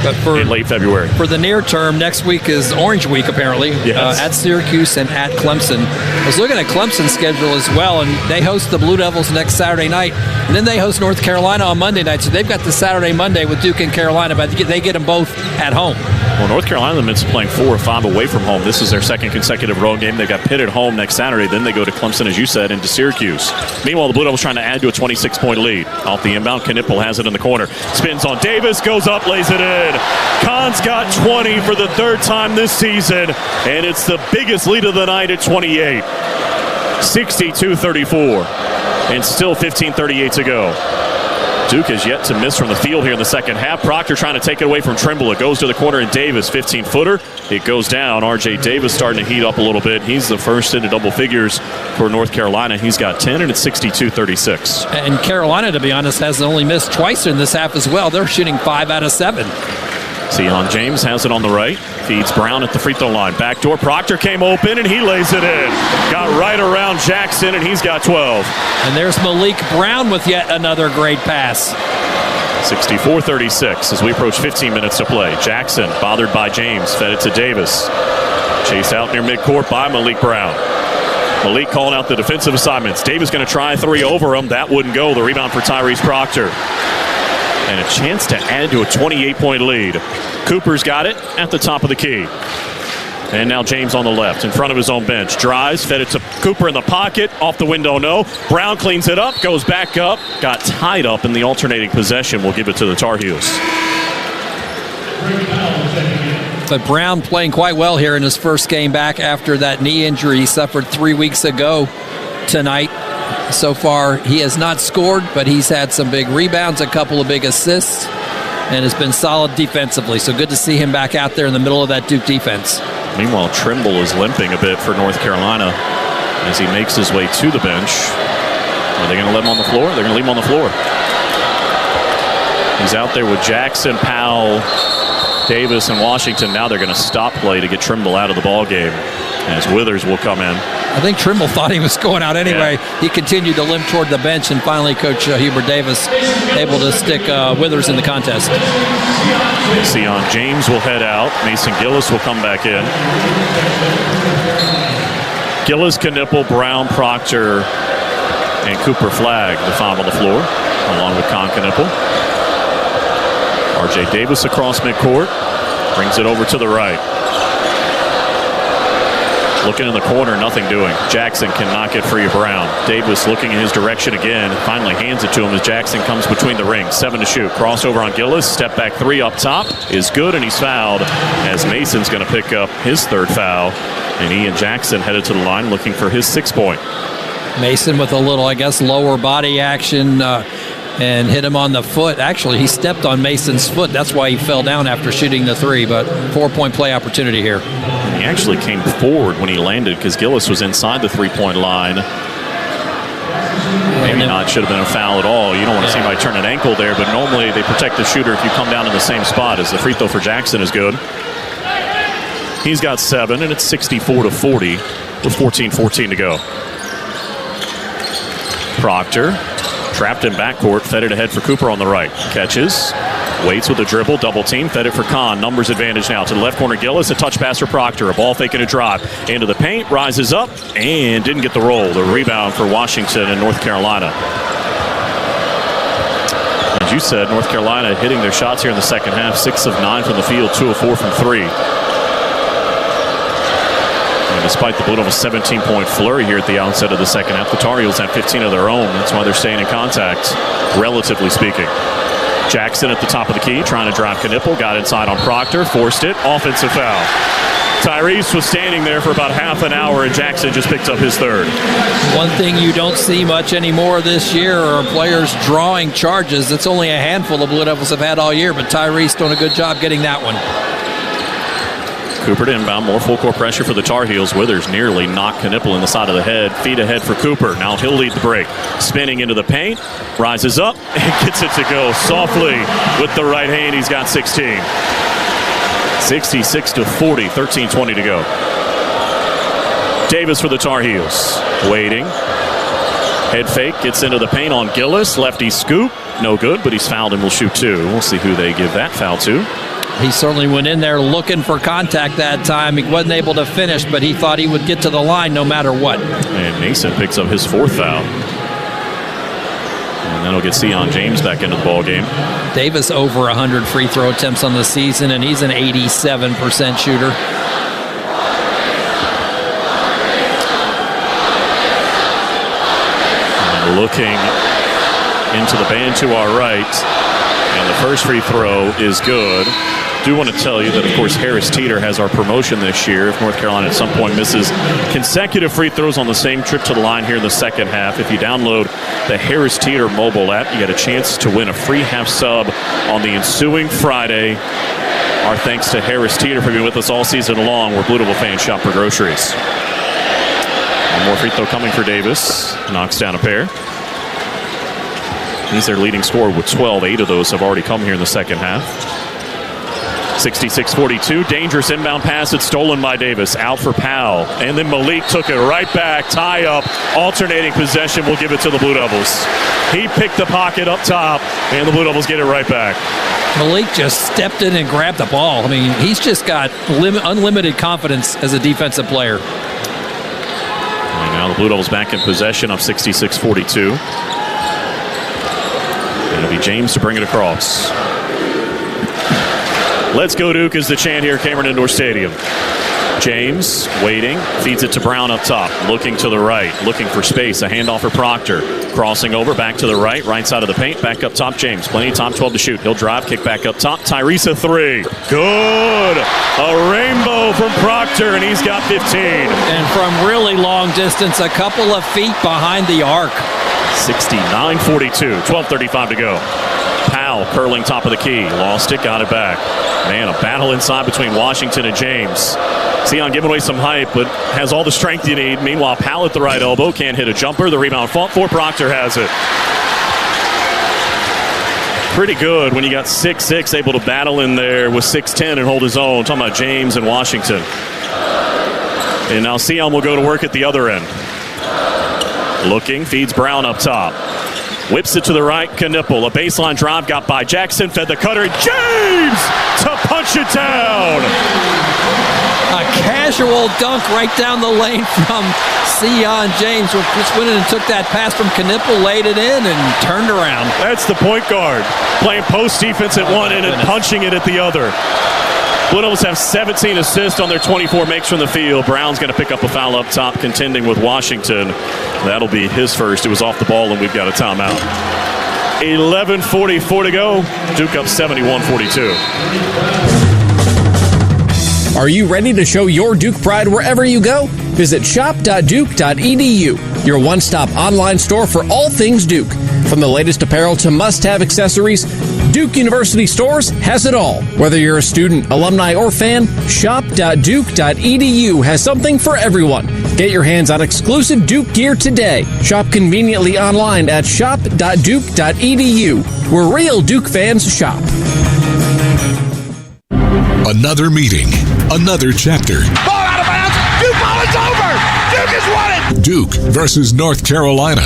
But in late February. For the near term, next week is Orange Week, apparently, yes. At Syracuse and at Clemson. I was looking at Clemson's schedule as well, and they host the Blue Devils next Saturday night, and then they host North Carolina on Monday night. So they've got the Saturday, Monday with Duke and Carolina, but they get them both at home. Well, North Carolina is playing 4 or 5 away from home. This is their second consecutive road game. They've got Pitt at home next Saturday. Then they go to Clemson, as you said, into Syracuse. Meanwhile, the Blue Devils trying to add to a 26-point lead. Off the inbound, Knippel has it in the corner. Spins on Davis, goes up, lays it in. Kahn's got 20 for the third time this season, and it's the biggest lead of the night at 28. 62-34, and still 15:38 to go. Duke has yet to miss from the field here in the second half. Proctor trying to take it away from Trimble. It goes to the corner, and Davis, 15-footer. It goes down. R.J. Davis starting to heat up a little bit. He's the first into double figures for North Carolina. He's got 10, and it's 62-36. And Carolina, to be honest, has only missed twice in this half as well. They're shooting 5 out of 7. Sion James has it on the right. Feeds Brown at the free throw line. Backdoor. Proctor came open, and he lays it in. Got right around Jackson, and he's got 12. And there's Malik Brown with yet another great pass. 64-36 as we approach 15 minutes to play. Jackson, bothered by James, fed it to Davis. Chased out near midcourt by Malik Brown. Malik calling out the defensive assignments. Davis going to try 3 over him. That wouldn't go. The rebound for Tyrese Proctor. And a chance to add to a 28-point lead. Cooper's got it at the top of the key. And now James on the left, in front of his own bench. Drives, fed it to Cooper in the pocket. Off the window, no. Brown cleans it up, goes back up. Got tied up in the alternating possession. We'll give it to the Tar Heels. But Brown playing quite well here in his first game back after that knee injury he suffered 3 weeks ago tonight. So far, he has not scored, but he's had some big rebounds, a couple of big assists, and has been solid defensively. So good to see him back out there in the middle of that Duke defense. Meanwhile, Trimble is limping a bit for North Carolina as he makes his way to the bench. Are they going to let him on the floor? They're going to leave him on the floor. He's out there with Jackson, Powell, Davis, and Washington. Now they're going to stop play to get Trimble out of the ball game as Withers will come in. I think Trimble thought he was going out anyway. Yeah. He continued to limp toward the bench, and finally Coach Hubert Davis able to stick Withers in the contest. Sion James will head out. Mason Gillis will come back in. Gillis, Knippel, Brown, Proctor, and Cooper Flagg, the 5 on the floor, along with Kahn Knippel. R.J. Davis across midcourt. Brings it over to the right. Looking in the corner, nothing doing. Jackson cannot get free of Brown. Davis looking in his direction again. Finally hands it to him as Jackson comes between the rings. 7 to shoot. Crossover on Gillis. Step back 3 up top is good, and he's fouled as Mason's going to pick up his 3rd foul. And Ian Jackson headed to the line looking for his 6th point. Mason with a little, I guess, lower body action and hit him on the foot. Actually, he stepped on Mason's foot. That's why he fell down after shooting the 3, but 4-point play opportunity here. He actually came forward when he landed because Gillis was inside the 3-point line. Maybe not. Should have been a foul at all. You don't want to see anybody turn an ankle there, but normally they protect the shooter if you come down in the same spot, as the free throw for Jackson is good. He's got 7, and it's 64-40 with 14:14 to go. Proctor trapped in backcourt, fed it ahead for Cooper on the right. Catches, waits with a dribble, double team, fed it for Kahn. Numbers advantage now to the left corner. Gillis, a touch pass for Proctor. A ball fake and a drive into the paint, rises up, and didn't get the roll. The rebound for Washington and North Carolina. As you said, North Carolina hitting their shots here in the second half. 6 of 9 from the field, 2 of 4 from 3. And despite the Blue Devils' 17-point flurry here at the outset of the second half, the Tar Heels have 15 of their own. That's why they're staying in contact, relatively speaking. Jackson at the top of the key, trying to drive Knippel. Got inside on Proctor, forced it. Offensive foul. Tyrese was standing there for about half an hour, and Jackson just picked up his 3rd. One thing you don't see much anymore this year are players drawing charges. It's only a handful of Blue Devils have had all year, but Tyrese doing a good job getting that one. Cooper to inbound, more full court pressure for the Tar Heels. Withers nearly knocked Knippel in the side of the head. Feet ahead for Cooper. Now he'll lead the break. Spinning into the paint, rises up, and gets it to go softly with the right hand. He's got 16. 66-40, 13:20 to go. Davis for the Tar Heels. Waiting. Head fake, gets into the paint on Gillis. Lefty scoop, no good, but he's fouled and will shoot 2. We'll see who they give that foul to. He certainly went in there looking for contact that time. He wasn't able to finish, but he thought he would get to the line no matter what. And Mason picks up his 4th foul. And that'll get Sion James back into the ball game. Davis over 100 free throw attempts on the season, and he's an 87% shooter. And looking into the band to our right, and the first free throw is good. Do want to tell you that, of course, Harris Teeter has our promotion this year. If North Carolina at some point misses consecutive free throws on the same trip to the line here in the second half, if you download the Harris Teeter mobile app, you get a chance to win a free half sub on the ensuing Friday. Our thanks to Harris Teeter for being with us all season long, where Blue Devil fans shop for groceries. One more free throw coming for Davis. Knocks down a pair. He's their leading scorer with 12. 8 of those have already come here in the second half. 66-42, dangerous inbound pass. It's stolen by Davis. Out for Powell. And then Malik took it right back. Tie up. Alternating possession. We'll give it to the Blue Devils. He picked the pocket up top, and the Blue Devils get it right back. Malik just stepped in and grabbed the ball. I mean, he's just got unlimited confidence as a defensive player. And now the Blue Devils back in possession, up 66-42. And it'll be James to bring it across. Let's go Duke is the chant here at Cameron Indoor Stadium. James waiting, feeds it to Brown up top, looking to the right, looking for space, a handoff for Proctor, crossing over, back to the right side of the paint, back up top, James, plenty of time, 12 to shoot, he'll drive, kick back up top, Tyrese a 3, good, a rainbow from Proctor, and he's got 15. And from really long distance, a couple of feet behind the arc. 69-42, 12:35 to go. Powell curling top of the key, lost it, got it back. Man, a battle inside between Washington and James. Sion giving away some height, but has all the strength you need. Meanwhile, Powell at the right elbow, can't hit a jumper. The rebound fought for, Proctor has it. Pretty good when you got 6'6", able to battle in there with 6'10" and hold his own. Talking about James and Washington. And now Sion will go to work at the other end. Looking, feeds Brown up top. Whips it to the right, Knipple. A baseline drive got by Jackson, fed the cutter, and James to punch it down. A casual dunk right down the lane from Sion James. Just went in and took that pass from Knipple, laid it in, and turned around. That's the point guard. Playing post defense at one end and punching it at the other. Blue Devils have 17 assists on their 24 makes from the field. Brown's going to pick up a foul up top, contending with Washington. That'll be his first. It was off the ball, and we've got a timeout. 11:44 to go. Duke up 71-42. Are you ready to show your Duke pride wherever you go? Visit shop.duke.edu, your one-stop online store for all things Duke. From the latest apparel to must-have accessories, Duke University Stores has it all. Whether you're a student, alumni, or fan, shop.duke.edu has something for everyone. Get your hands on exclusive Duke gear today. Shop conveniently online at shop.duke.edu, where real Duke fans shop. Another meeting, another chapter. Ball out of bounds. Duke ball, it's over. Duke has won it. Duke versus North Carolina.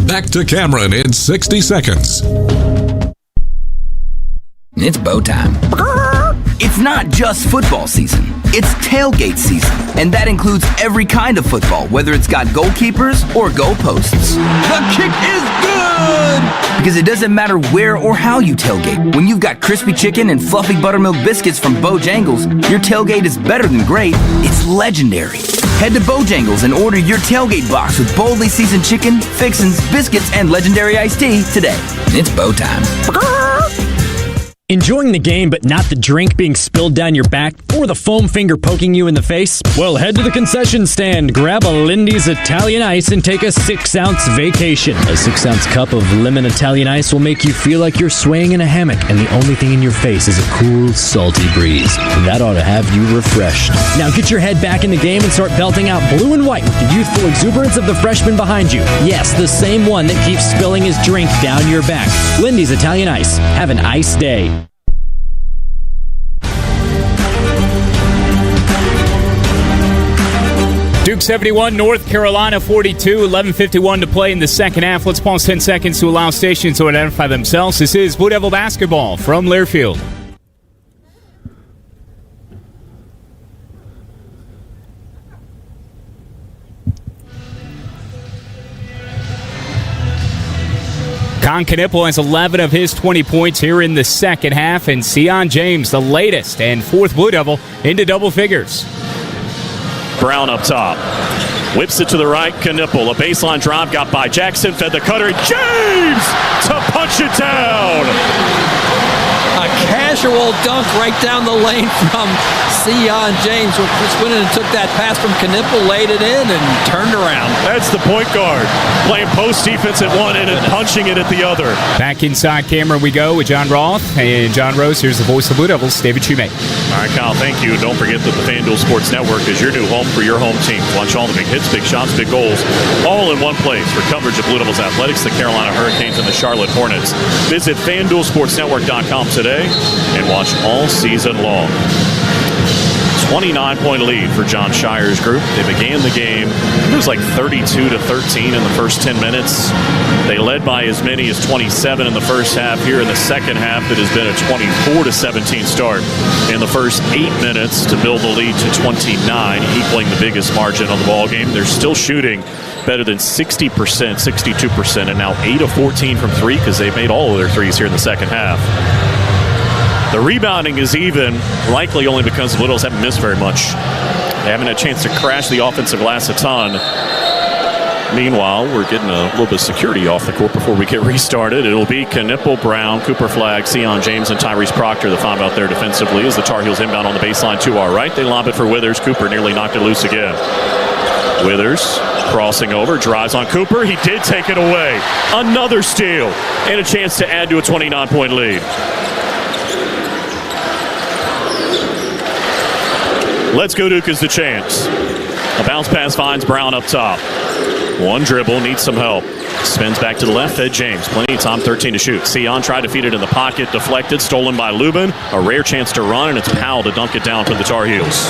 Back to Cameron in 60 seconds. It's bow time. It's not just football season. It's tailgate season. And that includes every kind of football, whether it's got goalkeepers or goalposts. The kick is good! Because it doesn't matter where or how you tailgate. When you've got crispy chicken and fluffy buttermilk biscuits from Bojangles, your tailgate is better than great. It's legendary. Head to Bojangles and order your tailgate box with boldly seasoned chicken, fixins, biscuits, and legendary iced tea today. It's bow time. Enjoying the game but not the drink being spilled down your back or the foam finger poking you in the face? Well, head to the concession stand, grab a Lindy's Italian Ice, and take a 6-ounce vacation. A 6-ounce cup of lemon Italian Ice will make you feel like you're swaying in a hammock, and the only thing in your face is a cool, salty breeze. That ought to have you refreshed. Now get your head back in the game and start belting out blue and white with the youthful exuberance of the freshman behind you. Yes, the same one that keeps spilling his drink down your back. Lindy's Italian Ice. Have an ice day. Duke 71, North Carolina 42, 11:51 to play in the second half. Let's pause 10 seconds to allow stations to identify themselves. This is Blue Devil Basketball from Learfield. Con Knipple has 11 of his 20 points here in the second half, and Sion James, the latest and fourth Blue Devil, into double figures. Brown up top. Whips it to the right. Knipple. A baseline drive got by Jackson. Fed the cutter. James to punch it down. A casual dunk right down the lane from Sion James. Just went in and took that pass from Knipple, laid it in, and turned around. That's the point guard. Playing post defense at one end and punching it at the other. Back inside camera we go with John Roth and John Rose. Here's the voice of the Blue Devils, David Shumate. All right, Kyle, thank you. Don't forget that the FanDuel Sports Network is your new home for your home team. Watch all the big hits, big shots, big goals, all in one place for coverage of Blue Devils athletics, the Carolina Hurricanes, and the Charlotte Hornets. Visit FanDuelSportsNetwork.com today and watch all season long. 29-point lead for John Shire's group. They began the game, it was like 32-13 in the first 10 minutes. They led by as many as 27 in the first half. Here in the second half, it has been a 24-17 start in the first 8 minutes to build the lead to 29, equaling the biggest margin of the ball game. They're still shooting better than 60%, 62%, and now 8 of 14 from three because they've made all of their threes here in the second half. The rebounding is even, likely only because the Blue Devils haven't missed very much. They haven't had a chance to crash the offensive glass a ton. Meanwhile, we're getting a little bit of security off the court before we get restarted. It'll be Knipple, Brown, Cooper Flagg, Sion James, and Tyrese Proctor, the five out there defensively as the Tar Heels inbound on the baseline to our right. They lob it for Withers. Cooper nearly knocked it loose again. Withers crossing over, drives on Cooper. He did take it away. Another steal and a chance to add to a 29-point lead. Let's Go Duke is the chance. A bounce pass finds Brown up top. One dribble, needs some help. Spins back to the left, fed James. Plenty of time, 13 to shoot. Sion tried to feed it in the pocket, deflected, stolen by Lubin. A rare chance to run, and it's Powell to dunk it down for the Tar Heels.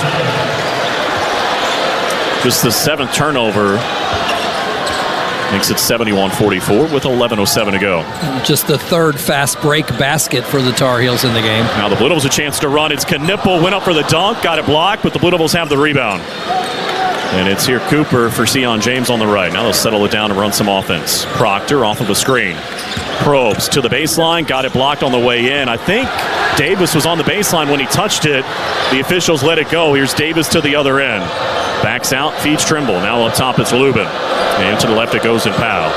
Just the seventh turnover makes it 71-44 with 11:07 to go. Just the third fast break basket for the Tar Heels in the game. Now the Blue Devils a chance to run. It's Knipple, went up for the dunk, got it blocked, but the Blue Devils have the rebound. And it's here Cooper for Sion James on the right. Now they'll settle it down and run some offense. Proctor off of a screen. Probes to the baseline, got it blocked on the way in. I think Davis was on the baseline when he touched it. The officials let it go. Here's Davis to the other end. Backs out, feeds Trimble. Now up top it's Lubin. And to the left it goes in Powell.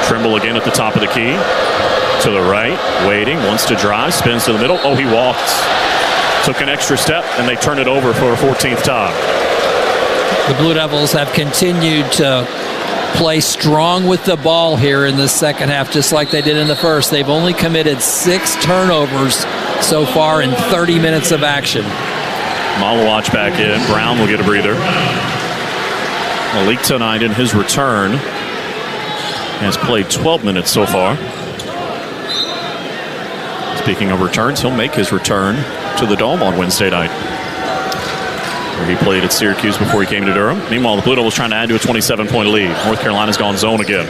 Trimble again at the top of the key. To the right, waiting, wants to drive, spins to the middle. Oh, he walked. Took an extra step, and they turn it over for a 14th time. The Blue Devils have continued to play strong with the ball here in the second half, just like they did in the first. They've only committed 6 turnovers so far in 30 minutes of action. Malawach back in. Brown will get a breather. Malik tonight in his return has played 12 minutes so far. Speaking of returns, he'll make his return to the Dome on Wednesday night, where he played at Syracuse before he came to Durham. Meanwhile, the Blue Devils trying to add to a 27-point lead. North Carolina's gone zone again.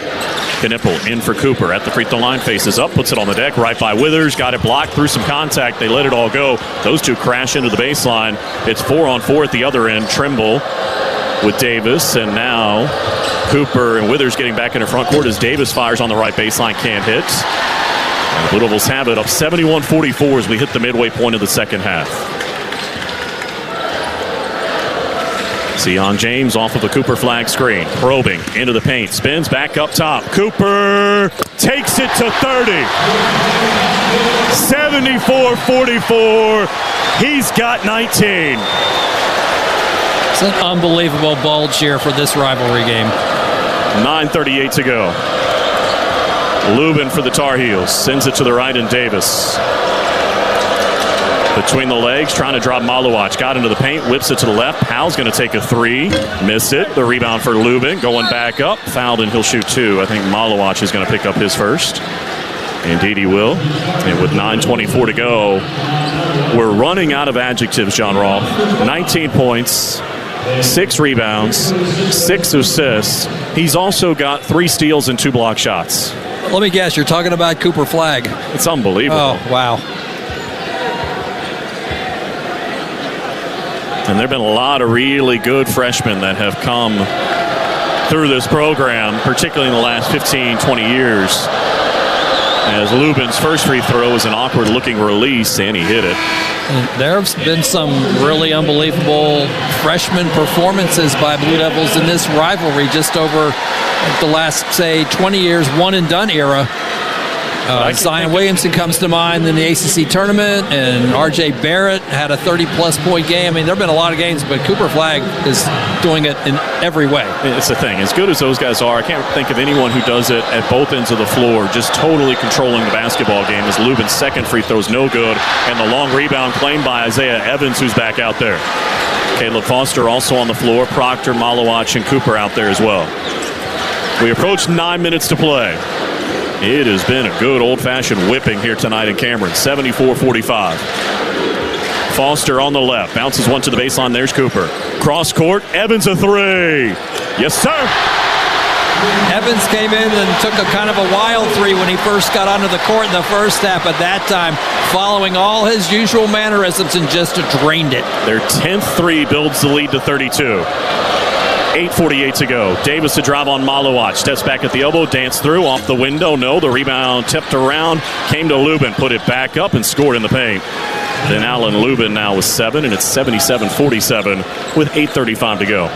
Knipple in for Cooper at the free throw line, faces up, puts it on the deck, right by Withers, got it blocked through some contact. They let it all go. Those two crash into the baseline. It's 4-on-4 at the other end. Trimble with Davis, and now Cooper and Withers getting back into front court as Davis fires on the right baseline, can't hit. And the Blue Devils have it up 71-44 as we hit the midway point of the second half. Sion James off of a Cooper Flagg screen, probing into the paint, spins back up top. Cooper takes it to 30. 74-44. He's got 19. It's an unbelievable bulge here for this rivalry game. 9:38 to go. Lubin for the Tar Heels, sends it to the right and Davis. Between the legs, trying to drop Malawach. Got into the paint, whips it to the left. Powell's going to take a three. Missed it. The rebound for Lubin. Going back up. Fouled, and he'll shoot 2. I think Malawach is going to pick up his first. Indeed he will. And with 9:24 to go, we're running out of adjectives, John Roth. 19 points, 6 rebounds, 6 assists. He's also got 3 steals and 2 block shots. Let me guess, you're talking about Cooper Flagg. It's unbelievable. Oh, wow. And there have been a lot of really good freshmen that have come through this program, particularly in the last 15, 20 years. As Lubin's first free throw was an awkward-looking release, and he hit it. And there's been some really unbelievable freshman performances by Blue Devils in this rivalry just over the last, say, 20 years, one-and-done era. Zion Williamson comes to mind in the ACC tournament, and R.J. Barrett had a 30-plus point game. I mean, there have been a lot of games, but Cooper Flagg is doing it in every way. It's the thing. As good as those guys are, I can't think of anyone who does it at both ends of the floor, just totally controlling the basketball game. As Lubin's second free throw is no good, and the long rebound claimed by Isaiah Evans, who's back out there. Caleb Foster also on the floor. Proctor, Malawach, and Cooper out there as well. We approach 9 minutes to play. It has been a good old-fashioned whipping here tonight in Cameron, 74-45. Foster on the left, bounces one to the baseline. There's Cooper. Cross court, Evans a three. Yes, sir. Evans came in and took a kind of a wild three when he first got onto the court in the first half, but that time, following all his usual mannerisms, and just drained it. Their 10th three builds the lead to 32. 8:48 to go. Davis to drive on Malawach. Steps back at the elbow, dance through, off the window. No, the rebound tipped around, came to Lubin, put it back up, and scored in the paint. Then Allen Lubin now with 7, and it's 77-47 with 8:35 to go.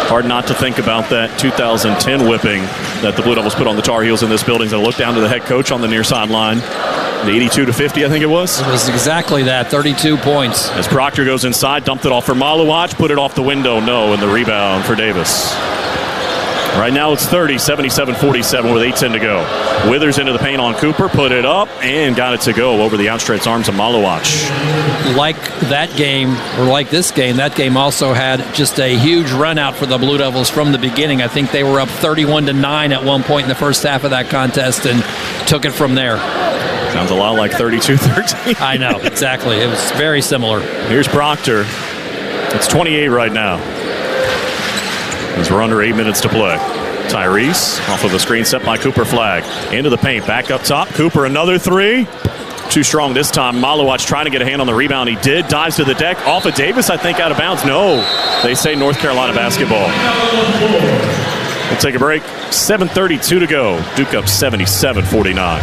Hard not to think about that 2010 whipping that the Blue Devils put on the Tar Heels in this building. And look down to the head coach on the near sideline. The 82-50, I think it was. It was exactly that, 32 points. As Proctor goes inside, dumped it off for Malawach, put it off the window, no, and the rebound for Davis. Right now it's 30, 77-47 with 8:10 to go. Withers into the paint on Cooper, put it up, and got it to go over the outstretched arms of Malawach. Like that game, or like this game, that game also had just a huge run out for the Blue Devils from the beginning. I think they were up 31-9 at one point in the first half of that contest and took it from there. Sounds a lot like 32-13. I know, exactly. It was very similar. Here's Proctor. It's 28 right now. As we're under 8 minutes to play. Tyrese off of a screen set by Cooper Flagg. Into the paint, back up top. Cooper, another three. Too strong this time. Malawach trying to get a hand on the rebound. He did. Dives to the deck. Off of Davis, I think, out of bounds. No. They say North Carolina basketball. We'll take a break. 7:32 to go. Duke up 77-49.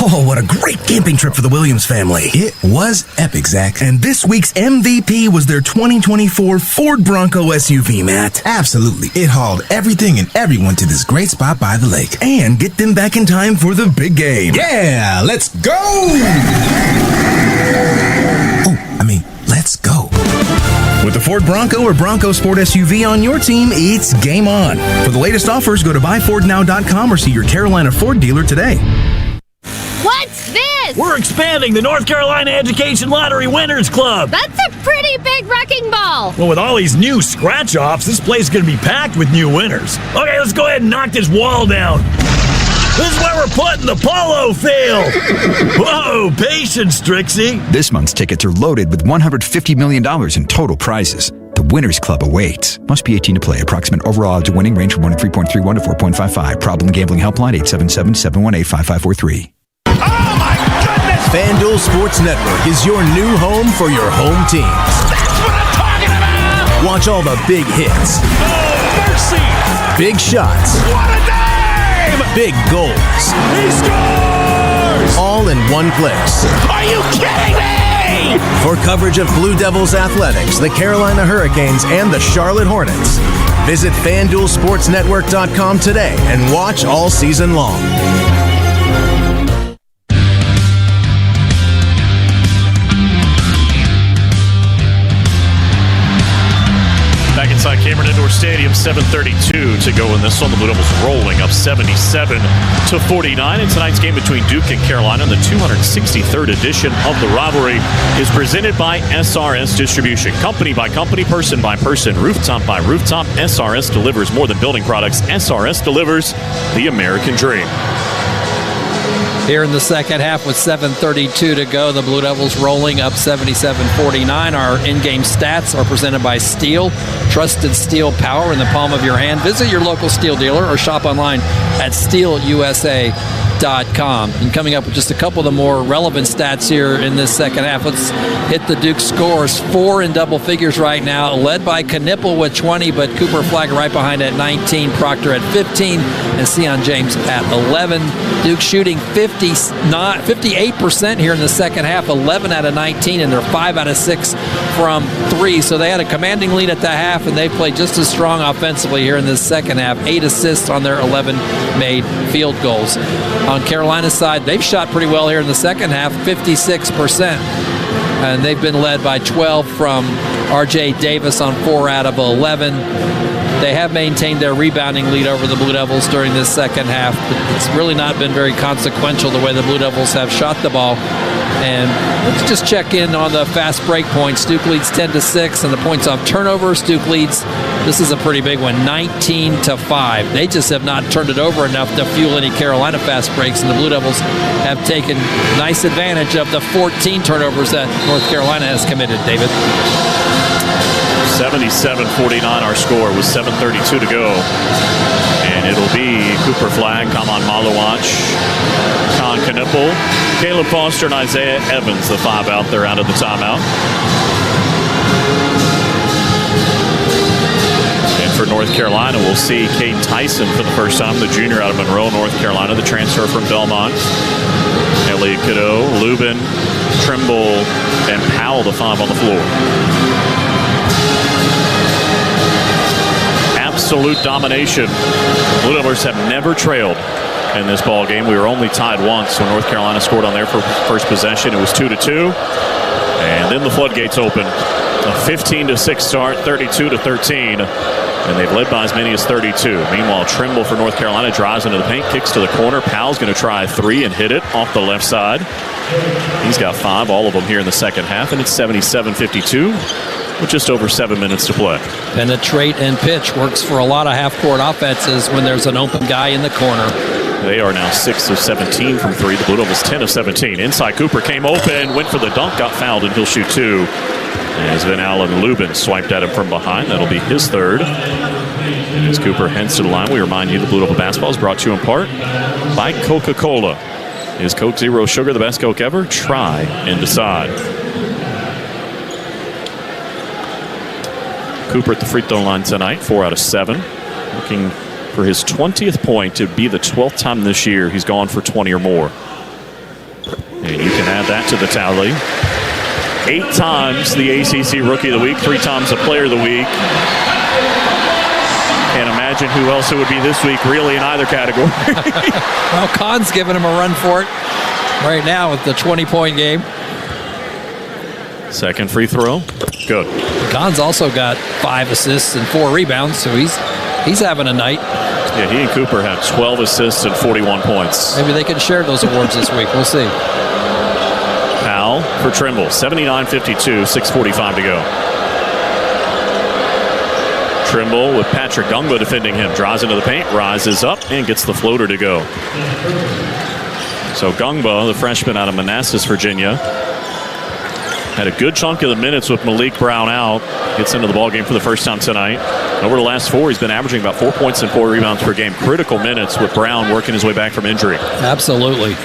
Oh, what a great camping trip for the Williams family. It was epic, Zach. And this week's MVP was their 2024 Ford Bronco SUV, Matt. Absolutely. It hauled everything and everyone to this great spot by the lake. And get them back in time for the big game. Yeah, let's go! Let's go. With the Ford Bronco or Bronco Sport SUV on your team, it's game on. For the latest offers, go to buyfordnow.com or see your Carolina Ford dealer today. What's this? We're expanding the North Carolina Education Lottery Winners Club. That's a pretty big wrecking ball. Well, with all these new scratch-offs, this place is going to be packed with new winners. Okay, let's go ahead and knock this wall down. This is where we're putting the polo field. Whoa, patience, Trixie. This month's tickets are loaded with $150 million in total prizes. The Winners Club awaits. Must be 18 to play. Approximate overall odds of winning range from 3.31 to 4.55. Problem gambling helpline 877-718-5543. FanDuel Sports Network is your new home for your home teams. That's what I'm talking about! Watch all the big hits. Oh, mercy! Big shots. What a dime! Big goals. He scores! All in one place. Are you kidding me? For coverage of Blue Devils athletics, the Carolina Hurricanes, and the Charlotte Hornets, visit FanDuelSportsNetwork.com today and watch all season long. Back inside Cameron Indoor Stadium, 7:32 to go in this one. The Blue Devils rolling up 77-49. And tonight's game between Duke and Carolina, the 263rd edition of the rivalry, is presented by SRS Distribution. Company by company, person by person, rooftop by rooftop. SRS delivers more than building products. SRS delivers the American dream. Here in the second half with 7:32 to go, the Blue Devils rolling up 77-49. Our in-game stats are presented by Steel. Trusted steel power in the palm of your hand. Visit your local Steel dealer or shop online at steelusa.com. And coming up with just a couple of the more relevant stats here in this second half. Let's hit the Duke scores. 4 in double figures right now, led by Knipple with 20, but Cooper Flagg right behind at 19, Proctor at 15, and Sion James at 11. Duke shooting 58% here in the second half, 11 out of 19, and they're 5 out of 6 from 3. So they had a commanding lead at the half, and they played just as strong offensively here in the second half. 8 assists on their 11 made field goals. On Carolina's side, they've shot pretty well here in the second half, 56%. And they've been led by 12 from R.J. Davis on 4 out of 11. They have maintained their rebounding lead over the Blue Devils during this second half, but it's really not been very consequential the way the Blue Devils have shot the ball. And let's just check in on the fast break points. Duke leads 10-6, and the points off turnovers, Duke leads, this is a pretty big one, 19-5. They just have not turned it over enough to fuel any Carolina fast breaks, and the Blue Devils have taken nice advantage of the 14 turnovers that North Carolina has committed, David. 77-49 our score with 7:32 to go. And it'll be Cooper Flagg, Kaman Maluach, Con Knipple, Caleb Foster, and Isaiah Evans, the 5 out there out of the timeout. And for North Carolina, we'll see Caden Tyson for the first time, the junior out of Monroe, North Carolina, the transfer from Belmont. Elliott Cadeau, Lubin, Trimble, and Powell, the 5 on the floor. Absolute domination. Blue Devils have never trailed in this ball game. We were only tied once when North Carolina scored on their first possession. It was 2-2, and then the floodgates open. A 15-6 start, 32-13, and they've led by as many as 32. Meanwhile, Trimble for North Carolina drives into the paint, kicks to the corner. Powell's going to try a 3 and hit it off the left side. He's got 5, all of them here in the second half, and it's 77-52. With just over 7 minutes to play. Penetrate and pitch works for a lot of half-court offenses when there's an open guy in the corner. They are now 6 of 17 from 3. The Blue Devils 10 of 17. Inside, Cooper came open, went for the dunk, got fouled, and he'll shoot 2. As Van Allen Lubin swiped at him from behind. That'll be his 3rd. As Cooper heads to the line, we remind you the Blue Devil basketball is brought to you in part by Coca-Cola. Is Coke Zero Sugar the best Coke ever? Try and decide. Cooper at the free throw line tonight, 4 out of 7. Looking for his 20th point to be the 12th time this year he's gone for 20 or more. And you can add that to the tally. 8 times the ACC Rookie of the Week, 3 times the Player of the Week. Can't imagine who else it would be this week, really, in either category. Well, Kahn's giving him a run for it right now with the 20-point game. Second free throw. Good. Kahn's also got 5 assists and 4 rebounds, so he's having a night. Yeah, he and Cooper have 12 assists and 41 points. Maybe they can share those awards this week. We'll see. Powell for Trimble, 79-52, 6:45 to go. Trimble with Patrick Gungba defending him. Draws into the paint, rises up, and gets the floater to go. So Gungba, the freshman out of Manassas, Virginia, had a good chunk of the minutes with Malik Brown out. Gets into the ballgame for the first time tonight. Over the last 4, he's been averaging about 4 points and 4 rebounds per game. Critical minutes with Brown working his way back from injury. Absolutely.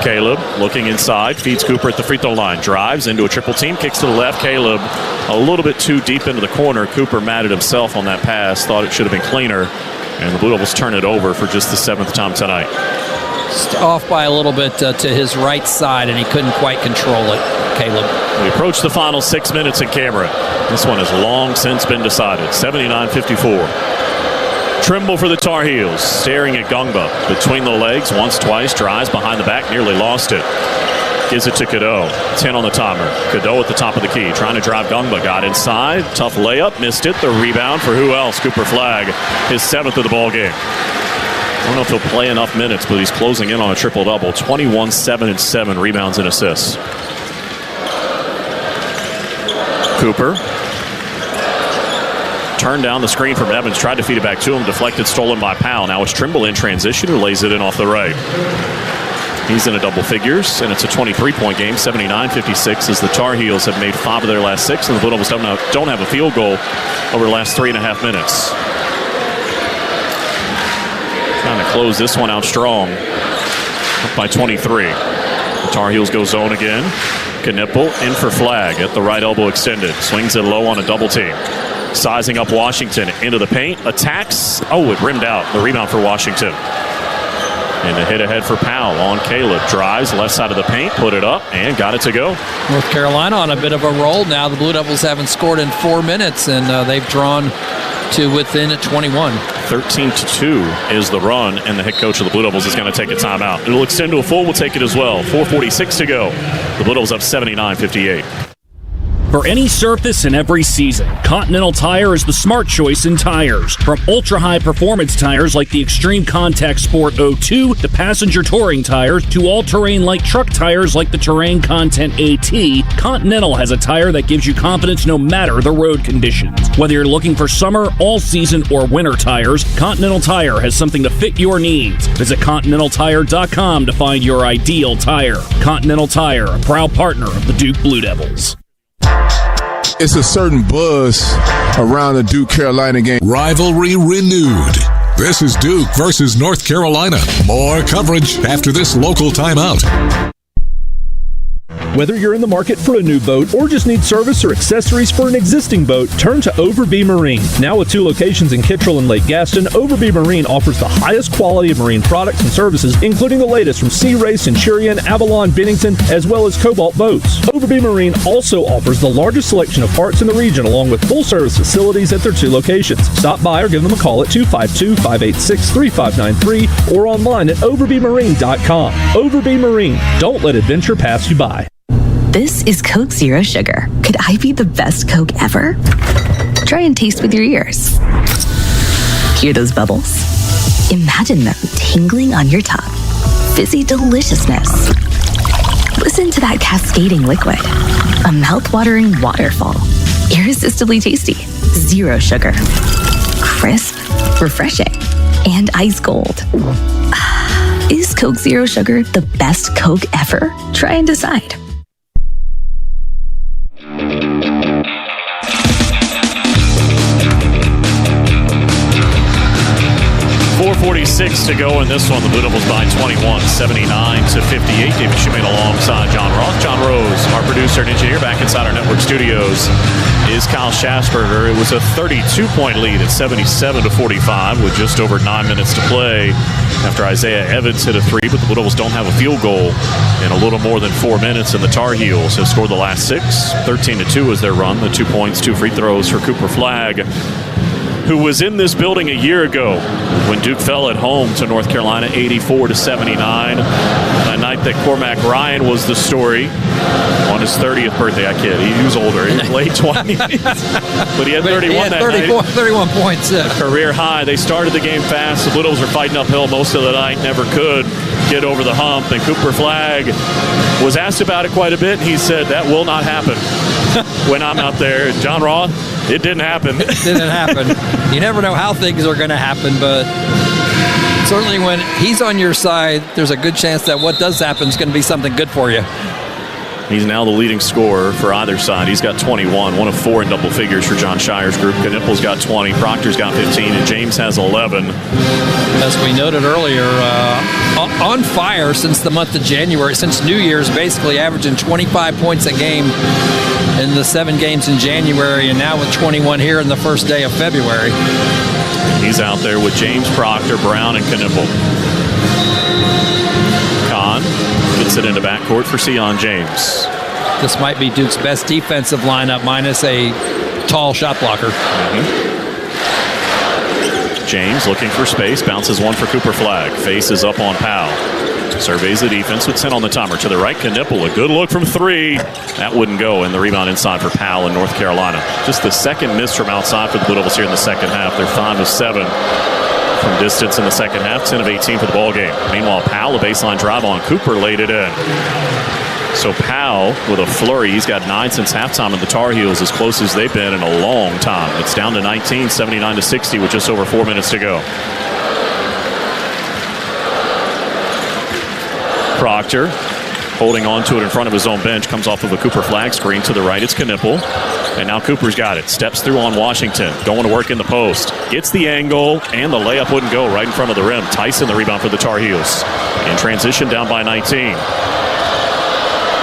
Caleb looking inside, feeds Cooper at the free throw line. Drives into a triple team, kicks to the left. Caleb a little bit too deep into the corner. Cooper mad at himself on that pass. Thought it should have been cleaner. And the Blue Devils turn it over for just the 7th time tonight. Just off by a little bit to his right side, and he couldn't quite control it, Caleb. We approach the final 6 minutes in Cameron. This one has long since been decided. 79-54. Trimble for the Tar Heels, staring at Gungba. Between the legs, once, twice, drives behind the back, nearly lost it. Gives it to Cadeau. 10 on the timer. Cadeau at the top of the key, trying to drive Gungba. Got inside, tough layup, missed it. The rebound for who else? Cooper Flagg, his 7th of the ball game. I don't know if he'll play enough minutes, but he's closing in on a triple-double. 21, 7, and 7 rebounds and assists. Cooper turned down the screen from Evans, tried to feed it back to him, deflected, stolen by Powell. Now it's Trimble in transition, who lays it in off the right. He's in a double figures, and it's a 23-point game, 79-56, as the Tar Heels have made 5 of their last 6, and the Blue Devils don't have a field goal over the last 3.5 minutes. Trying to close this one out strong. Up by 23. The Tar Heels go zone again. Knipple in for Flag at the right elbow extended. Swings it low on a double team. Sizing up Washington into the paint. Attacks. Oh, it rimmed out. The rebound for Washington. And the hit ahead for Powell on Caleb. Drives left side of the paint, put it up, and got it to go. North Carolina on a bit of a roll now. The Blue Devils haven't scored in 4 minutes, and they've drawn to within 21. 13-2 is the run, and the head coach of the Blue Devils is going to take a timeout. It'll extend to a full. We'll take it as well. 4:46 to go. The Blue Devils up 79-58. For any surface and every season, Continental Tire is the smart choice in tires. From ultra-high performance tires like the Extreme Contact Sport 02 to passenger touring tires to all-terrain light truck tires like the Terrain Content AT, Continental has a tire that gives you confidence no matter the road conditions. Whether you're looking for summer, all-season, or winter tires, Continental Tire has something to fit your needs. Visit ContinentalTire.com to find your ideal tire. Continental Tire, a proud partner of the Duke Blue Devils. It's a certain buzz around the Duke-Carolina game. Rivalry renewed. This is Duke versus North Carolina. More coverage after this local timeout. Whether you're in the market for a new boat or just need service or accessories for an existing boat, turn to Overbee Marine. Now with 2 locations in Kittrell and Lake Gaston, Overbee Marine offers the highest quality of marine products and services, including the latest from Sea Ray, Centurion, Avalon, Bennington, as well as Cobalt boats. Overbee Marine also offers the largest selection of parts in the region, along with full-service facilities at their 2 locations. Stop by or give them a call at 252-586-3593 or online at overbeemarine.com. Overbee Marine. Don't let adventure pass you by. This is Coke Zero Sugar. Could I be the best Coke ever? Try and taste with your ears. Hear those bubbles? Imagine them tingling on your tongue. Fizzy deliciousness. Listen to that cascading liquid. A mouth-watering waterfall. Irresistibly tasty. Zero sugar. Crisp, refreshing, and ice cold. Is Coke Zero Sugar the best Coke ever? Try and decide. 4:46 to go in this one. The Blue Devils by 21, 79-58. David Schmidt alongside John Roth. John Rose, our producer and engineer, back inside our network studios, is Kyle Schasberger. It was a 32-point lead at 77-45 with just over 9 minutes to play after Isaiah Evans hit a 3, but the Blue Devils don't have a field goal in a little more than 4 minutes, and the Tar Heels have scored the last 6. 13-2 is their run. The 2 points, 2 free throws for Cooper Flagg, who was in this building a year ago when Duke fell at home to North Carolina 84-79. A night that Cormac Ryan was the story on his 30th birthday. I kid, he was older, in his late 20s. But he had 31 that night. 31 points. A career high. They started the game fast. The Blue Devils were fighting uphill most of the night, never could get over the hump. And Cooper Flagg was asked about it quite a bit, and he said, that will not happen when I'm out there. John Roth, it didn't happen. It didn't happen. You never know how things are going to happen, but certainly when he's on your side, there's a good chance that what does happen is going to be something good for you. He's now the leading scorer for either side. He's got 21, one of 4 in double figures for John Shire's group. Knipple's got 20, Proctor's got 15, and James has 11. As we noted earlier, on fire since the month of January, since New Year's, basically averaging 25 points a game in the 7 games in January, and now with 21 here in the first day of February. He's out there with James, Proctor, Brown, and Kniple. Kahn gets it into backcourt for Sion James. This might be Duke's best defensive lineup, minus a tall shot blocker. James looking for space, bounces one for Cooper Flagg. Faces up on Powell. Surveys the defense with 10 on the timer. To the right, Kniple, a good look from 3. That wouldn't go, and the rebound inside for Powell in North Carolina. Just the second miss from outside for the Blue Devils here in the second half. They're 5 of 7 from distance in the second half, 10 of 18 for the ball game. Meanwhile, Powell, a baseline drive on Cooper, laid it in. So Powell with a flurry. He's got 9 since halftime, and the Tar Heels as close as they've been in a long time. It's down to 19, 79-60 with just over 4 minutes to go. Proctor holding on to it in front of his own bench. Comes off of a Cooper flag screen to the right. It's Knipple. And now Cooper's got it. Steps through on Washington. Going to work in the post. Gets the angle, and the layup wouldn't go right in front of the rim. Tyson the rebound for the Tar Heels. In transition, down by 19.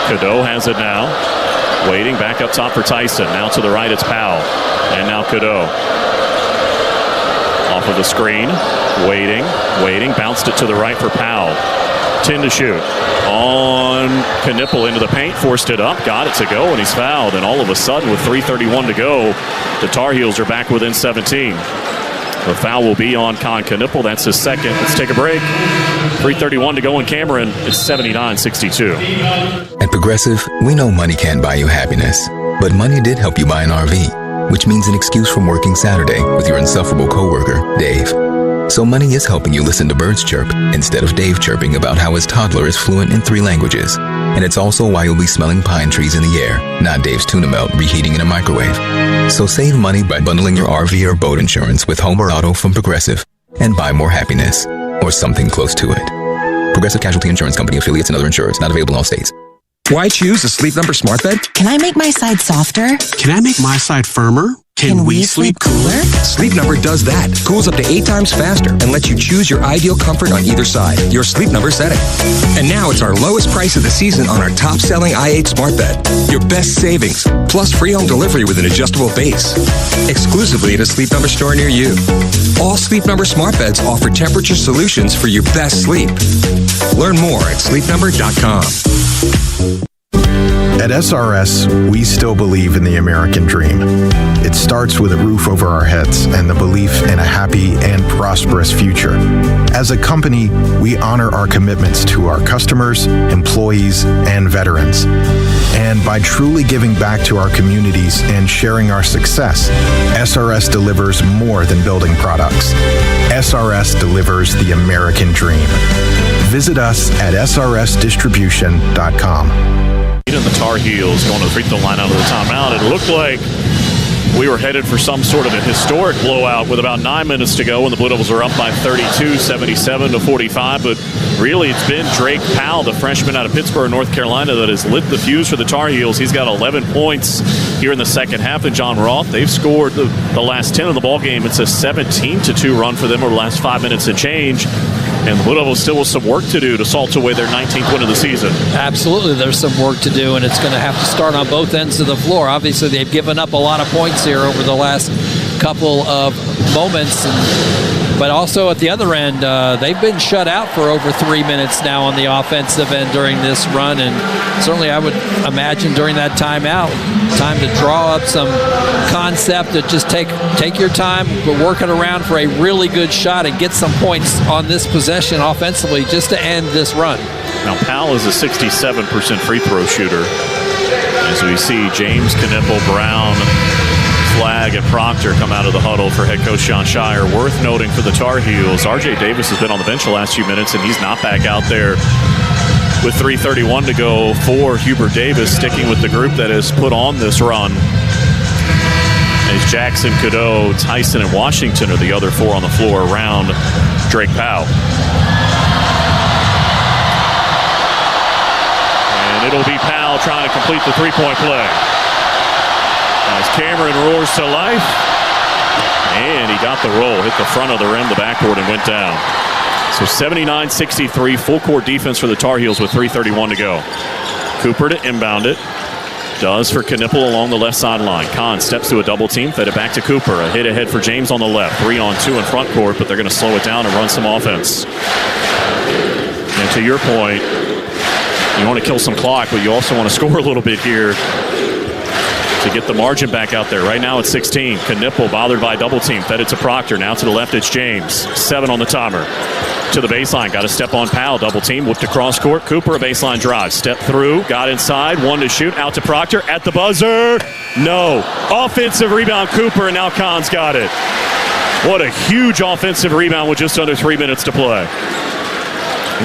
Cadeau has it now. Waiting back up top for Tyson. Now to the right, it's Powell. And now Cadeau. Off of the screen. Waiting. Bounced it to the right for Powell. 10 to shoot. On Knipple into the paint. Forced it up. Got it to go, and he's fouled. And all of a sudden, with 3:31 to go, the Tar Heels are back within 17. The foul will be on Con Knipple. That's his second. Let's take a break. 3:31 to go in Cameron. It's 79-62. At Progressive, we know money can't buy you happiness. But money did help you buy an RV, which means an excuse from working Saturday with your insufferable coworker, Dave. So money is helping you listen to birds chirp instead of Dave chirping about how his toddler is fluent in 3 languages. And it's also why you'll be smelling pine trees in the air, not Dave's tuna melt reheating in a microwave. So save money by bundling your RV or boat insurance with home or auto from Progressive and buy more happiness, or something close to it. Progressive Casualty Insurance Company, affiliates, and other insurers. Not available in all states. Why choose a Sleep Number smart bed? Can I make my side softer? Can I make my side firmer? Can we sleep cooler? Sleep Number does that. Cools up to 8 times faster and lets you choose your ideal comfort on either side. Your Sleep Number setting. And now it's our lowest price of the season on our top-selling i8 smart bed. Your best savings, plus free home delivery with an adjustable base. Exclusively at a Sleep Number store near you. All Sleep Number smart beds offer temperature solutions for your best sleep. Learn more at sleepnumber.com. At SRS, we still believe in the American dream. It starts with a roof over our heads and the belief in a happy and prosperous future. As a company, we honor our commitments to our customers, employees, and veterans. And by truly giving back to our communities and sharing our success, SRS delivers more than building products. SRS delivers the American dream. Visit us at srsdistribution.com. And the Tar Heels going to the free throw line out of the timeout. It looked like we were headed for some sort of a historic blowout with about 9 minutes to go, and the Blue Devils are up by 32, 77-45. But really, it's been Drake Powell, the freshman out of Pittsburgh, North Carolina, that has lit the fuse for the Tar Heels. He's got 11 points here in the second half. And John Roth, they've scored the last 10 of the ball game. It's a 17-2 run for them over the last 5 minutes and change. And the Blue Devils still with some work to do to salt away their 19th win of the season. Absolutely, there's some work to do, and it's going to have to start on both ends of the floor. Obviously, they've given up a lot of points here over the last couple of moments, but also at the other end, they've been shut out for over 3 minutes now on the offensive end during this run, and certainly I would imagine during that timeout, time to draw up some concept to just take your time, but work it around for a really good shot and get some points on this possession offensively just to end this run. Now, Powell is a 67% free throw shooter. As we see James, Knipple, Brown, Flag, and Proctor come out of the huddle for head coach John Shire. Worth noting for the Tar Heels, R.J. Davis has been on the bench the last few minutes, and he's not back out there with 3:31 to go for Hubert Davis, sticking with the group that has put on this run. As Jackson, Cadeau, Tyson, and Washington are the other 4 on the floor around Drake Powell. And it'll be Powell trying to complete the three-point play. As Cameron roars to life. And he got the roll, hit the front of the rim, the backboard, and went down. So 79-63, full court defense for the Tar Heels with 3:31 to go. Cooper to inbound it. Does for Knipple along the left sideline. Kahn steps to a double team, fed it back to Cooper. A hit ahead for James on the left. 3-on-2 in front court, but they're going to slow it down and run some offense. And to your point, you want to kill some clock, but you also want to score a little bit here to get the margin back out there. Right now it's 16. Knipple bothered by a double team. Fed it to Proctor. Now to the left it's James. 7 on the timer. To the baseline. Got to step on Powell. Double team. Whipped across court. Cooper a baseline drive. Step through. Got inside. 1 to shoot. Out to Proctor. At the buzzer. No. Offensive rebound Cooper, and now Kahn's got it. What a huge offensive rebound with just under 3 minutes to play.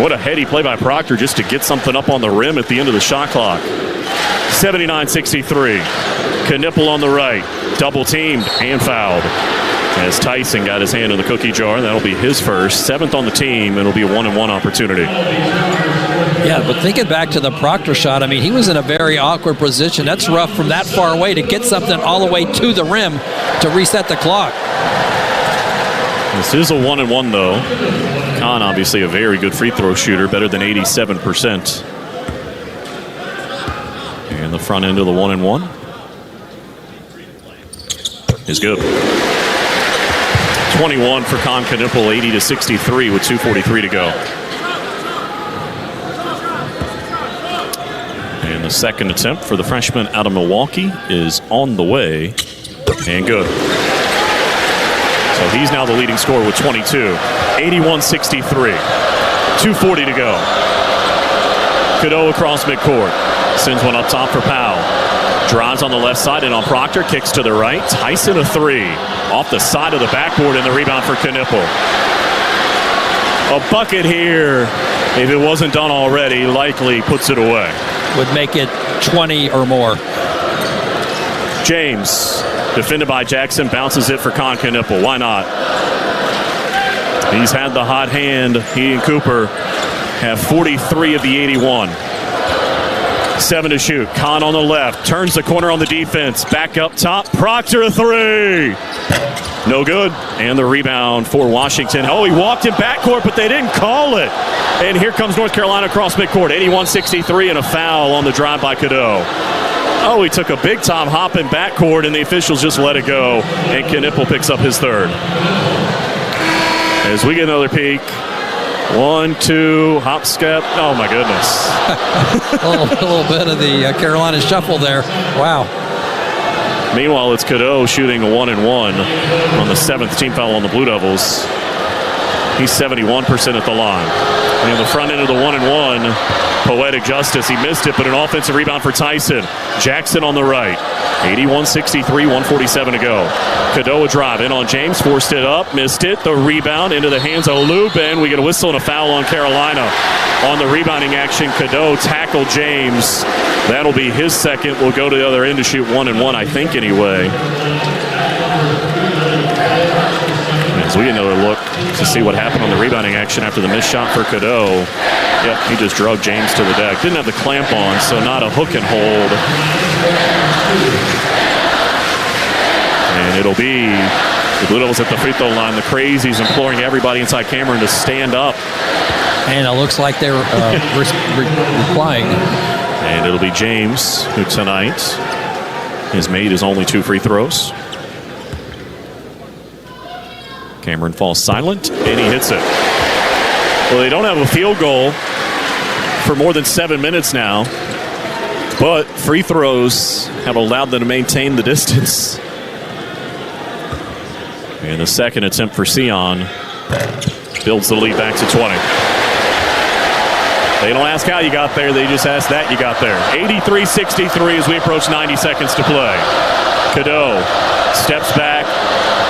What a heady play by Proctor just to get something up on the rim at the end of the shot clock. 79-63. Knipple on the right. Double teamed and fouled. As Tyson got his hand in the cookie jar. That'll be his first. 7th on the team. It'll be a 1-and-1 opportunity. Yeah, but thinking back to the Proctor shot, I mean, he was in a very awkward position. That's rough from that far away to get something all the way to the rim to reset the clock. This is a 1-and-1, though. Khan, obviously, a very good free throw shooter, better than 87%. And the front end of the 1-and-1 is good. 21 for Con Knipple, 80-63 with 2:43 to go. And the second attempt for the freshman out of Milwaukee is on the way and good. So he's now the leading scorer with 22. 81-63. 2:40 to go. Cadeau across midcourt. Sends one up top for Powell. Drives on the left side and on Proctor. Kicks to the right. Tyson a three. Off the side of the backboard and the rebound for Knipple. A bucket here, if it wasn't done already, likely puts it away. Would make it 20 or more. James, defended by Jackson, bounces it for Con Knipple. Why not? He's had the hot hand. He and Cooper have 43 of the 81. 7 to shoot. Con on the left. Turns the corner on the defense. Back up top. Proctor a three. No good. And the rebound for Washington. Oh, he walked in backcourt, but they didn't call it. And here comes North Carolina across midcourt. 81-63 and a foul on the drive by Cadeau. Oh, he took a big-time hop in backcourt, and the officials just let it go. And Knipple picks up his third. As we get another peek. 1, 2, hop, skip. Oh, my goodness. a little bit of the Carolina shuffle there. Wow. Meanwhile, it's Cadeau shooting a 1-and-1 on the 7th team foul on the Blue Devils. He's 71% at the line. And the front end of the 1-and-1, poetic justice. He missed it, but an offensive rebound for Tyson. Jackson on the right. 81-63, 1:47 to go. Cadeau a drive in on James, forced it up, missed it. The rebound into the hands of Lubin. We get a whistle and a foul on Carolina. On the rebounding action, Cadeau tackled James. That'll be his second. We'll go to the other end to shoot 1-and-1, I think, anyway. As we get another look to see what happened on the rebounding action after the missed shot for Cadeau. Yep, he just drug James to the deck. Didn't have the clamp on, so not a hook and hold. And it'll be the Blue Devils at the free throw line. The Crazies imploring everybody inside Cameron to stand up. And it looks like they're replying. And it'll be James, who tonight has made his only 2 free throws. Cameron falls silent, and he hits it. Well, they don't have a field goal for more than 7 minutes now, but free throws have allowed them to maintain the distance. And the second attempt for Sion builds the lead back to 20. They don't ask how you got there, they just ask that you got there. 83-63 as we approach 90 seconds to play. Cadeau steps back,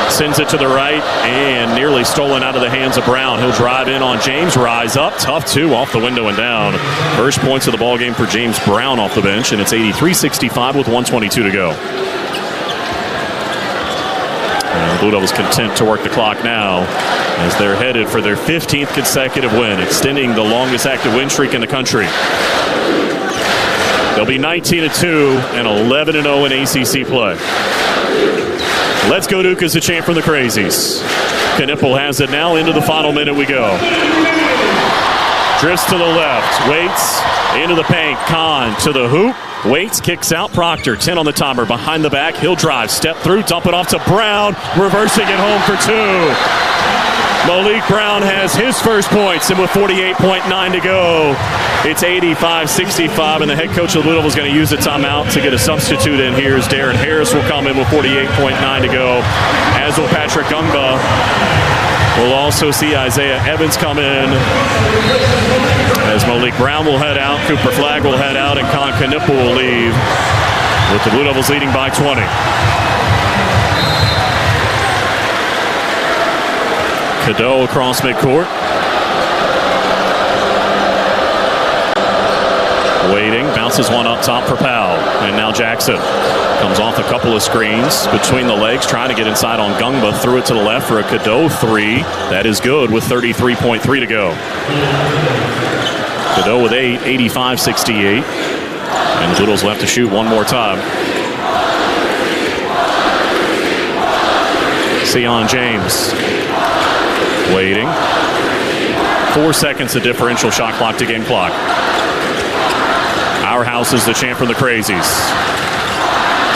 sends it to the right, and nearly stolen out of the hands of Brown. He'll drive in on James, rise up, tough 2 off the window and down. First points of the ball game for James Brown off the bench, and it's 83-65 with 1:22 to go. And the Blue Devils content to work the clock now as they're headed for their 15th consecutive win, extending the longest active win streak in the country. They'll be 19-2 and 11-0 in ACC play. Let's go Duke is the chant from the Crazies. Knipple has it now. Into the final minute we go. Drifts to the left. Waits. Into the paint. Kahn to the hoop. Waits. Kicks out. Proctor. 10 on the timer. Behind the back. He'll drive. Step through. Dump it off to Brown. Reversing it home for 2. Malik Brown has his first points, and with 48.9 to go, it's 85-65, and the head coach of the Blue Devils is going to use a timeout to get a substitute in here as Darren Harris will come in with 48.9 to go, as will Patrick Gungba. We'll also see Isaiah Evans come in as Malik Brown will head out, Cooper Flagg will head out, and Con Knipple will leave, with the Blue Devils leading by 20. Cadeau across midcourt. Waiting, bounces one up top for Powell. And now Jackson comes off a couple of screens between the legs, trying to get inside on Gungba. Threw it to the left for a Cadeau 3. That is good with 33.3 to go. Godot with 8, 85-68. And the Blue Devils will have to shoot one more time. Sion James waiting. 4 seconds of differential shot clock to game clock. Our house is the champ from the Crazies.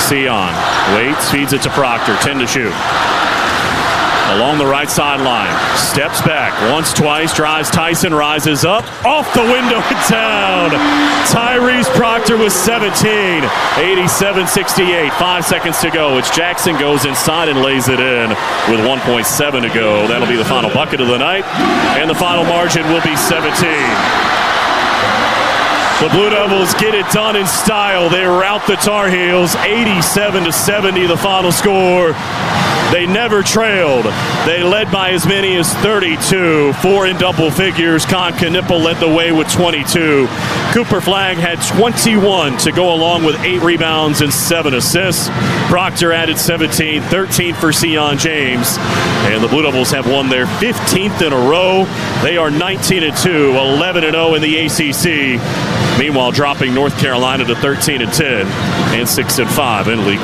Sion waits, feeds it to Proctor. 10 to shoot. Along the right sideline, steps back once, twice, drives Tyson, rises up, off the window and down. Tyrese Proctor with 17, 87-68. 5 seconds to go. It's Jackson goes inside and lays it in with 1.7 to go. That'll be the final bucket of the night, and the final margin will be 17. The Blue Devils get it done in style. They rout the Tar Heels, 87-70, the final score. They never trailed. They led by as many as 32, 4 in double figures. Con Knipple led the way with 22. Cooper Flagg had 21 to go along with 8 rebounds and 7 assists. Proctor added 17, 13 for Sion James. And the Blue Devils have won their 15th in a row. They are 19-2, 11-0 in the ACC. Meanwhile, dropping North Carolina to 13-10 and 6-5 in league.